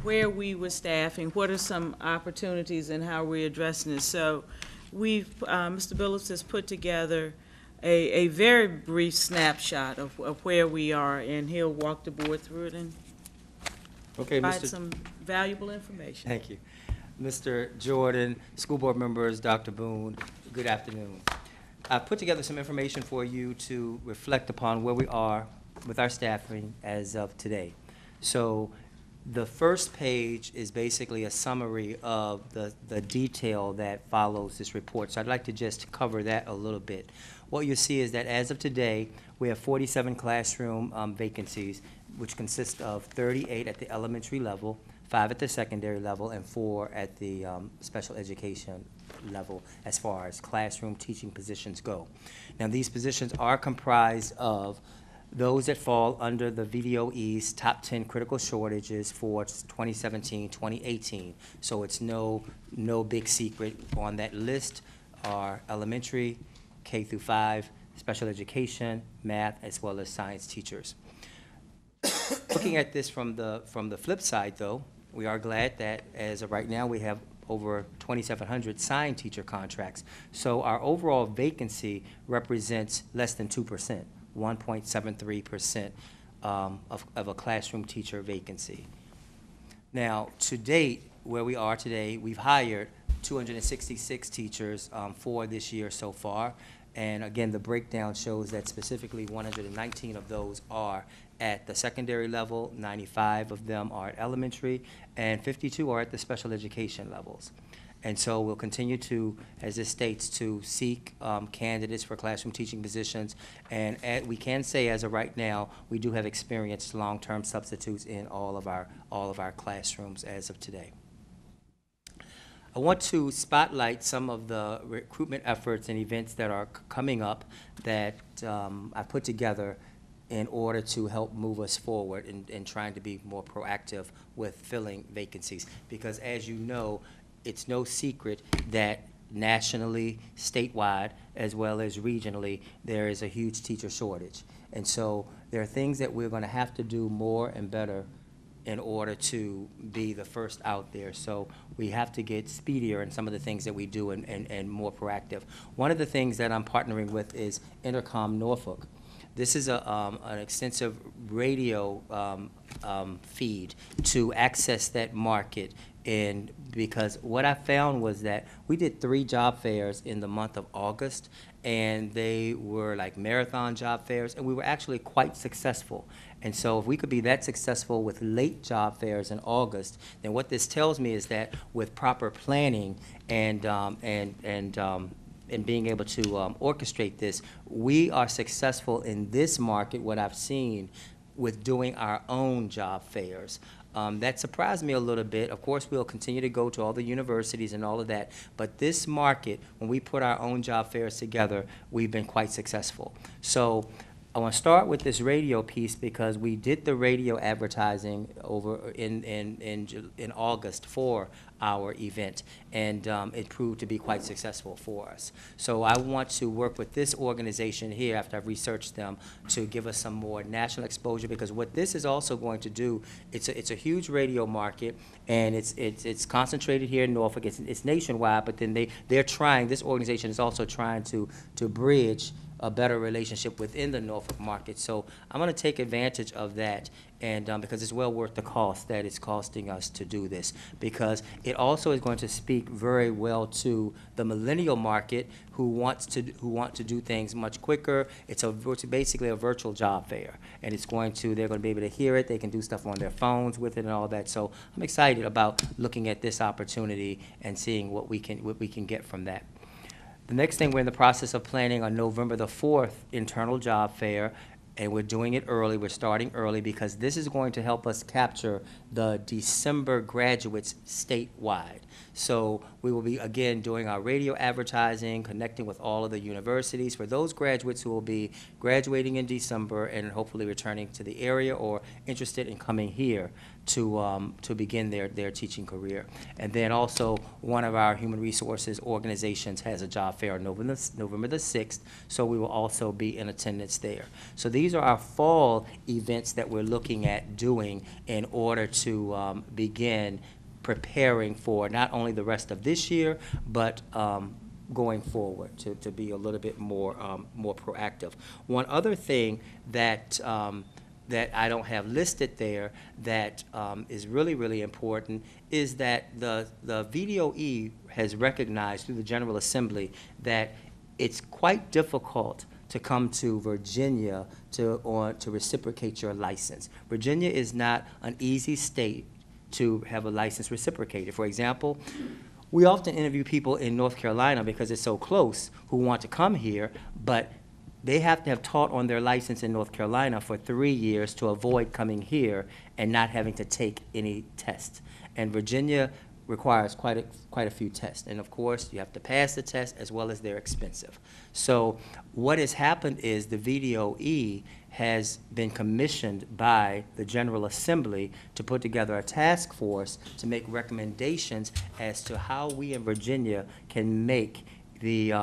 B: where we were staffing, what are some opportunities and how we're addressing it. So we've, Mr. Billups has put together a very brief snapshot of where we are, and he'll walk the board through it and provide some valuable information.
O: Thank you. Mr. Jordan, school board members, Dr. Boone, good afternoon. I put together some information for you to reflect upon where we are with our staffing as of today. So the first page is basically a summary of the detail that follows this report. So I'd like to just cover that a little bit. What you see is that as of today, we have 47 classroom vacancies, which consist of 38 at the elementary level, 5 at the secondary level, and 4 at the special education level as far as classroom teaching positions go. Now, these positions are comprised of those that fall under the VDOE's top 10 critical shortages for 2017-2018. So it's no big secret. On that list are elementary, K through 5, special education, math, as well as science teachers. Looking at this from the flip side, though, we are glad that as of right now we have over 2,700 signed teacher contracts. So our overall vacancy represents less than 2%, 1.73% of a classroom teacher vacancy. Now, to date, where we are today, we've hired 266 teachers for this year so far. And again, the breakdown shows that specifically 119 of those are at the secondary level, 95 of them are at elementary, and 52 are at the special education levels. And so we'll continue to, as it states, to seek candidates for classroom teaching positions. And we can say, as of right now, we do have experienced long-term substitutes in all of our classrooms as of today. I want to spotlight some of the recruitment efforts and events that are coming up that I put together in order to help move us forward in trying to be more proactive with filling vacancies. Because as you know, it's no secret that nationally, statewide, as well as regionally, there is a huge teacher shortage. And so there are things that we're going to have to do more and better in order to be the first out there. So we have to get speedier in some of the things that we do and more proactive. One of the things that I'm partnering with is Intercom Norfolk. This is an extensive radio feed to access that market. And because what I found was that we did 3 job fairs in the month of August, and they were like marathon job fairs, and we were actually quite successful. And so if we could be that successful with late job fairs in August, then what this tells me is that with proper planning and being able to orchestrate this, we are successful in this market, what I've seen, with doing our own job fairs. That surprised me a little bit. Of course, we'll continue to go to all the universities and all of that, but this market, when we put our own job fairs together, we've been quite successful. So I want to start with this radio piece because we did the radio advertising over in August for our event, and it proved to be quite successful for us. So I want to work with this organization here after I've researched them to give us some more national exposure, because what this is also going to do, it's a huge radio market, and it's concentrated here in Norfolk. It's nationwide, but then this organization is also trying to bridge a better relationship within the Norfolk market. So I'm going to take advantage of that, and because it's well worth the cost that it's costing us to do this, because it also is going to speak very well to the millennial market who want to do things much quicker. It's basically a virtual job fair, and they're going to be able to hear it. They can do stuff on their phones with it and all that. So I'm excited about looking at this opportunity and seeing what we can get from that. The next thing, we're in the process of planning on November the 4th internal job fair, and we're doing it early. We're starting early because this is going to help us capture the December graduates statewide. So we will be, again, doing our radio advertising, connecting with all of the universities for those graduates who will be graduating in December and hopefully returning to the area or interested in coming here to begin their teaching career. And then also, one of our human resources organizations has a job fair on November the 6th, so we will also be in attendance there. So these are our fall events that we're looking at doing in order to begin preparing for not only the rest of this year, but going forward to be a little bit more proactive. One other thing that I don't have listed there that is really, really important is that the VDOE has recognized through the General Assembly that it's quite difficult to come to Virginia to reciprocate your license. Virginia is not an easy state to have a license reciprocated. For example, we often interview people in North Carolina because it's so close who want to come here, but they have to have taught on their license in North Carolina for 3 years to avoid coming here and not having to take any tests. And Virginia requires quite a few tests. And of course, you have to pass the test as well as they're expensive. So what has happened is the VDOE has been commissioned by the General Assembly to put together a task force to make recommendations as to how we in Virginia can make the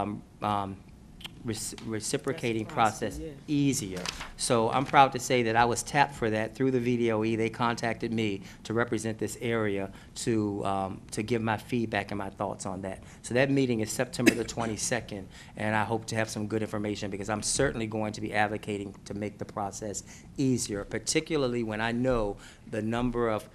O: reciprocating process easier. So I'm proud to say that I was tapped for that through the VDOE. They contacted me to represent this area to give my feedback and my thoughts on that. So that meeting is September the 22nd, and I hope to have some good information because I'm certainly going to be advocating to make the process easier, particularly when I know the number of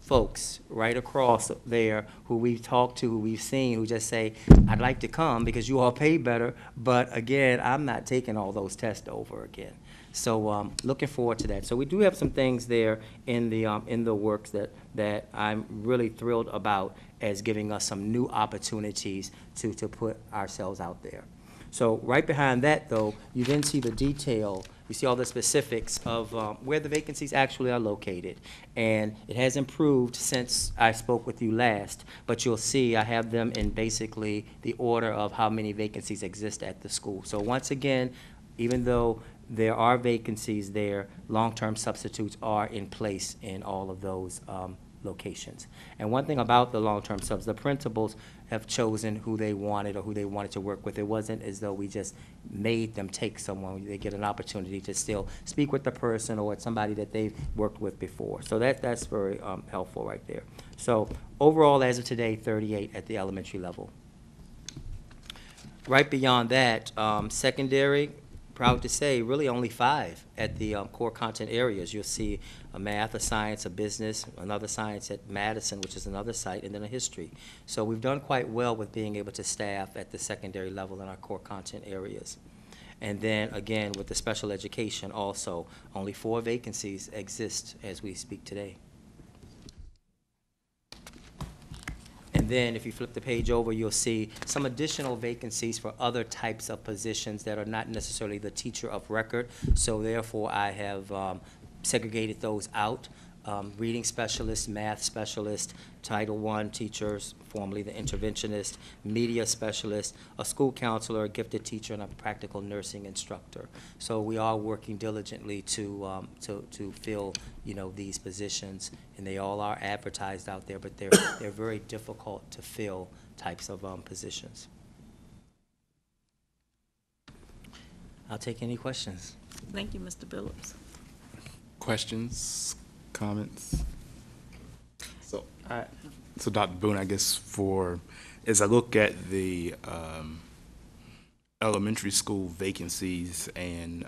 O: folks right across there who we've talked to, who we've seen, who just say, I'd like to come because you all pay better, but again, I'm not taking all those tests over again. So looking forward to that. So we do have some things there in the works that I'm really thrilled about as giving us some new opportunities to put ourselves out there. So right behind that, though, you then see the detail. You see all the specifics of where the vacancies actually are located. And it has improved since I spoke with you last, but you'll see I have them in basically the order of how many vacancies exist at the school. So once again, even though there are vacancies there, long-term substitutes are in place in all of those locations. And one thing about the long-term subs, the principals have chosen who they wanted or who they wanted to work with. It wasn't as though we just made them take someone. They get an opportunity to still speak with the person or somebody that they've worked with before. So that's very helpful right there. So overall, as of today, 38 at the elementary level. Right beyond that, secondary, proud to say, really only 5 at the core content areas. You'll see a math, a science, a business, another science at Madison, which is another site, and then a history. So we've done quite well with being able to staff at the secondary level in our core content areas. And then, again, with the special education also, only 4 vacancies exist as we speak today. And then if you flip the page over, you'll see some additional vacancies for other types of positions that are not necessarily the teacher of record. So therefore, I have segregated those out. Reading specialist, math specialist, Title I teachers, formerly the interventionist, media specialist, a school counselor, a gifted teacher, and a practical nursing instructor. So we are working diligently to fill, these positions, and they all are advertised out there, but they're very difficult to fill types of positions. I'll take any questions.
B: Thank you, Mr. Billups.
A: Questions, comments? So Dr. Boone, I guess as I look at the elementary school vacancies, and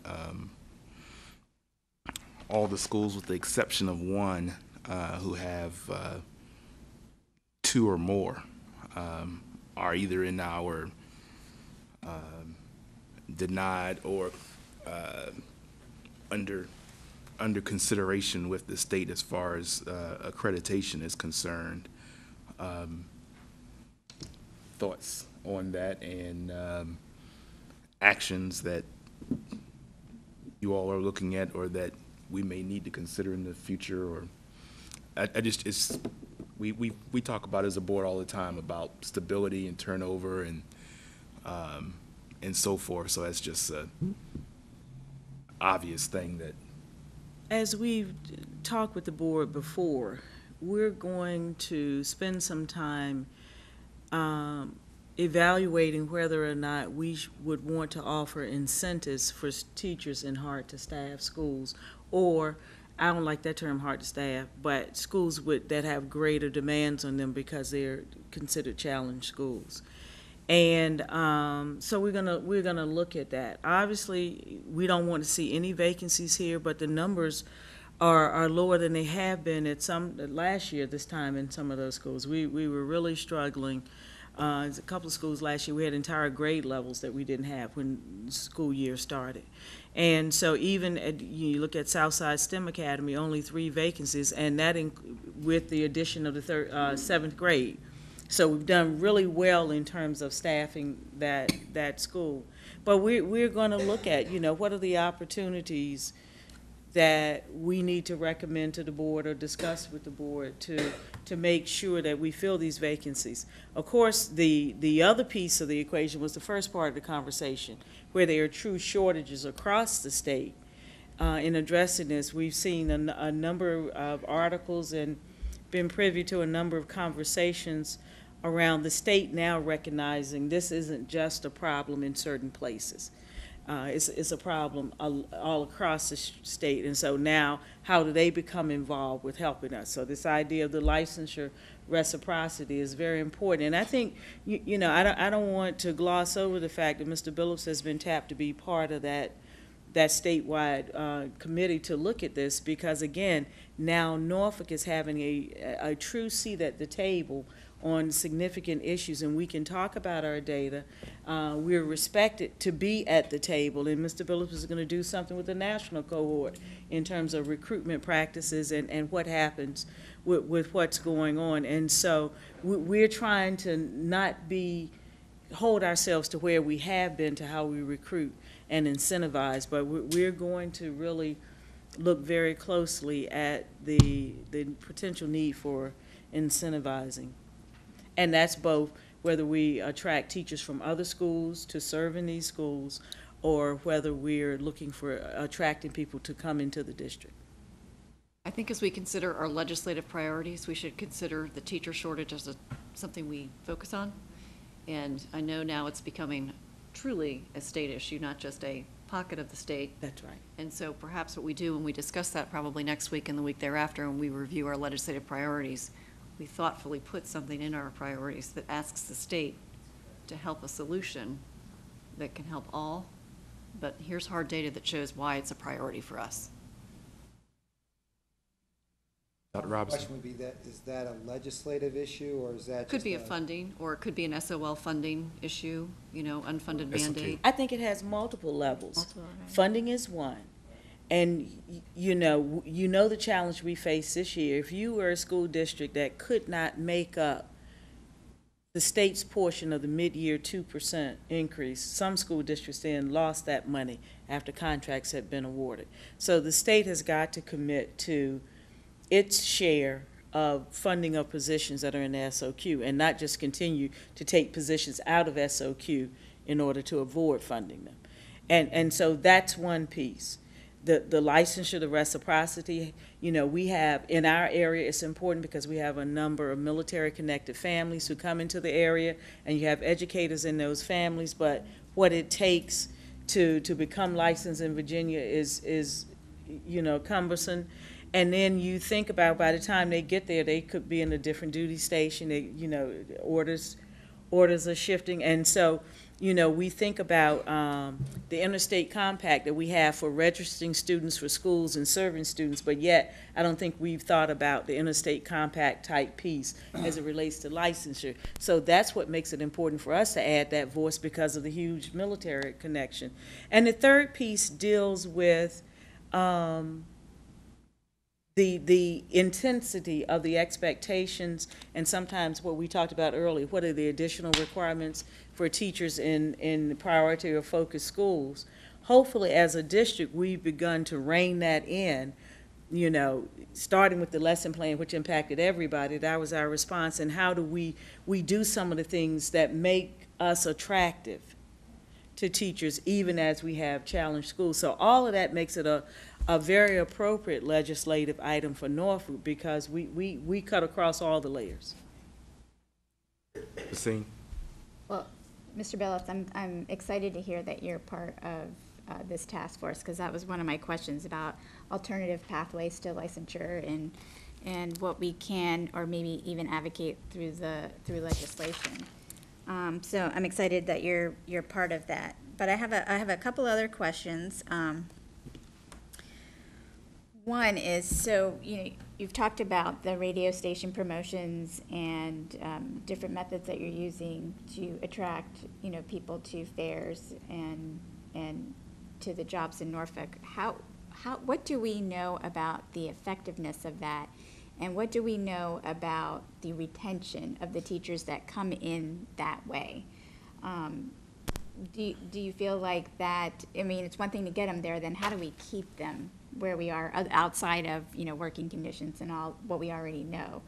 A: all the schools with the exception of one who have two or more are either in our denied or under consideration with the state as far as accreditation is concerned. Thoughts on that, and actions that you all are looking at or that we may need to consider in the future? Or we talk about as a board all the time about stability and turnover and so forth, so that's just a obvious thing that.
B: As we've talked with the board before, we're going to spend some time evaluating whether or not we would want to offer incentives for teachers in hard-to-staff schools, or, I don't like that term, hard-to-staff, but schools that have greater demands on them because they're considered challenged schools. And so we're gonna look at that. Obviously, we don't want to see any vacancies here, but the numbers are lower than they have been at last year this time in some of those schools. We were really struggling. There's a couple of schools last year, we had entire grade levels that we didn't have when the school year started. And so even you look at Southside STEM Academy, only 3 vacancies, and that with the addition of the 7th grade. So we've done really well in terms of staffing that school. But we're going to look at, what are the opportunities that we need to recommend to the board or discuss with the board to make sure that we fill these vacancies. Of course, the other piece of the equation was the first part of the conversation, where there are true shortages across the state. In addressing this, we've seen a number of articles and been privy to a number of conversations around the state now recognizing this isn't just a problem in certain places. It's a problem all across the state, and so now how do they become involved with helping us? So this idea of the licensure reciprocity is very important, and I think I don't want to gloss over the fact that Mr. Billups has been tapped to be part of that statewide committee to look at this, because again, now Norfolk is having a true seat at the table on significant issues, and we can talk about our data. We're respected to be at the table, and Mr. Billups is going to do something with the national cohort in terms of recruitment practices and what happens with what's going on. And so we're trying to not hold ourselves to where we have been to how we recruit and incentivize, but we're going to really look very closely at the potential need for incentivizing. And that's both whether we attract teachers from other schools to serve in these schools, or whether we're looking for attracting people to come into the district.
F: I think as we consider our legislative priorities, we should consider the teacher shortage as something we focus on. And I know now it's becoming truly a state issue, not just a pocket of the state.
B: That's right.
F: And so perhaps what we do when we discuss that probably next week and the week thereafter, when we review our legislative priorities, we thoughtfully put something in our priorities that asks the state to help a solution that can help all, but here's hard data that shows why it's a priority for us.
A: Dr.
G: The
A: Robinson.
G: question would be that, is that a legislative issue, or is that
F: Could
G: just
F: be a funding, or it could be an SOL funding issue, unfunded
A: That's
F: mandate.
A: okay.
B: I think it has multiple levels.
K: Multiple, right.
B: Funding is one. And you know the challenge we face this year. If you were a school district that could not make up the state's portion of the mid-year 2% increase, some school districts then lost that money after contracts had been awarded. So the state has got to commit to its share of funding of positions that are in the SOQ, and not just continue to take positions out of SOQ in order to avoid funding them. And so that's one piece. The licensure, the reciprocity, we have, in our area, it's important because we have a number of military-connected families who come into the area, and you have educators in those families, but what it takes to become licensed in Virginia is cumbersome. And then you think about, by the time they get there, they could be in a different duty station. Orders are shifting, and so you know, we think about the interstate compact that we have for registering students for schools and serving students, but yet I don't think we've thought about the interstate compact type piece as it relates to licensure. So that's what makes it important for us to add that voice because of the huge military connection. And the third piece deals with the intensity of the expectations, and sometimes what we talked about earlier, what are the additional requirements for teachers in priority or focus schools. Hopefully, as a district, we've begun to rein that in, you know, starting with the lesson plan, which impacted everybody. That was our response. And how do we do some of the things that make us attractive to teachers, even as we have challenged schools. So all of that makes it a very appropriate legislative item for Norfolk, because we cut across all the layers.
A: Basine?
D: Well, Mr. Bellows, I'm excited to hear that you're part of this task force, because that was one of my questions about alternative pathways to licensure and what we can, or maybe even advocate through legislation. So I'm excited that you're part of that. But I have a couple other questions. One is, so you've talked about the radio station promotions and different methods that you're using to attract people to fairs and to the jobs in Norfolk. What do we know about the effectiveness of that? And what do we know about the retention of the teachers that come in that way? Do you feel like that, I mean, it's one thing to get them there, then how do we keep them where we are outside of, working conditions and all what we already know?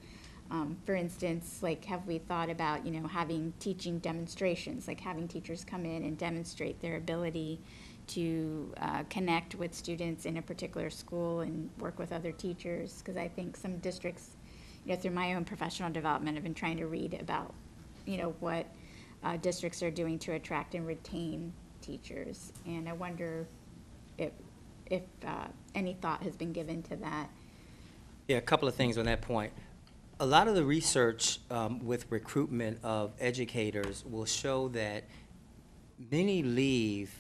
D: For instance, like, have we thought about, having teaching demonstrations, like having teachers come in and demonstrate their ability to connect with students in a particular school and work with other teachers? Because I think some districts, through my own professional development, have been trying to read about, what districts are doing to attract and retain teachers. And I wonder if any thought has been given to that.
O: Yeah, a couple of things on that point. A lot of the research with recruitment of educators will show that many leave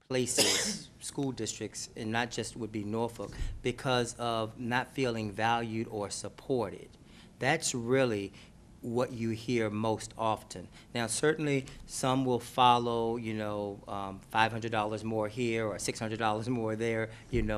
O: places, school districts, and not just would be Norfolk, because of not feeling valued or supported. That's really what you hear most often. Now, certainly some will follow, $500 more here or $600 more there,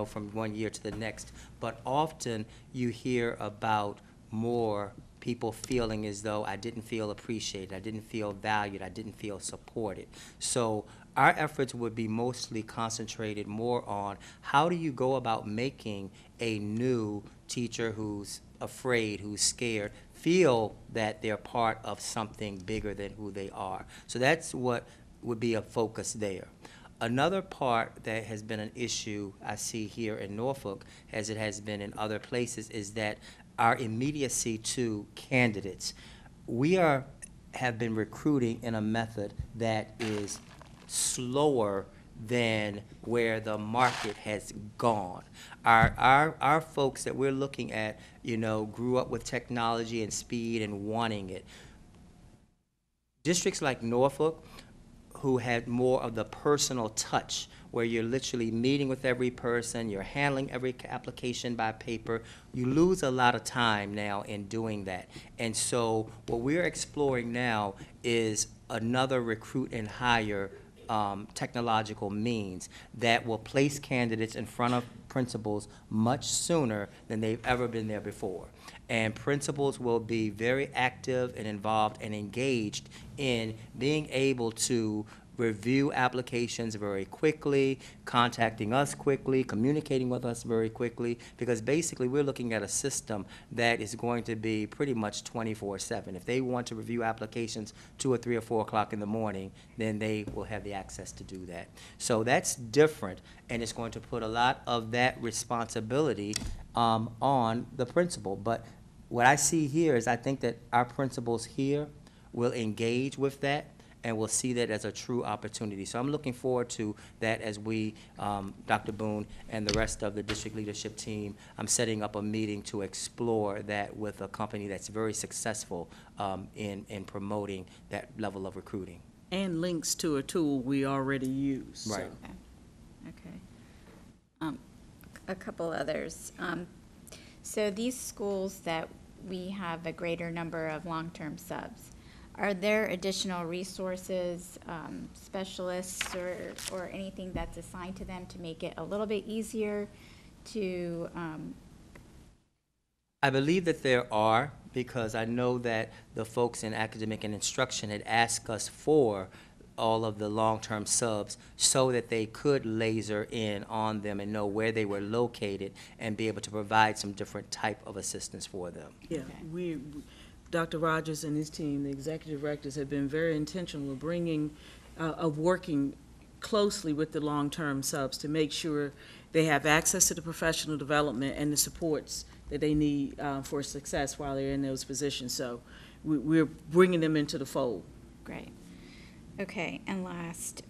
O: from one year to the next. But often you hear about more people feeling as though I didn't feel appreciated, I didn't feel valued, I didn't feel supported. So our efforts would be mostly concentrated more on how do you go about making a new teacher who's afraid, who's scared, feel that they're part of something bigger than who they are. So that's what would be a focus there. Another part that has been an issue I see here in Norfolk, as it has been in other places, is that our immediacy to candidates. We have been recruiting in a method that is slower than where the market has gone. Our folks that we're looking at, grew up with technology and speed and wanting it. Districts like Norfolk, who had more of the personal touch, where you're literally meeting with every person, you're handling every application by paper, you lose a lot of time now in doing that. And so what we're exploring now is another recruit and hire technological means that will place candidates in front of principals much sooner than they've ever been there before. And principals will be very active and involved and engaged in being able to review applications very quickly, contacting us quickly, communicating with us very quickly, because basically we're looking at a system that is going to be pretty much 24/7. If they want to review applications 2 or 3 or 4 o'clock in the morning, then they will have the access to do that. So that's different, and it's going to put a lot of that responsibility on the principal. But what I see here is I think that our principals here will engage with that, and we'll see that as a true opportunity. So I'm looking forward to that as we, Dr. Boone and the rest of the district leadership team, I'm setting up a meeting to explore that with a company that's very successful in promoting that level of recruiting.
B: and links to a tool we already use. so.
O: Right.
D: Okay. A couple others. So these schools that we have a greater number of long-term subs, are there additional resources, specialists, or anything that's assigned to them to make it a little bit easier to,
O: I believe that there are, because I know that the folks in academic and instruction had asked us for all of the long-term subs so that they could laser in on them and know where they were located and be able to provide some different type of assistance for them.
B: Yeah, Dr. Rogers and his team, the executive directors, have been very intentional of working closely with the long-term subs to make sure they have access to the professional development and the supports that they need for success while they're in those positions. So we're bringing them into the fold.
D: great. Okay, and last,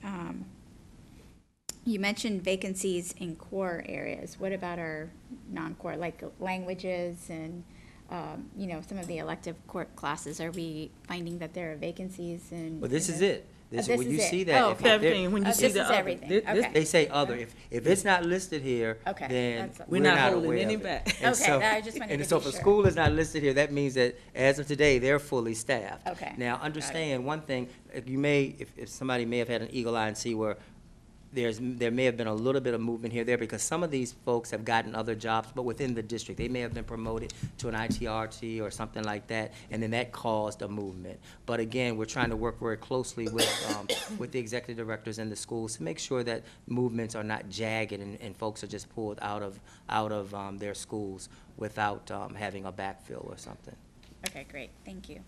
D: you mentioned vacancies in core areas. What about our non-core, like languages and, some of the elective core classes? Are we finding that there are vacancies in?
O: Well, this is it. This,
D: this
O: when
D: is
O: you
D: it.
O: see that,
D: Oh,
O: if
D: okay.
B: Everything, when you see
D: This
B: the
D: is
B: other.
D: everything, okay.
O: they say other. If it's not listed here,
D: Okay,
O: then
D: that's-
O: we're
B: not
O: not
B: holding
O: aware
B: any
O: of it.
B: back.
O: And
D: Okay,
O: so,
D: I just wanted
O: and
D: to
O: so
D: be
O: if a
D: sure.
O: school is not listed here, that means that as of today, they're fully staffed.
D: Okay,
O: Now,
D: got it.
O: understand one thing, if somebody may have had an eagle eye and see where there may have been a little bit of movement here, there, because some of these folks have gotten other jobs, but within the district. They may have been promoted to an ITRT or something like that, and then that caused a movement. But again, we're trying to work very closely with the executive directors in the schools to make sure that movements are not jagged and folks are just pulled out of their schools without having a backfill or something.
D: Okay, great, thank you.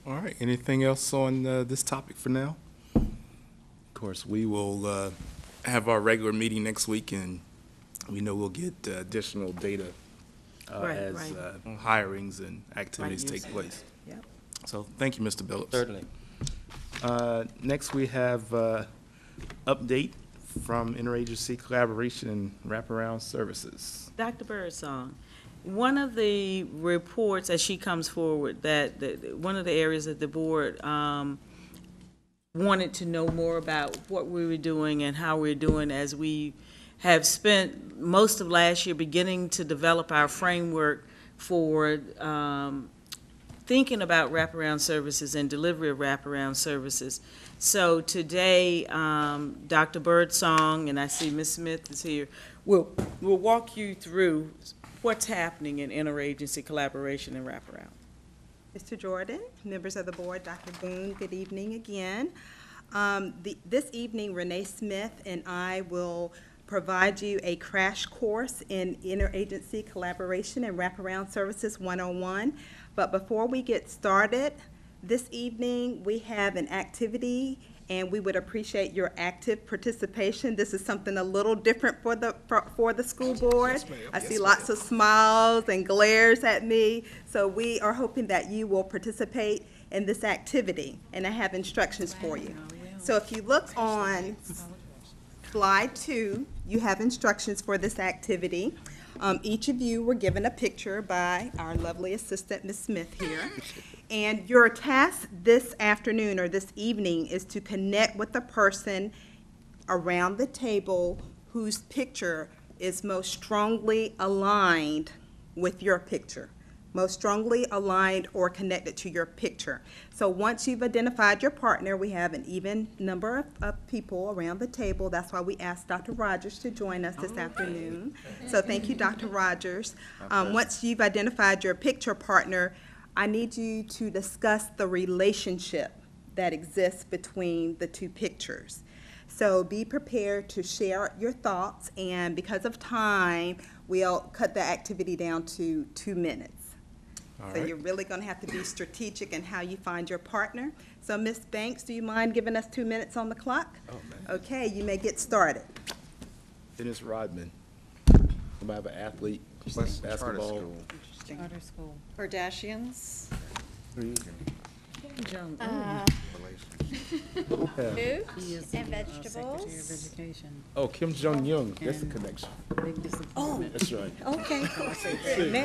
A: All right, anything else on this topic for now? Of course, we will have our regular meeting next week, and we know we'll get additional data as hirings and activities take place.
B: Yep.
A: So, thank you, Mr. Billups.
O: Certainly.
A: Next, we have update from Interagency Collaboration and Wraparound Services.
B: Dr. Birdsong, one of the reports as she comes forward, one of the areas that the board wanted to know more about what we were doing and how we're doing, as we have spent most of last year beginning to develop our framework for thinking about wraparound services and delivery of wraparound services. So today, Dr. Birdsong, and I see Ms. Smith is here, we'll walk you through what's happening in interagency collaboration and wraparound.
N: Mr. Jordan, members of the board, Dr. Boone, good evening again. This evening, Renee Smith and I will provide you a crash course in Interagency Collaboration and Wraparound Services 101. But before we get started, this evening we have an activity and we would appreciate your active participation. This is something a little different for the school board.
A: Yes, ma'am.
N: I
A: Yes,
N: see
A: ma'am.
N: lots of smiles and glares at me. So we are hoping that you will participate in this activity, and I have instructions for you. So if you look on slide 2, you have instructions for this activity. Each of you were given a picture by our lovely assistant, Ms. Smith here. And your task this afternoon or this evening is to connect with the person around the table whose picture is most strongly aligned with your picture, most strongly aligned or connected to your picture. So once you've identified your partner, we have an even number of people around the table. That's why we asked Dr. Rogers to join us this afternoon. So thank you, Dr. Rogers. Once you've identified your picture partner, I need you to discuss the relationship that exists between the two pictures. So be prepared to share your thoughts, and because of time, we'll cut the activity down to 2 minutes.
A: All
N: So
A: right.
N: you're really going to have to be strategic in how you find your partner. So Ms. Banks, do you mind giving us 2 minutes on the clock?
A: Oh, man.
N: Okay, you may get started.
A: Dennis Rodman. Somebody have an athlete,
E: What's charter
A: basketball.
E: school?
H: Charter school.
F: Kardashians.
D: Food
A: Yeah.
H: He is
D: and
H: the, Secretary of
D: vegetables.
H: Education.
A: Oh, Kim Jong-un, that's the
H: And-
A: connection.
H: Big disappointment.
A: That's right.
N: Okay.
D: Fruit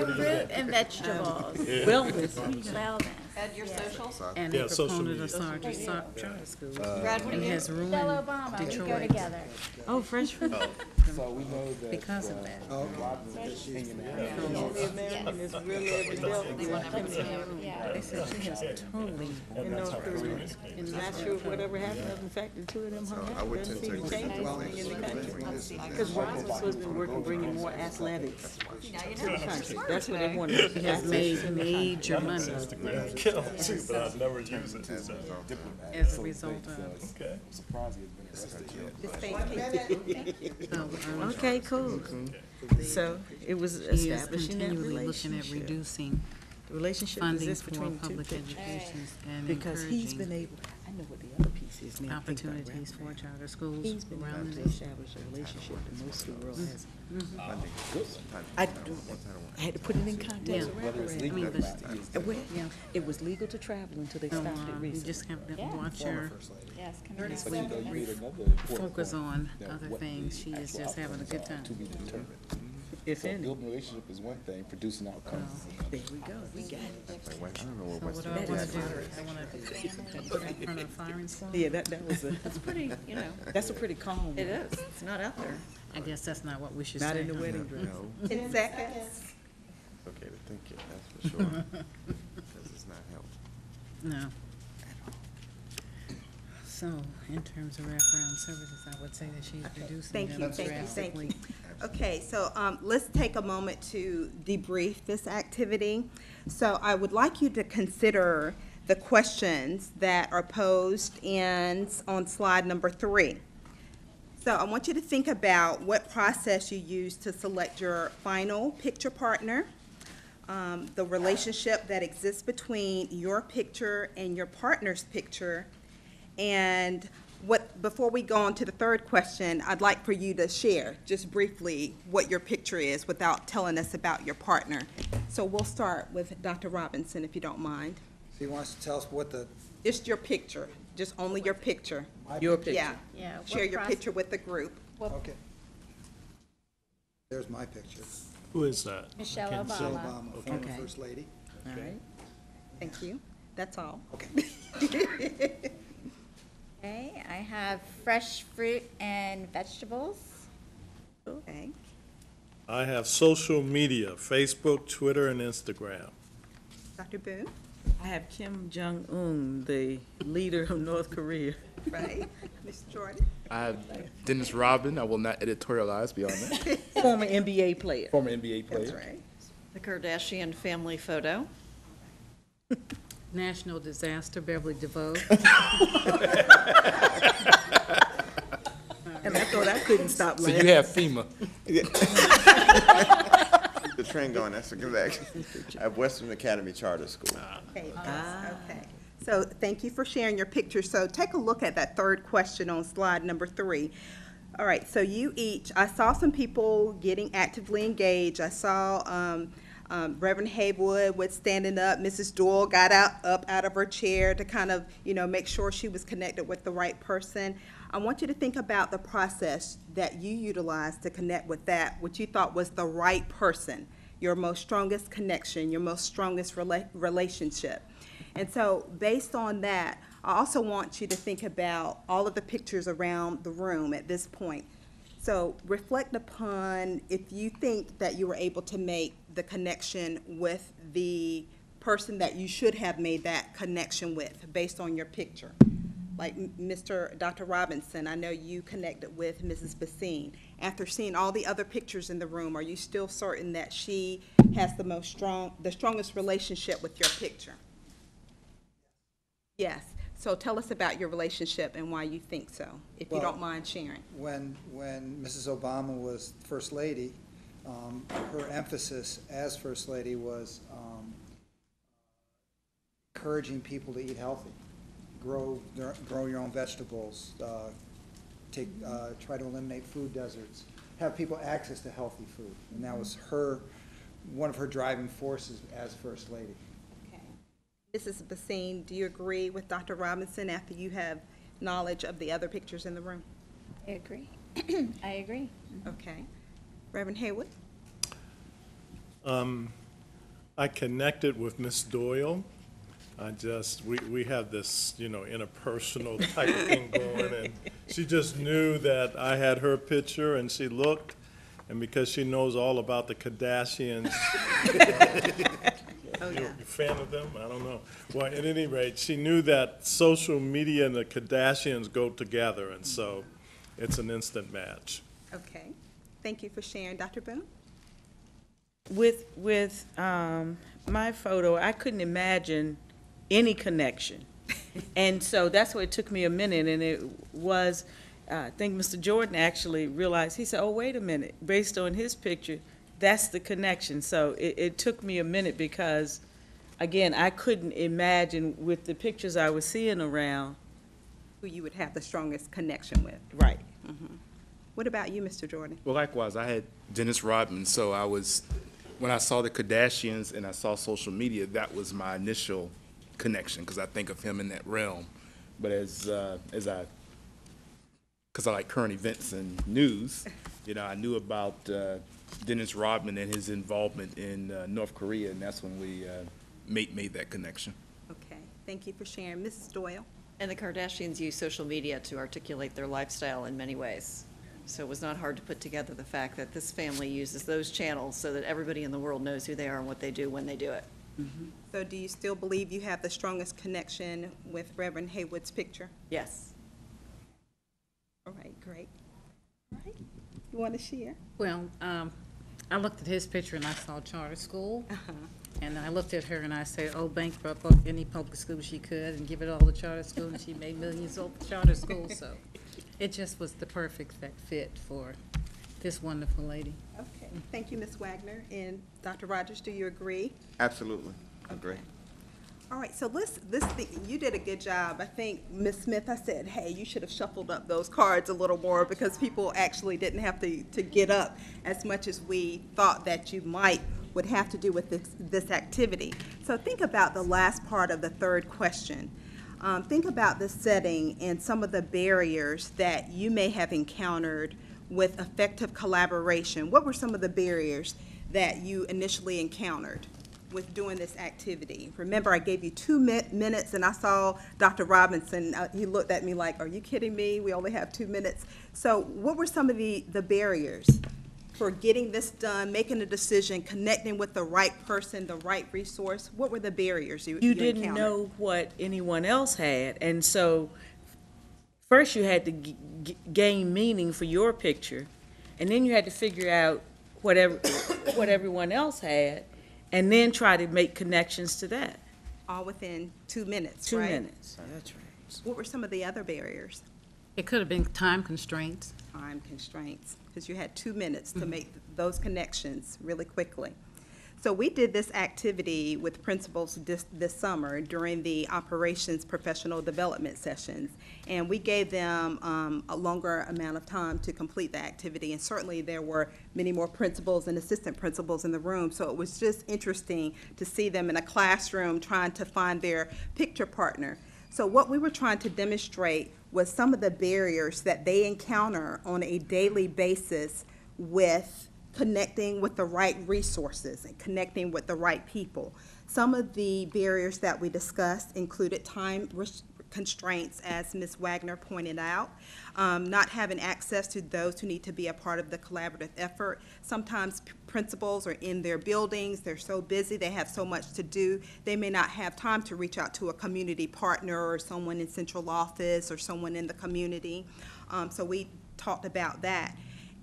D: and vegetables.
B: Wellness.
D: Wellness.
F: Ed, your socials?
B: And
J: Yeah,
B: a
J: social
B: proponent of
J: media.
B: charter schools.
F: Brad, what do
B: And
F: you?
B: has ruined
D: Michelle Obama, we go
B: Detroit.
D: together.
B: Oh, fresh fruit.
A: So we know that.
B: Because of that.
D: Yeah.
B: They said she has totally, not sure whatever happened, in fact, the two of them hung out. Doesn't seem to change anything in the country. Because Ross was supposed to be working, bringing more athletics to the country. That's what they wanted. He has made major money
J: Kill too, but I've never used it. So.
B: as a result of.
J: Okay.
B: Okay, cool. So it was
H: He is
B: establishing that
H: continually looking at
B: relationship.
H: reducing
B: The relationship
H: funding
B: exists
H: for
B: between two
H: public
B: pictures.
H: educations and
B: Because he's been
H: encouraging
B: able, I know what the other piece is now. Think about
H: opportunities for
B: Rapid.
H: charter schools
B: He's been
H: around
B: able
H: the
B: to
H: nation.
B: establish a relationship that most of the world hasn't. I had to put it in context.
H: Yeah.
B: of Rapid.
H: I mean, but,
B: Well,
H: yeah.
B: it was legal to travel until they
H: So,
B: stopped it
H: you
B: recently.
H: just have to
D: Yeah.
H: watch your,
D: Yes, come
H: focus on other things. She is just having a good time.
B: If any.
A: Building a relationship is one thing, producing outcomes.
B: There we go, we got it.
H: So what do I want to do? I want to put in front of firing squad?
B: Yeah, that was a,
F: That's pretty, you know,
B: that's a pretty calm.
F: it is. It's not out there.
H: I guess that's not what we should
B: Not
H: say.
B: in the
H: huh?
B: wedding dress.
N: 10 seconds.
E: Okay to think it, that's for sure. Because it's not helpful.
H: No. So, in terms of wraparound services, I would say that she's reducing
N: Thank
H: them
N: you, thank you,
H: drastically.
N: thank you. Okay, so let's take a moment to debrief this activity. So I would like you to consider the questions that are posed on slide number 3. So I want you to think about what process you use to select your final picture partner, the relationship that exists between your picture and your partner's picture, and before we go on to the third question, I'd like for you to share just briefly what your picture is without telling us about your partner. So we'll start with Dr. Robinson, if you don't mind.
G: So he wants to tell us what the,
N: Just your picture, just only your picture.
B: Your picture.
N: Yeah,
D: Yeah. what
N: share your
D: process-
N: picture with the group.
G: okay. There's my picture.
J: Who is that?
D: Michelle
J: Can't see.
G: Michelle
D: Obama.
G: Obama, former
B: Okay.
G: First Lady.
B: All right.
N: Thank you. That's all.
D: Okay, I have fresh fruit and vegetables.
N: Okay.
J: I have social media, Facebook, Twitter, and Instagram.
N: Dr. Boone,
B: I have Kim Jong-un, the leader of North Korea.
N: right? Mr. Jordan?
A: I have Dennis Rodman. I will not editorialize beyond that.
B: Former NBA player.
A: Former NBA
N: That's
A: player.
N: right.
F: The Kardashian family photo.
H: National disaster, Beverly DeVoe.
B: And I thought I couldn't stop
A: So
B: laughing.
A: you have FEMA.
E: The trend going, that's a good action. At Western Academy Charter School.
N: Okay, okay. So thank you for sharing your picture. So take a look at that third question on slide number 3. All right, so you each, I saw some people getting actively engaged. I saw Reverend Haywood was standing up. Mrs. Doyle got up out of her chair to kind of, make sure she was connected with the right person. I want you to think about the process that you utilized to connect with that, what you thought was the right person, your most strongest connection, your most strongest relationship. And so based on that, I also want you to think about all of the pictures around the room at this point. So reflect upon if you think that you were able to make the connection with the person that you should have made that connection with based on your picture. Like Dr. Robinson, I know you connected with Mrs. Basine. After seeing all the other pictures in the room, are you still certain that she has the strongest relationship with your picture? Yes. So tell us about your relationship and why you think so, if you
G: Well,
N: don't mind sharing.
G: When Mrs. Obama was First Lady, her emphasis as First Lady was encouraging people to eat healthy, grow your own vegetables, try to eliminate food deserts, have people access to healthy food. And that was one of her driving forces as First Lady.
N: Okay. Mrs. Basine, do you agree with Dr. Robinson after you have knowledge of the other pictures in the room?
D: I agree. I agree.
N: Okay. Reverend Haywood?
J: I connected with Miss Doyle we have this, interpersonal type of thing going, and she just knew that I had her picture, and she looked, and because she knows all about the Kardashians,
F: Oh,
J: you
F: yeah.
J: a fan of them? I don't know. Well, at any rate, she knew that social media and the Kardashians go together, and so it's an instant match.
N: Okay. Thank you for sharing. Dr. Boone?
B: With my photo, I couldn't imagine any connection. And so that's why it took me a minute, and it was, I think Mr. Jordan actually realized, he said, oh, wait a minute, based on his picture, that's the connection. So it took me a minute because, again, I couldn't imagine with the pictures I was seeing around.
N: Who you would have the strongest connection with.
B: Right.
N: What about you, Mr. Jordan?
A: Well, likewise, I had Dennis Rodman, so when I saw the Kardashians and I saw social media, that was my initial connection, because I think of him in that realm. But because I like current events and news, I knew about Dennis Rodman and his involvement in North Korea, and that's when we made that connection.
N: Okay. Thank you for sharing. Mrs. Doyle?
F: And the Kardashians use social media to articulate their lifestyle in many ways. So it was not hard to put together the fact that this family uses those channels so that everybody in the world knows who they are and what they do when they do it.
N: So do you still believe you have the strongest connection with Reverend Haywood's picture?
F: Yes.
N: All right, great. All right. You want to share?
H: Well, I looked at his picture and I saw charter school. And I looked at her and I said, oh, bankrupt any public school she could and give it all to charter school, and she made millions off the charter school. So it just was the perfect fit for this wonderful lady.
N: Okay. Thank you, Ms. Wagner. And Dr. Rogers, do you agree?
E: Absolutely, agree.
N: All right, so you did a good job. I think, Ms. Smith, I said, hey, you should have shuffled up those cards a little more because people actually didn't have to get up as much as we thought that you would have to do with this activity. So think about the last part of the third question. Think about the setting and some of the barriers that you may have encountered with effective collaboration. What were some of the barriers that you initially encountered with doing this activity? Remember, I gave you 2 minutes, and I saw Dr. Robinson, he looked at me like, are you kidding me? We only have 2 minutes. So what were some of the barriers for getting this done, making a decision, connecting with the right person, the right resource? What were the barriers you
B: didn't
N: encountered?
B: know what anyone else had, and so first you had to gain meaning for your picture, and then you had to figure out what everyone else had, and then try to make connections to that.
N: All within 2 minutes,
B: 2
N: right?
B: minutes, that's right.
N: What were some of the other barriers?
H: It could have been time constraints.
N: Time constraints, because you had 2 minutes to make those connections really quickly. So we did this activity with principals this summer during the operations professional development sessions, and we gave them a longer amount of time to complete the activity, and certainly there were many more principals and assistant principals in the room, so it was just interesting to see them in a classroom trying to find their picture partner. So what we were trying to demonstrate was some of the barriers that they encounter on a daily basis with connecting with the right resources and connecting with the right people. Some of the barriers that we discussed included time constraints, as Ms. Wagner pointed out, not having access to those who need to be a part of the collaborative effort. Sometimes principals are in their buildings, they're so busy, they have so much to do, they may not have time to reach out to a community partner or someone in central office or someone in the community. So we talked about that.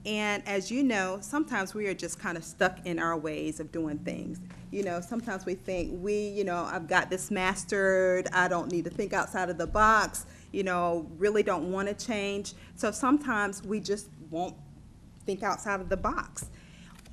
N: And as you know, sometimes we are just kind of stuck in our ways of doing things. Sometimes we think I've got this mastered, I don't need to think outside of the box, really don't want to change. So sometimes we just won't think outside of the box.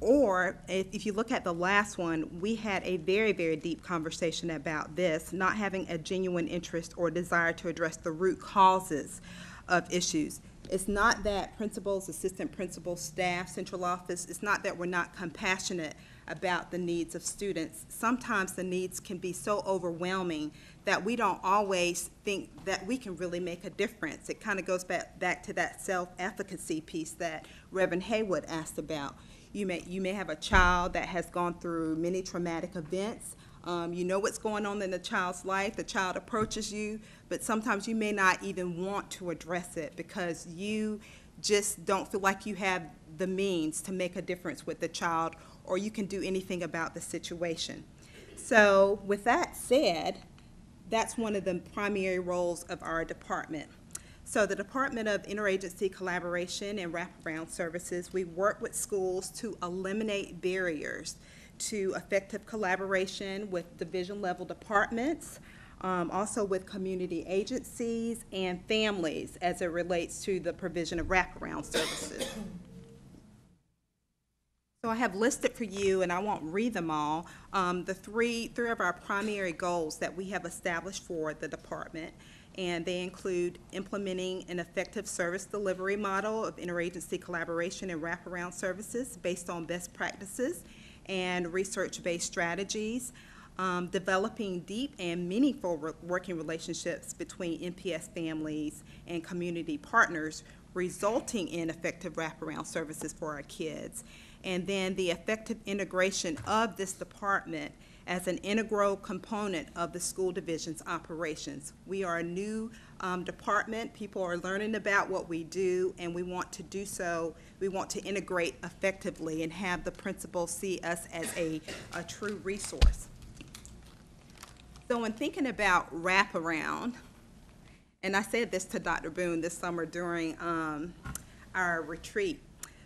N: Or if you look at the last one, we had a very, very deep conversation about this, not having a genuine interest or desire to address the root causes of issues. It's not that principals, assistant principals, staff, central office, it's not that we're not compassionate about the needs of students. Sometimes the needs can be so overwhelming that we don't always think that we can really make a difference. It kind of goes back to that self-efficacy piece that Reverend Haywood asked about. You may have a child that has gone through many traumatic events. You know what's going on in the child's life, the child approaches you, but sometimes you may not even want to address it because you just don't feel like you have the means to make a difference with the child, or you can do anything about the situation. So with that said, that's one of the primary roles of our department. So the Department of Interagency Collaboration and Wraparound Services, we work with schools to eliminate barriers to effective collaboration with division-level departments, also with community agencies and families as it relates to the provision of wraparound services. So I have listed for you, and I won't read them all, the three of our primary goals that we have established for the department, and they include implementing an effective service delivery model of interagency collaboration and wraparound services based on best practices and research-based strategies, developing deep and meaningful working relationships between NPS families and community partners, resulting in effective wraparound services for our kids, and then the effective integration of this department as an integral component of the school division's operations. We are a new department. People are learning about what we do, and we want to do so. We want to integrate effectively and have the principals see us as a true resource. So in thinking about wraparound, and I said this to Dr. Boone this summer during our retreat.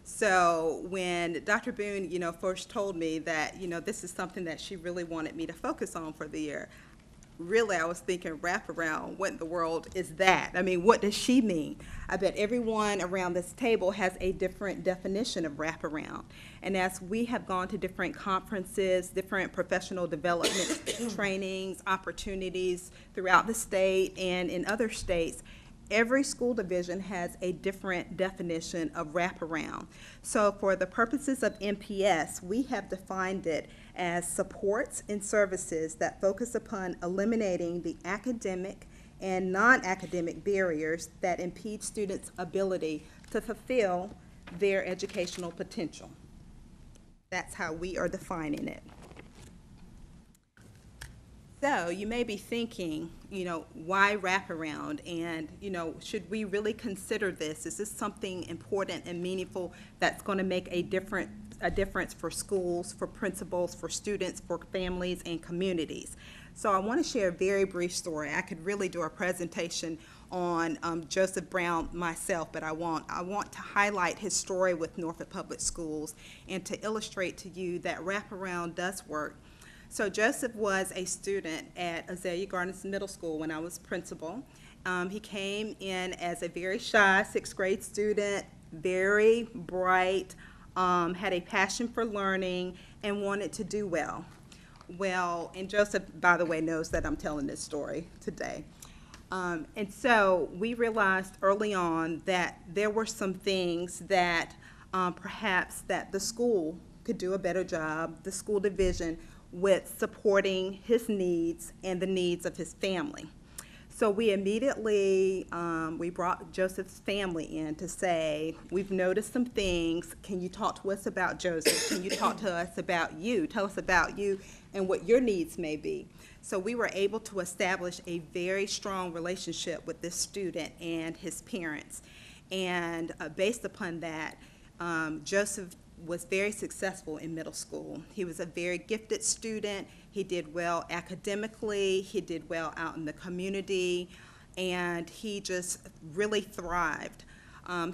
N: So when Dr. Boone, first told me that, this is something that she really wanted me to focus on for the year, really I was thinking wraparound, what in the world is that? I mean, what does she mean? I bet everyone around this table has a different definition of wraparound. And as we have gone to different conferences, different professional development trainings, opportunities throughout the state and in other states, every school division has a different definition of wraparound. So for the purposes of NPS, we have defined it as supports and services that focus upon eliminating the academic and non-academic barriers that impede students' ability to fulfill their educational potential. That's how we are defining it. So you may be thinking, why wraparound? And, should we really consider this? Is this something important and meaningful that's going to make a difference for schools, for principals, for students, for families, and communities? So I want to share a very brief story. I could really do a presentation on Joseph Brown myself, but I want to highlight his story with Norfolk Public Schools and to illustrate to you that wraparound does work. So Joseph was a student at Azalea Gardens Middle School when I was principal. He came in as a very shy 6th grade student, very bright, had a passion for learning, and wanted to do well. Well, and Joseph, by the way, knows that I'm telling this story today. And so we realized early on that there were some things that perhaps that the school could do a better job, the school division, with supporting his needs and the needs of his family. So we immediately, we brought Joseph's family in to say, we've noticed some things. Can you talk to us about Joseph? Can you talk to us about you? Tell us about you and what your needs may be. So we were able to establish a very strong relationship with this student and his parents. And based upon that, Joseph was very successful in middle school. He was a very gifted student. He did well academically. He did well out in the community, and he just really thrived.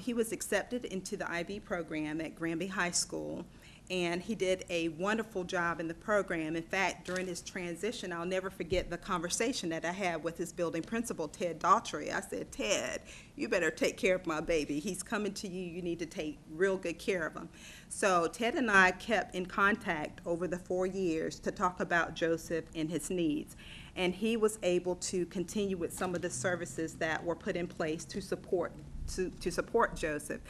N: He was accepted into the IB program at Granby High School, and he did a wonderful job in the program. In fact, during his transition, I'll never forget the conversation that I had with his building principal, Ted Daughtry. I said, Ted, you better take care of my baby. He's coming to you. You need to take real good care of him. So Ted and I kept in contact over the 4 years to talk about Joseph and his needs. And he was able to continue with some of the services that were put in place to support to support Joseph.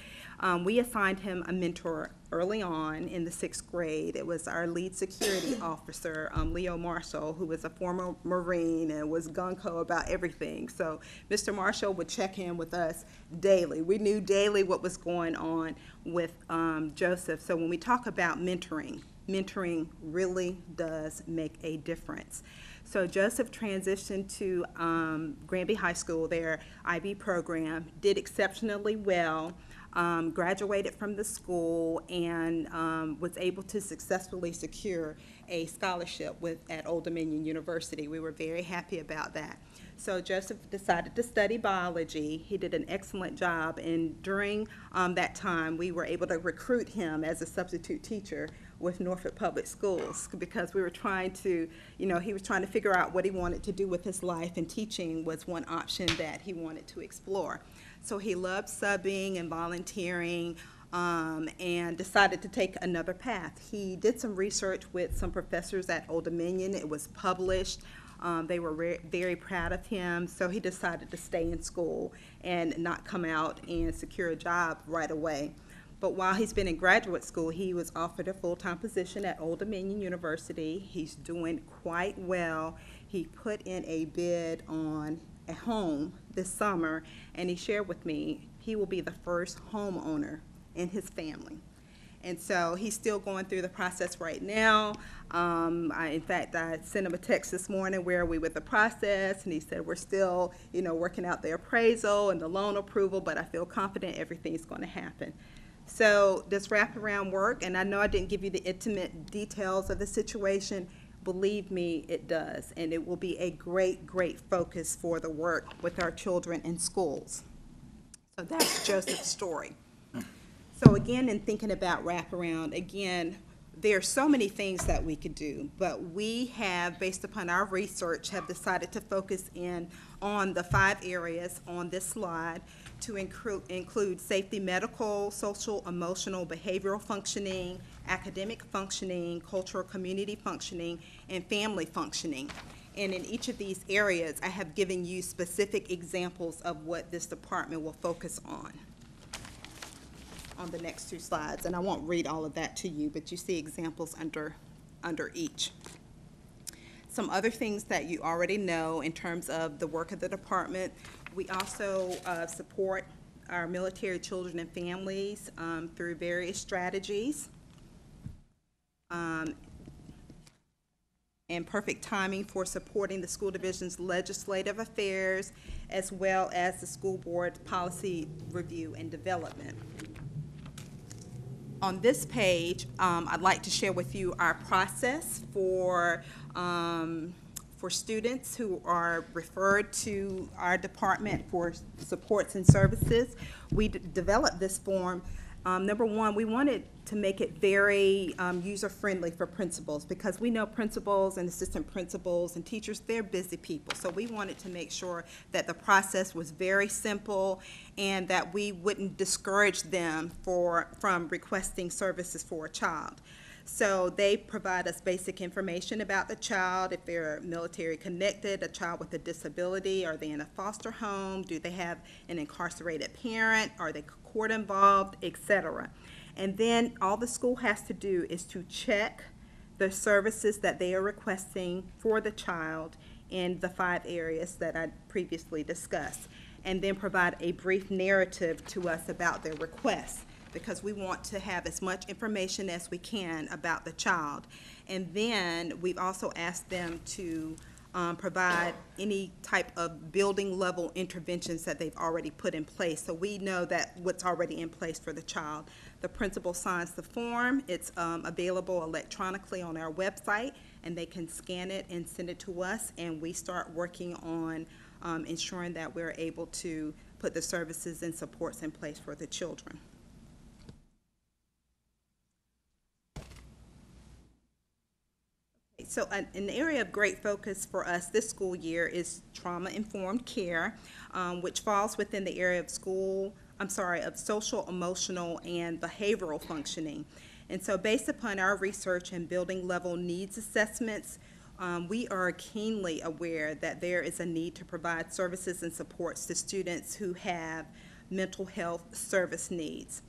N: We assigned him a mentor early on in the 6th grade. It was our lead security officer, Leo Marshall, who was a former Marine and was gung-ho about everything. So Mr. Marshall would check in with us daily. We knew daily what was going on with Joseph. So when we talk about mentoring really does make a difference. So Joseph transitioned to Granby High School, their IB program, did exceptionally well, graduated from the school, and was able to successfully secure a scholarship at Old Dominion University. We were very happy about that. So Joseph decided to study biology. He did an excellent job, and during that time, we were able to recruit him as a substitute teacher with Norfolk Public Schools, because we were trying to, he was trying to figure out what he wanted to do with his life, and teaching was one option that he wanted to explore. So he loved subbing and volunteering, and decided to take another path. He did some research with some professors at Old Dominion. It was published. They were very proud of him, so he decided to stay in school and not come out and secure a job right away. But while he's been in graduate school, he was offered a full-time position at Old Dominion University. He's doing quite well. He put in a bid on a home this summer, and he shared with me he will be the first homeowner in his family. And so he's still going through the process right now. In fact, I sent him a text this morning, where are we with the process? And he said, we're still, working out the appraisal and the loan approval, but I feel confident everything's going to happen. So this wraparound work, and I know I didn't give you the intimate details of the situation, believe me, it does. And it will be a great, great focus for the work with our children in schools. So that's Joseph's story. So again, in thinking about wraparound, again, there are so many things that we could do, but we have, based upon our research, have decided to focus in on the 5 areas on this slide to include safety, medical, social, emotional, behavioral functioning, academic functioning, cultural community functioning, and family functioning. And in each of these areas, I have given you specific examples of what this department will focus on the next 2 slides. And I won't read all of that to you, but you see examples under each. Some other things that you already know in terms of the work of the department: we also support our military children and families through various strategies. And perfect timing for supporting the school division's legislative affairs, as well as the school board's policy review and development. On this page, I'd like to share with you our process for students who are referred to our department for supports and services. We developed this form. Number one, we wanted to make it very user-friendly for principals, because we know principals and assistant principals and teachers, they're busy people. So we wanted to make sure that the process was very simple and that we wouldn't discourage them from requesting services for a child. So they provide us basic information about the child: if they're military connected, a child with a disability, are they in a foster home, do they have an incarcerated parent, are they court involved, etc. And then all the school has to do is to check the services that they are requesting for the child in the 5 areas that I previously discussed, and then provide a brief narrative to us about their requests, because we want to have as much information as we can about the child. And then we've also asked them to provide any type of building level interventions that they've already put in place, so we know that what's already in place for the child. The principal signs the form. It's available electronically on our website, and they can scan it and send it to us, and we start working on ensuring that we're able to put the services and supports in place for the children. So an area of great focus for us this school year is trauma-informed care, which falls within the area of social, emotional, and behavioral functioning. And so based upon our research and building level needs assessments, we are keenly aware that there is a need to provide services and supports to students who have mental health service needs.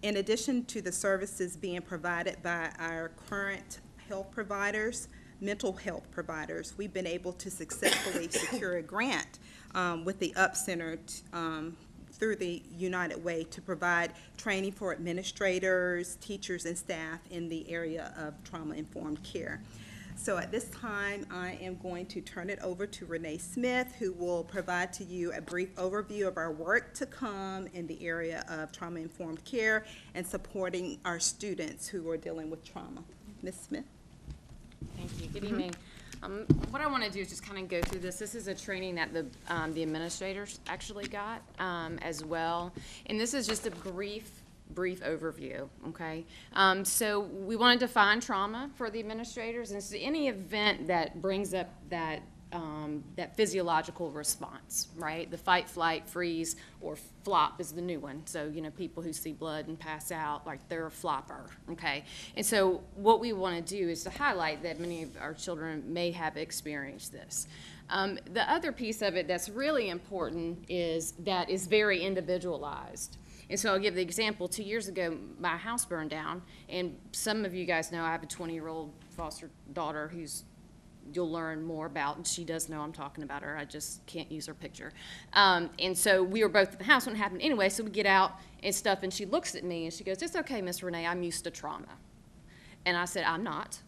N: In addition to the services being provided by our current health providers, mental health providers, we've been able to successfully secure a grant with the UP Center through the United Way to provide training for administrators, teachers, and staff in the area of trauma-informed care. So at this time, I am going to turn it over to Renee Smith, who will provide to you a brief overview of our work to come in the area of trauma-informed care and supporting our students who are dealing with trauma. Ms. Smith?
P: Thank you. Good evening. What I want to do is just kind of go through this. This is a training that the administrators actually got as well. And this is just a brief overview, okay? So we want to define trauma for the administrators, and it's any event that brings up that physiological response, right? The fight, flight, freeze, or flop is the new one. So, you know, people who see blood and pass out, like they're a flopper, okay? And so what we want to do is to highlight that many of our children may have experienced this. The other piece of it that's really important is that it's very individualized. And so I'll give the example. 2 years ago, my house burned down, and some of you guys know I have a 20-year-old foster daughter who's you'll learn more about, and she does know I'm talking about her. I just can't use her picture. And so we were both at the house when it happened anyway, so we get out and stuff, and she looks at me, and she goes, "It's okay, Miss Renee, I'm used to trauma." And I said, "I'm not,"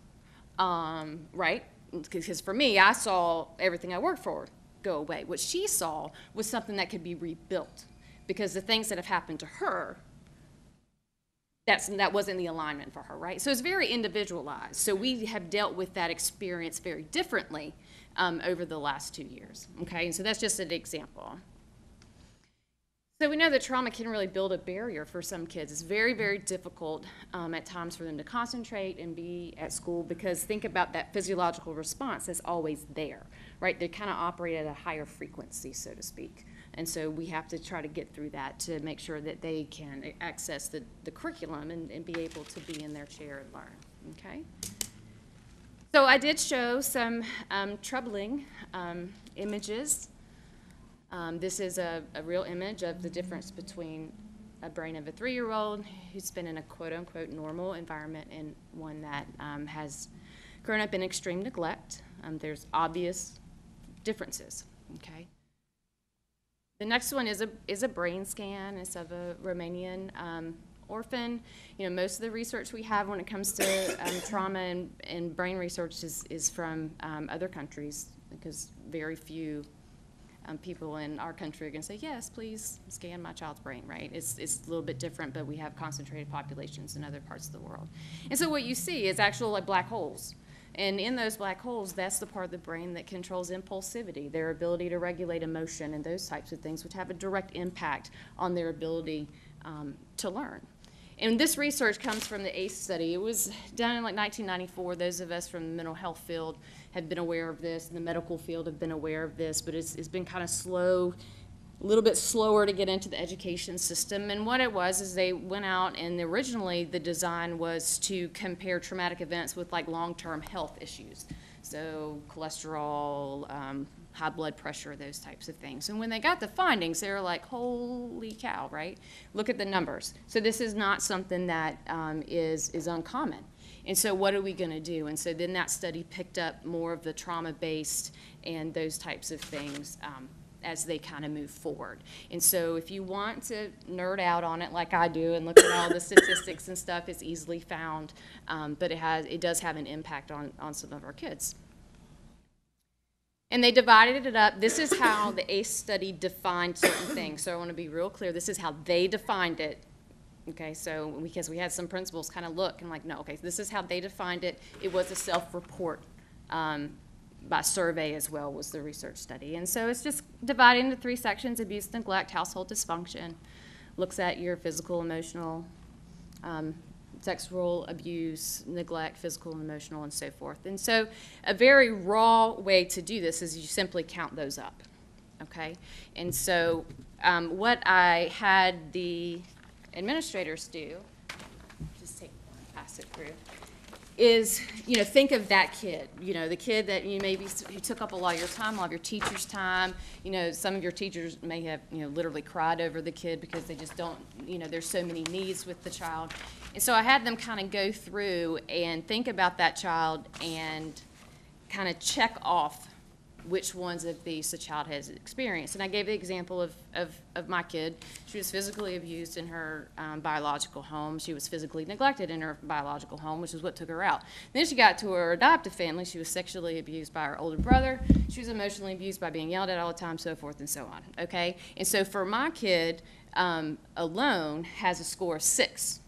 P: right? Because for me, I saw everything I worked for go away. What she saw was something that could be rebuilt, because the things that have happened to her, that wasn't the alignment for her, right? So it's very individualized. So we have dealt with that experience very differently over the last 2 years, okay? And so that's just an example. So we know that trauma can really build a barrier for some kids. It's very, very difficult at times for them to concentrate and be at school, because think about that physiological response that's always there, right? They kind of operate at a higher frequency, so to speak. And so we have to try to get through that to make sure that they can access the curriculum and be able to be in their chair and learn, okay? So I did show some troubling images. This is a real image of the difference between a brain of a 3-year-old who's been in a quote-unquote normal environment and one that has grown up in extreme neglect. There's obvious differences, okay? The next one is a brain scan. It's of a Romanian orphan. You know, most of the research we have when it comes to trauma and brain research is from other countries, because very few people in our country are going to say, "Yes, please scan my child's brain," right? It's a little bit different, but we have concentrated populations in other parts of the world. And so what you see is actual like black holes. And in those black holes, that's the part of the brain that controls impulsivity, their ability to regulate emotion and those types of things, which have a direct impact on their ability to learn. And this research comes from the ACE study. It was done in like 1994. Those of us from the mental health field have been aware of this, and the medical field have been aware of this, but it's been kind of slow, a little bit slower to get into the education system. And what it was is they went out, and originally the design was to compare traumatic events with like long-term health issues. So cholesterol, high blood pressure, those types of things. And when they got the findings, they were like, holy cow, right? Look at the numbers. So this is not something that is uncommon. And so what are we going to do? And so then that study picked up more of the trauma-based and those types of things as they kind of move forward. And so if you want to nerd out on it like I do and look at all the statistics and stuff, it's easily found, but it does have an impact on some of our kids. And they divided it up. This is how the ACE study defined certain things. So I want to be real clear. This is how they defined it. Okay, so because we had some principals kind of look and like, no, okay, this is how they defined it. It was a self-report by survey as well was the research study. And so it's just divided into 3 sections: abuse, neglect, household dysfunction. Looks at your physical, emotional, sexual abuse, neglect, physical and emotional, and so forth. And so a very raw way to do this is you simply count those up, okay? And so what I had the administrators do, just pass it through, is, you know, think of that kid, you know, the kid that you maybe, who took up a lot of your time, a lot of your teacher's time. You know, some of your teachers may have, you know, literally cried over the kid because they just don't, you know, there's so many needs with the child. And so I had them kind of go through and think about that child and kind of check off which ones of these the child has experienced. And I gave the example of my kid. She was physically abused in her biological home. She was physically neglected in her biological home, which is what took her out. Then she got to her adoptive family. She was sexually abused by her older brother. She was emotionally abused by being yelled at all the time, so forth and so on, okay? And so for my kid, alone has a score of 6,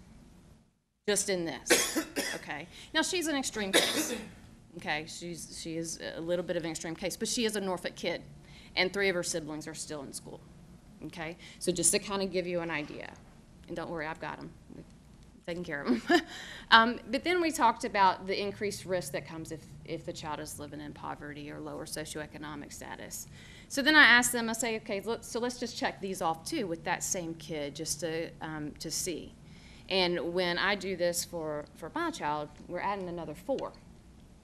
P: just in this, okay? Now, she's an extreme case. Okay, she is a little bit of an extreme case, but she is a Norfolk kid, and 3 of her siblings are still in school. Okay, so just to kind of give you an idea, and don't worry, I've got them, taking care of them. But then we talked about the increased risk that comes if the child is living in poverty or lower socioeconomic status. So then I asked them, I say, okay, so let's just check these off too with that same kid, just to see. And when I do this for my child, we're adding another 4.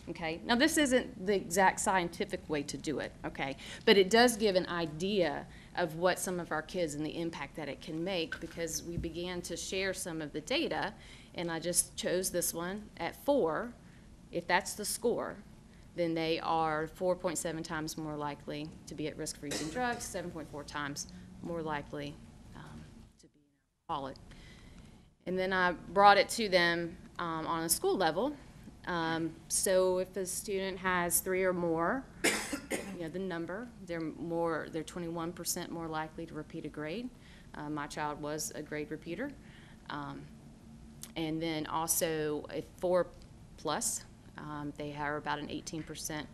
P: Okay, now this isn't the exact scientific way to do it, okay, but it does give an idea of what some of our kids and the impact that it can make, because we began to share some of the data, and I just chose this one at 4. If that's the score, then they are 4.7 times more likely to be at risk for using drugs, 7.4 times more likely to be an alcoholic. And then I brought it to them on a school level. So if a student has 3 or more, you know, the number, they're 21% more likely to repeat a grade. My child was a grade repeater. And then also if 4 plus, they are about an 18%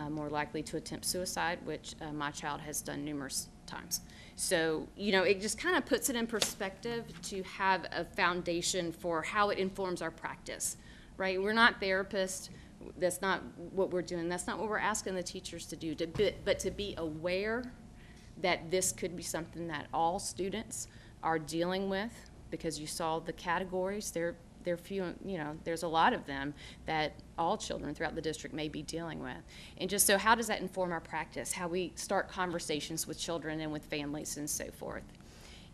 P: more likely to attempt suicide, which my child has done numerous times. So, you know, it just kind of puts it in perspective to have a foundation for how it informs our practice. Right? We're not therapists. That's not what we're doing. That's not what we're asking the teachers to do, but to be aware that this could be something that all students are dealing with, because you saw the categories. They're few, you know, there's a lot of them that all children throughout the district may be dealing with. And just so how does that inform our practice, how we start conversations with children and with families and so forth.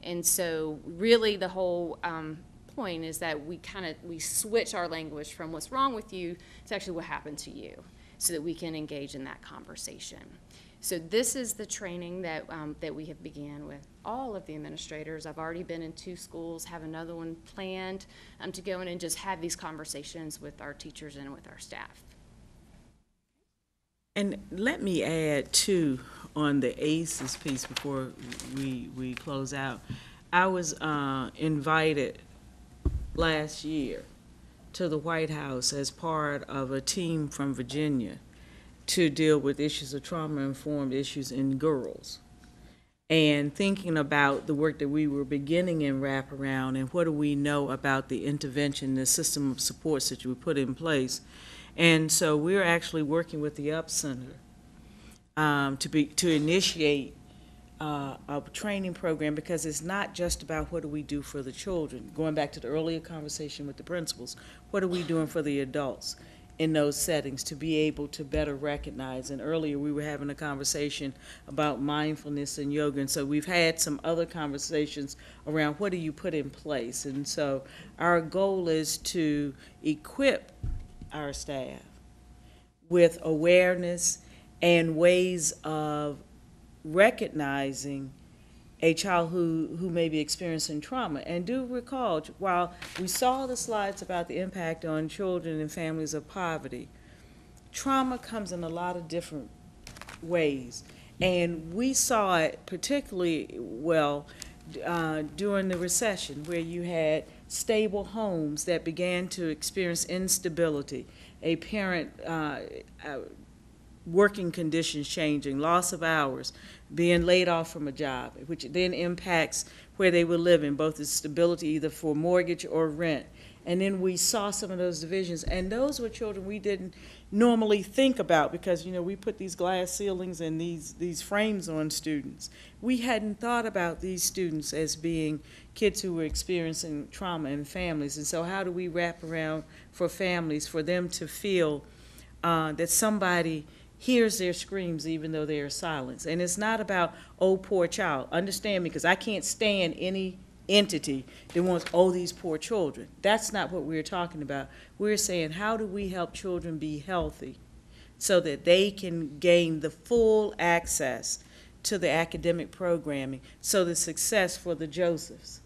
P: And so really the whole point is that we switch our language from what's wrong with you to actually what happened to you, so that we can engage in that conversation. So this is the training that that we have began with all of the administrators. I've already been in 2 schools, have another one planned to go in and just have these conversations with our teachers and with our staff.
B: And let me add too on the ACEs piece before we close out. I was invited last year to the White House as part of a team from Virginia to deal with issues of trauma-informed issues in girls. And thinking about the work that we were beginning in wraparound and what do we know about the intervention, the system of supports that we put in place. And so we're actually working with the UP Center to initiate a training program, because it's not just about what do we do for the children. Going back to the earlier conversation with the principals, what are we doing for the adults in those settings to be able to better recognize? And earlier we were having a conversation about mindfulness and yoga, and so we've had some other conversations around what do you put in place. And so our goal is to equip our staff with awareness and ways of recognizing a child who may be experiencing trauma. And do recall, while we saw the slides about the impact on children and families of poverty, trauma comes in a lot of different ways. And we saw it particularly well during the recession, where you had stable homes that began to experience instability, a parent working conditions changing, loss of hours, being laid off from a job, which then impacts where they were living, both the stability either for mortgage or rent. And then we saw some of those divisions, and those were children we didn't normally think about because, we put these glass ceilings and these frames on students. We hadn't thought about these students as being kids who were experiencing trauma in families. And so how do we wrap around for families, for them to feel that somebody hears their screams even though they are silenced? And it's not about, oh, poor child. Understand me, because I can't stand any entity that wants, oh, these poor children. That's not what we're talking about. We're saying, how do we help children be healthy so that they can gain the full access to the academic programming, so the success for the Josephs,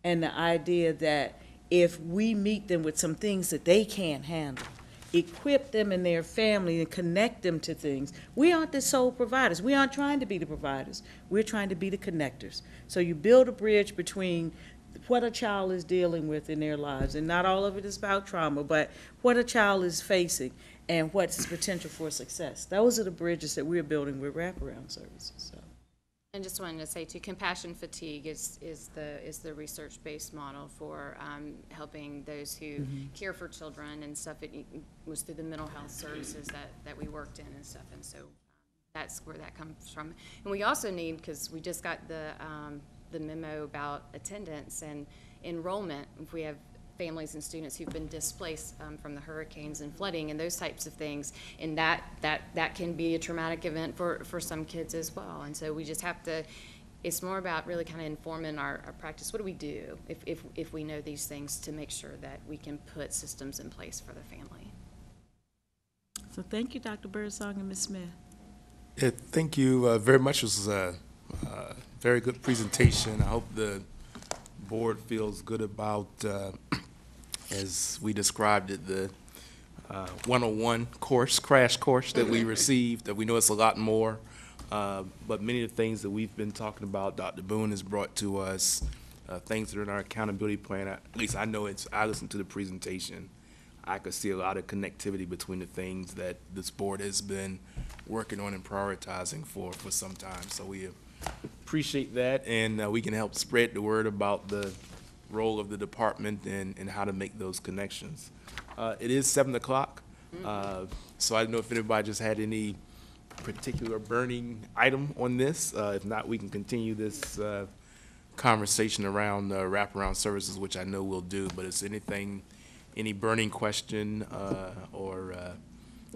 B: and the idea that if we meet them with some things that they can't handle, equip them and their family and connect them to things. We aren't the sole providers. We aren't trying to be the providers. We're trying to be the connectors. So you build a bridge between what a child is dealing with in their lives, and not all of it is about trauma, but what a child is facing and what's the potential for success. Those are the bridges that we're building with wraparound services. So.
P: And just wanted to say too, compassion fatigue is the research-based model for helping those who care for children and stuff. It was through the mental health services that we worked in and stuff, and so that's where that comes from. And we also need, because we just got the memo about attendance and enrollment. If we have families and students who've been displaced from the hurricanes and flooding and those types of things, and that can be a traumatic event for some kids as well. And so we just have to, it's more about really kind of informing our practice. What do we do if we know these things to make sure that we can put systems in place for the family?
B: So thank you, Dr. Birdsong and Ms. Smith.
A: Yeah, thank you very much. It was a very good presentation. I hope the board feels good about, as we described it, the 101 course, crash course that we received, that we know it's a lot more. But many of the things that we've been talking about, Dr. Boone has brought to us, things that are in our accountability plan. At least I know I listened to the presentation. I could see a lot of connectivity between the things that this board has been working on and prioritizing for some time. So we appreciate that, and we can help spread the word about the role of the department and how to make those connections. It is 7 o'clock, so I don't know if anybody just had any particular burning item on this. If not, we can continue this conversation around wraparound services, which I know we'll do, but is any burning question or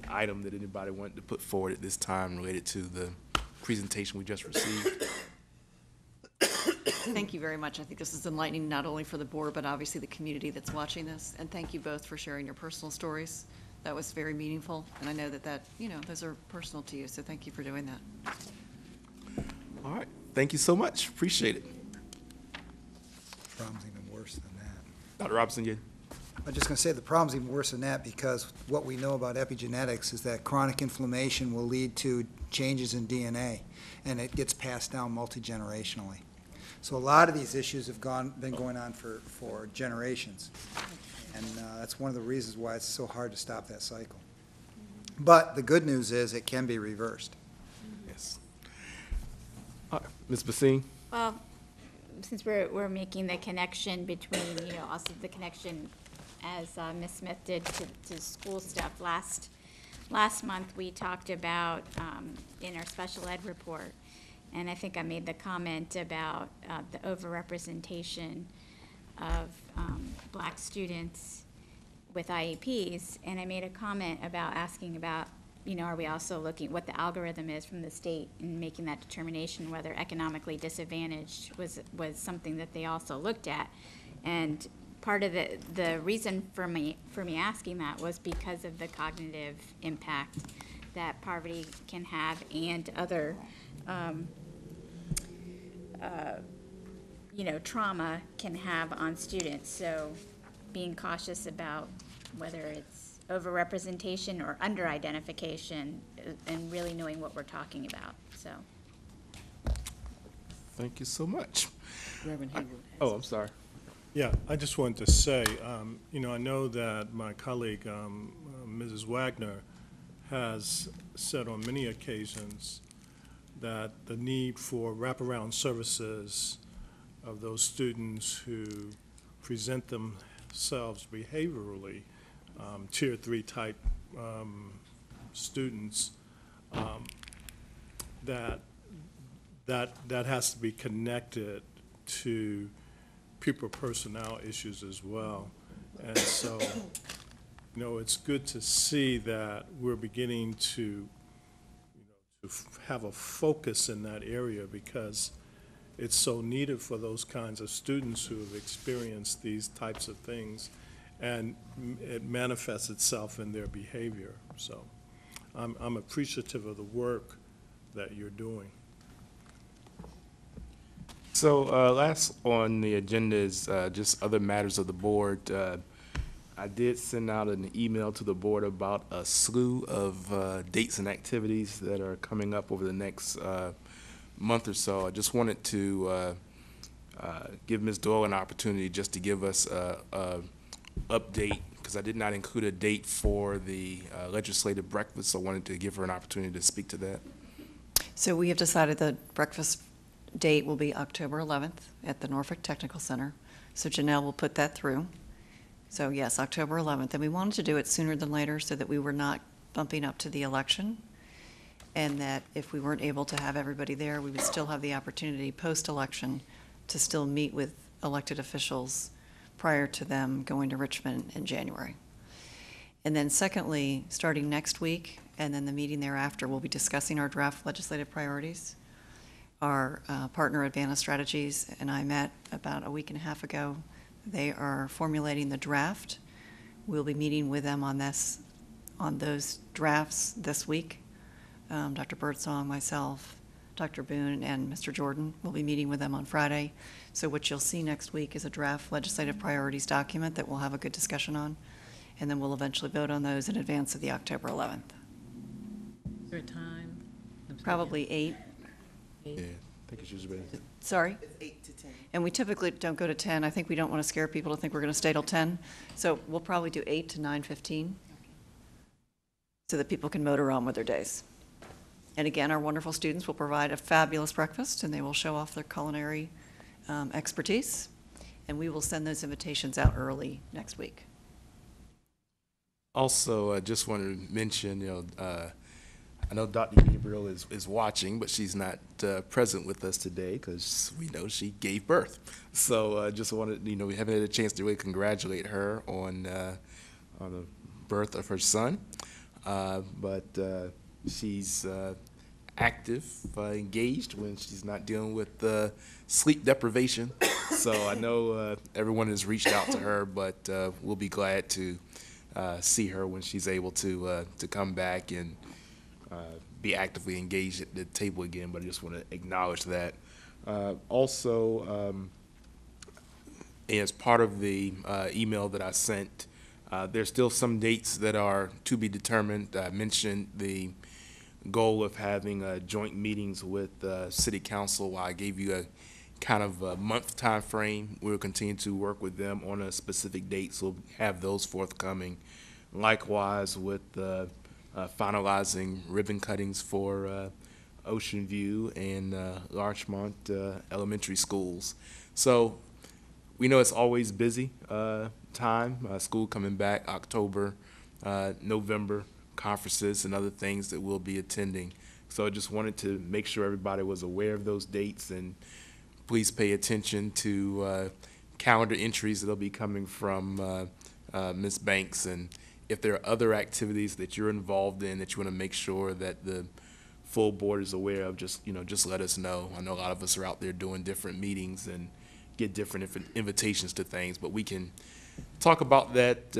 A: item that anybody wanted to put forward at this time related to the presentation we just received?
F: Thank you very much. I think this is enlightening not only for the board, but obviously the community that's watching this. And thank you both for sharing your personal stories. That was very meaningful. And I know that those are personal to you. So thank you for doing that.
A: All right. Thank you so much. Appreciate it.
G: The problem's even worse than that.
A: Dr. Robinson, you?
G: I'm just going to say the problem's even worse than that, because what we know about epigenetics is that chronic inflammation will lead to changes in DNA, and it gets passed down multi-generationally. So a lot of these issues have been going on for generations, and that's one of the reasons why it's so hard to stop that cycle. But the good news is it can be reversed.
A: Yes. Ms. Basine?
D: Well, since we're making the connection between, also the connection as Ms. Smith did to school stuff. Last month we talked about in our special ed report, and I think I made the comment about the overrepresentation of black students with IEPs, and I made a comment about asking about, are we also looking what the algorithm is from the state and making that determination whether economically disadvantaged was something that they also looked at. And part of the reason for me asking that was because of the cognitive impact that poverty can have and other trauma can have on students. So being cautious about whether it's overrepresentation or under-identification and really knowing what we're talking about. So.
A: Thank you so much.
B: Reverend Haywood.
A: Oh, I'm sorry.
J: Yeah, I just wanted to say, I know that my colleague, Mrs. Wagner, has said on many occasions that the need for wraparound services of those students who present themselves behaviorally, tier 3 type students, that has to be connected to people personnel issues as well. And so, you know, it's good to see that we're beginning to have a focus in that area, because it's so needed for those kinds of students who have experienced these types of things, and it manifests itself in their behavior. So I'm appreciative of the work that you're doing.
A: So last on the agenda is just other matters of the board. I did send out an email to the board about a slew of dates and activities that are coming up over the next month or so. I just wanted to give Ms. Doyle an opportunity just to give us a update, because I did not include a date for the legislative breakfast, so I wanted to give her an opportunity to speak to that.
F: So we have decided the breakfast date will be October 11th at the Norfolk Technical Center. So Janelle will put that through. So yes, October 11th. And we wanted to do it sooner than later so that we were not bumping up to the election, and that if we weren't able to have everybody there, we would still have the opportunity post-election to still meet with elected officials prior to them going to Richmond in January. And then secondly, starting next week and then the meeting thereafter, we'll be discussing our draft legislative priorities. Our partner Advana Strategies and I met about a week and a half ago. They are formulating the draft. We'll be meeting with them on those drafts this week. Dr. Birdsong, myself, Dr. Boone, and Mr. Jordan will be meeting with them on Friday. So what you'll see next week is a draft legislative priorities document that we'll have a good discussion on, and then we'll eventually vote on those in advance of the October 11th.
B: Is there a time?
F: Probably 8.
A: Yeah, I think it's usually.
F: Sorry?
Q: It's 8 to 10.
F: And we typically don't go to 10. I think we don't want to scare people to think we're going to stay till 10. So we'll probably do 8 to 9:15 so that people can motor on with their days. And again, our wonderful students will provide a fabulous breakfast, and they will show off their culinary expertise. And we will send those invitations out early next week.
A: Also, I just wanted to mention, I know Dr. Gabriel is watching, but she's not present with us today because we know she gave birth. So just wanted, we haven't had a chance to really congratulate her on the birth of her son. But she's active, engaged when she's not dealing with sleep deprivation. So I know everyone has reached out to her, but we'll be glad to see her when she's able to come back and be actively engaged at the table again. But I just want to acknowledge that. Also, as part of the email that I sent, there's still some dates that are to be determined. I mentioned the goal of having joint meetings with City Council. I gave you a kind of a month time frame. We'll continue to work with them on a specific date, so we'll have those forthcoming. Likewise with finalizing ribbon cuttings for Ocean View and Larchmont elementary schools. So we know it's always busy time, school coming back, October, November, conferences and other things that we'll be attending. So I just wanted to make sure everybody was aware of those dates, and please pay attention to calendar entries that'll be coming from Ms. Banks. And if there are other activities that you're involved in that you want to make sure that the full board is aware of, just let us know. I know a lot of us are out there doing different meetings and get different invitations to things, but we can talk about that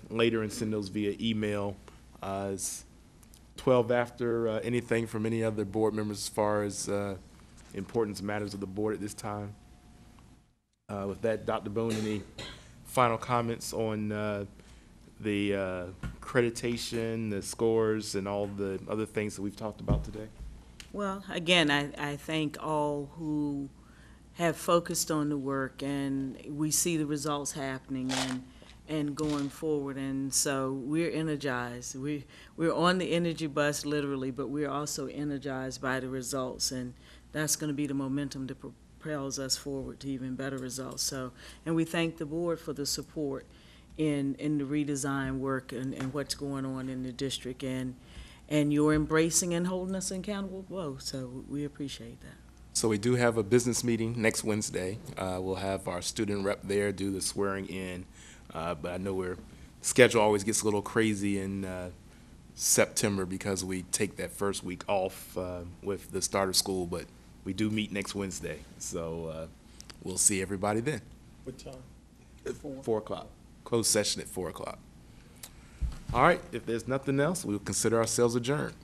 A: later and send those via email. It's 12 after. Anything from any other board members as far as importance matters of the board at this time? With that, Dr. Boone, any final comments on the accreditation, the scores, and all the other things that we've talked about today?
B: Well, again, I thank all who have focused on the work, and we see the results happening and going forward, and so we're energized. We're on the energy bus literally, but we're also energized by the results, and that's going to be the momentum to propels us forward to even better results. So, and we thank the board for the support in the redesign work and what's going on in the district, and you're embracing and holding us accountable both. So we appreciate that.
A: So we do have a business meeting next Wednesday. We'll have our student rep there do the swearing in, but I know schedule always gets a little crazy in September because we take that first week off with the start of school, but we do meet next Wednesday, so we'll see everybody then.
J: What time?
A: 4 o'clock. Closed session at 4 o'clock. All right, if there's nothing else, we'll consider ourselves adjourned.